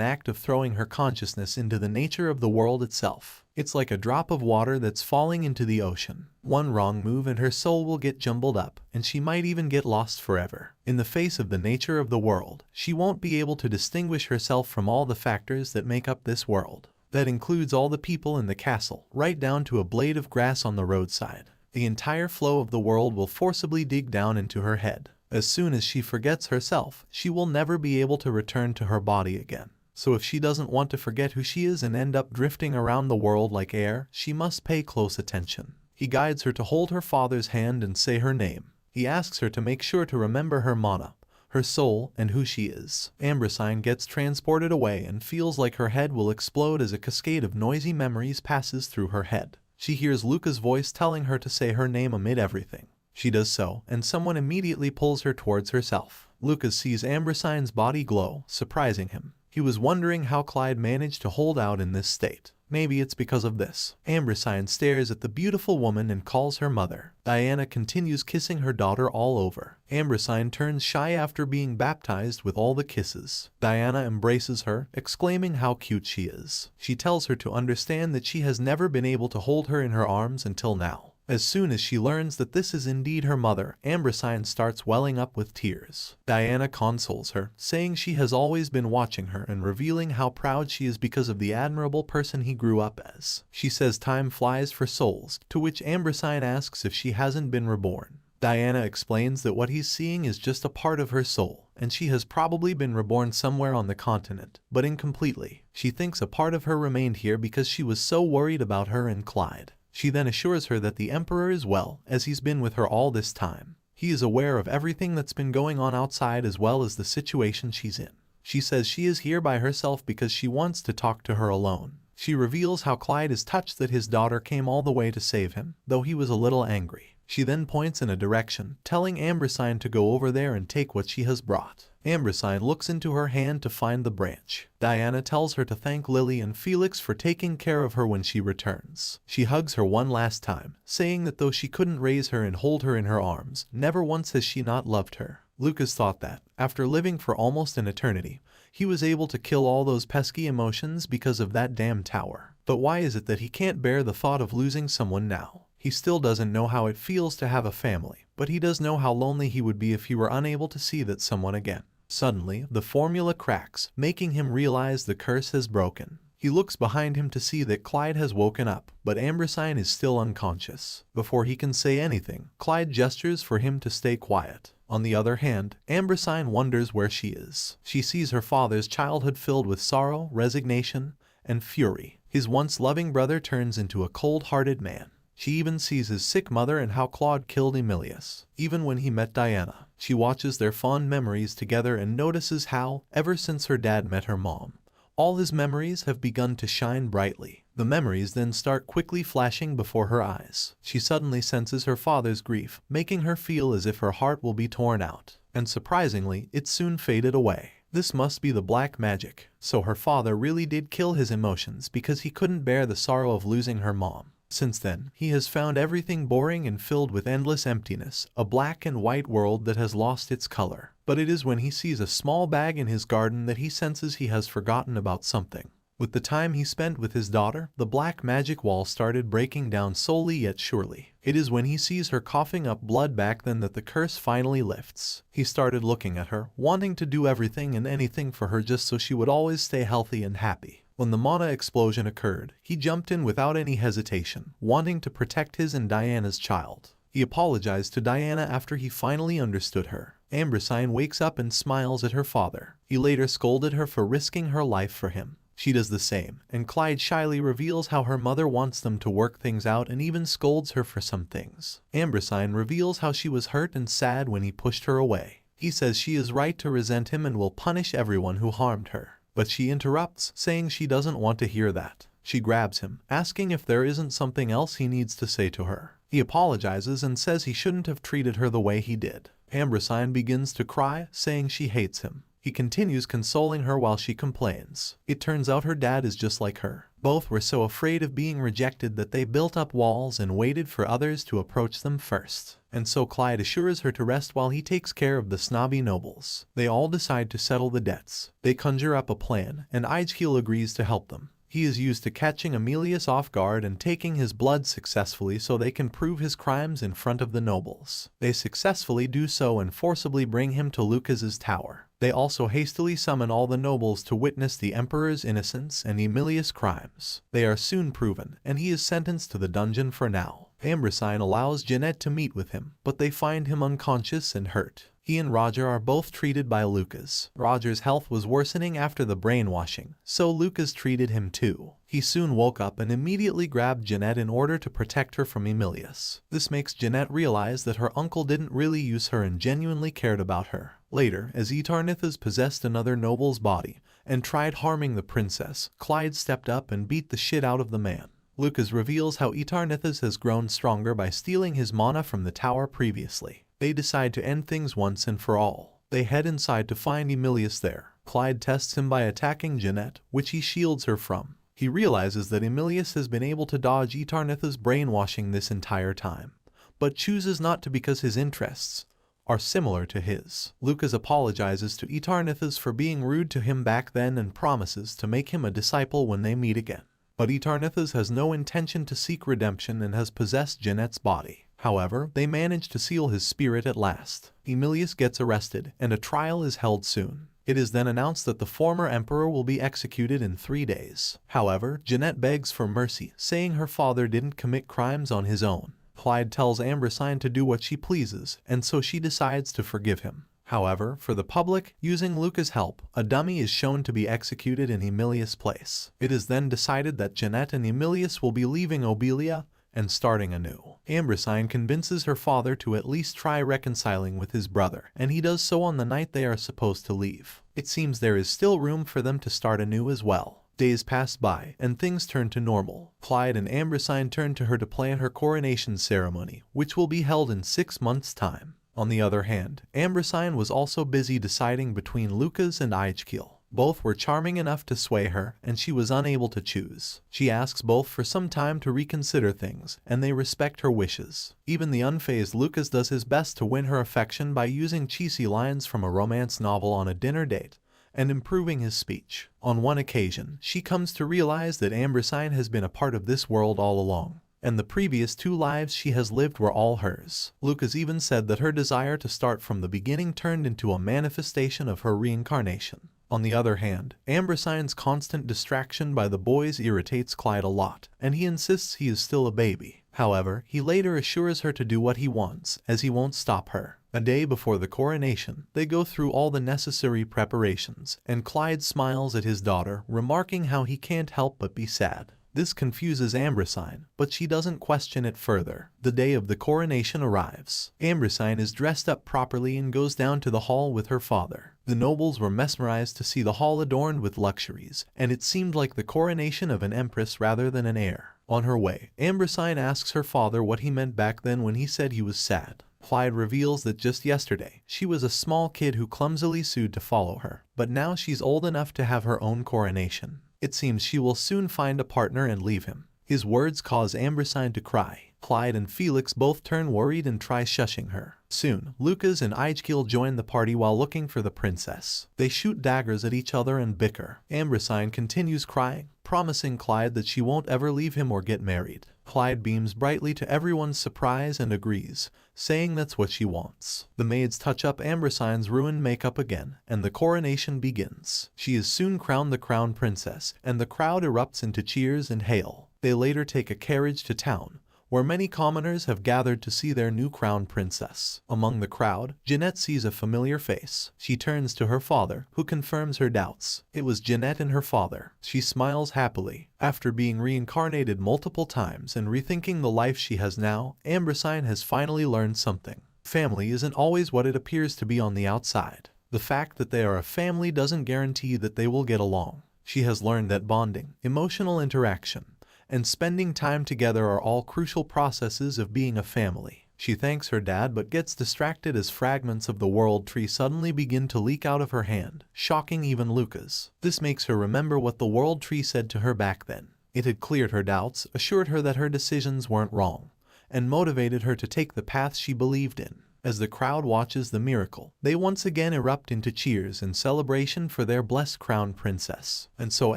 act of throwing her consciousness into the nature of the world itself. It's like a drop of water that's falling into the ocean. One wrong move and her soul will get jumbled up, and she might even get lost forever. In the face of the nature of the world, she won't be able to distinguish herself from all the factors that make up this world. That includes all the people in the castle, right down to a blade of grass on the roadside. The entire flow of the world will forcibly dig down into her head. As soon as she forgets herself, she will never be able to return to her body again. So if she doesn't want to forget who she is and end up drifting around the world like air, she must pay close attention. He guides her to hold her father's hand and say her name. He asks her to make sure to remember her mana, her soul, and who she is. Ambrosine gets transported away and feels like her head will explode as a cascade of noisy memories passes through her head. She hears Luca's voice telling her to say her name amid everything. She does so, and someone immediately pulls her towards herself. Lucas sees Ambrosine's body glow, surprising him. He was wondering how Clyde managed to hold out in this state. Maybe it's because of this. Ambrosine stares at the beautiful woman and calls her mother. Diana continues kissing her daughter all over. Ambrosine turns shy after being baptized with all the kisses. Diana embraces her, exclaiming how cute she is. She tells her to understand that she has never been able to hold her in her arms until now. As soon as she learns that this is indeed her mother, Ambrosine starts welling up with tears. Diana consoles her, saying she has always been watching her and revealing how proud she is because of the admirable person he grew up as. She says time flies for souls, to which Ambrosine asks if she hasn't been reborn. Diana explains that what he's seeing is just a part of her soul, and she has probably been reborn somewhere on the continent, but incompletely. She thinks a part of her remained here because she was so worried about her and Clyde. She then assures her that the Emperor is well, as he's been with her all this time. He is aware of everything that's been going on outside as well as the situation she's in. She says she is here by herself because she wants to talk to her alone. She reveals how Clyde is touched that his daughter came all the way to save him, though he was a little angry. She then points in a direction, telling Ambrosine to go over there and take what she has brought. Ambrosine looks into her hand to find the branch. Diana tells her to thank Lily and Felix for taking care of her when she returns. She hugs her one last time, saying that though she couldn't raise her and hold her in her arms, never once has she not loved her. Lucas thought that, after living for almost an eternity, he was able to kill all those pesky emotions because of that damn tower. But why is it that he can't bear the thought of losing someone now? He still doesn't know how it feels to have a family, but he does know how lonely he would be if he were unable to see that someone again. Suddenly, the formula cracks, making him realize the curse has broken. He looks behind him to see that Clyde has woken up, but Ambrosine is still unconscious. Before he can say anything, Clyde gestures for him to stay quiet. On the other hand, Ambrosine wonders where she is. She sees her father's childhood filled with sorrow, resignation, and fury. His once loving brother turns into a cold-hearted man. She even sees his sick mother and how Claude killed Emilius. Even when he met Diana, she watches their fond memories together and notices how, ever since her dad met her mom, all his memories have begun to shine brightly. The memories then start quickly flashing before her eyes. She suddenly senses her father's grief, making her feel as if her heart will be torn out. And surprisingly, it soon faded away. This must be the black magic. So her father really did kill his emotions because he couldn't bear the sorrow of losing her mom. Since then, he has found everything boring and filled with endless emptiness, a black and white world that has lost its color. But it is when he sees a small bag in his garden that he senses he has forgotten about something. With the time he spent with his daughter, the black magic wall started breaking down slowly yet surely. It is when he sees her coughing up blood back then that the curse finally lifts. He started looking at her, wanting to do everything and anything for her just so she would always stay healthy and happy. When the Manhwa explosion occurred, he jumped in without any hesitation, wanting to protect his and Diana's child. He apologized to Diana after he finally understood her. Ambrosine wakes up and smiles at her father. He later scolded her for risking her life for him. She does the same, and Claude shyly reveals how her mother wants them to work things out and even scolds her for some things. Ambrosine reveals how she was hurt and sad when he pushed her away. He says she is right to resent him and will punish everyone who harmed her. But she interrupts, saying she doesn't want to hear that. She grabs him, asking if there isn't something else he needs to say to her. He apologizes and says he shouldn't have treated her the way he did. Ambrosine begins to cry, saying she hates him. He continues consoling her while she complains. It turns out her dad is just like her. Both were so afraid of being rejected that they built up walls and waited for others to approach them first. And so Claude assures her to rest while he takes care of the snobby nobles. They all decide to settle the debts. They conjure up a plan, and Alger agrees to help them. He is used to catching Emilius off guard and taking his blood successfully so they can prove his crimes in front of the nobles. They successfully do so and forcibly bring him to Lucas's tower. They also hastily summon all the nobles to witness the emperor's innocence and Emilius' crimes. They are soon proven, and he is sentenced to the dungeon for now. Ambrosine allows Jeanette to meet with him, but they find him unconscious and hurt. He and Roger are both treated by Lucas. Roger's health was worsening after the brainwashing, so Lucas treated him too. He soon woke up and immediately grabbed Jeanette in order to protect her from Emilius. This makes Jeanette realize that her uncle didn't really use her and genuinely cared about her. Later, as Athanasia possessed another noble's body and tried harming the princess, Claude stepped up and beat the shit out of the man. Lucas reveals how Athanasia has grown stronger by stealing his mana from the tower previously. They decide to end things once and for all. They head inside to find Emilius there. Claude tests him by attacking Jeanette, which he shields her from. He realizes that Emilius has been able to dodge Athanasia's brainwashing this entire time, but chooses not to because his interests are similar to his. Lucas apologizes to Athanasia for being rude to him back then and promises to make him a disciple when they meet again. But Athanasia has no intention to seek redemption and has possessed Jeanette's body. However, they manage to seal his spirit at last. Emilius gets arrested, and a trial is held soon. It is then announced that the former emperor will be executed in 3 days. However, Jeanette begs for mercy, saying her father didn't commit crimes on his own. Claude tells Ambrosine to do what she pleases, and so she decides to forgive him. However, for the public, using Lucas' help, a dummy is shown to be executed in Emilius' place. It is then decided that Jeanette and Emilius will be leaving Obelia and starting anew. Ambrosine convinces her father to at least try reconciling with his brother, and he does so on the night they are supposed to leave. It seems there is still room for them to start anew as well. Days pass by, and things turn to normal. Claude and Ambrosine turn to her to plan her coronation ceremony, which will be held in 6 months' time. On the other hand, Ambrosine was also busy deciding between Lucas and Alger. Both were charming enough to sway her, and she was unable to choose. She asks both for some time to reconsider things, and they respect her wishes. Even the unfazed Lucas does his best to win her affection by using cheesy lines from a romance novel on a dinner date and improving his speech. On one occasion, she comes to realize that Ambrosine has been a part of this world all along, and the previous 2 lives she has lived were all hers. Lucas even said that her desire to start from the beginning turned into a manifestation of her reincarnation. On the other hand, Ambrosine's constant distraction by the boys irritates Claude a lot, and he insists he is still a baby. However, he later assures her to do what he wants, as he won't stop her. A day before the coronation, they go through all the necessary preparations, and Claude smiles at his daughter, remarking how he can't help but be sad. This confuses Ambrosine, but she doesn't question it further. The day of the coronation arrives. Ambrosine is dressed up properly and goes down to the hall with her father. The nobles were mesmerized to see the hall adorned with luxuries, and it seemed like the coronation of an empress rather than an heir. On her way, Ambrosine asks her father what he meant back then when he said he was sad. Claude reveals that just yesterday, she was a small kid who clumsily sued to follow her, but now she's old enough to have her own coronation. It seems she will soon find a partner and leave him. His words cause Ambersine to cry. Claude and Felix both turn worried and try shushing her. Soon, Lucas and Aegil join the party while looking for the princess. They shoot daggers at each other and bicker. Ambersine continues crying, promising Claude that she won't ever leave him or get married. Claude beams brightly to everyone's surprise and agrees, saying that's what she wants. The maids touch up Ambersine's ruined makeup again, and the coronation begins. She is soon crowned the crown princess, and the crowd erupts into cheers and hail. They later take a carriage to town, where many commoners have gathered to see their new crowned princess. Among the crowd, Jeanette sees a familiar face. She turns to her father, who confirms her doubts. It was Jeanette and her father. She smiles happily. After being reincarnated multiple times and rethinking the life she has now, Ambersine has finally learned something. Family isn't always what it appears to be on the outside. The fact that they are a family doesn't guarantee that they will get along. She has learned that bonding, emotional interaction, and spending time together are all crucial processes of being a family. She thanks her dad but gets distracted as fragments of the world tree suddenly begin to leak out of her hand, shocking even Lucas. This makes her remember what the world tree said to her back then. It had cleared her doubts, assured her that her decisions weren't wrong, and motivated her to take the path she believed in. As the crowd watches the miracle, they once again erupt into cheers and celebration for their blessed crowned princess. And so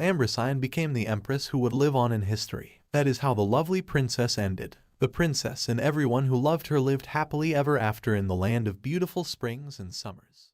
Ambersine became the empress who would live on in history. That is how the lovely princess ended. The princess and everyone who loved her lived happily ever after in the land of beautiful springs and summers.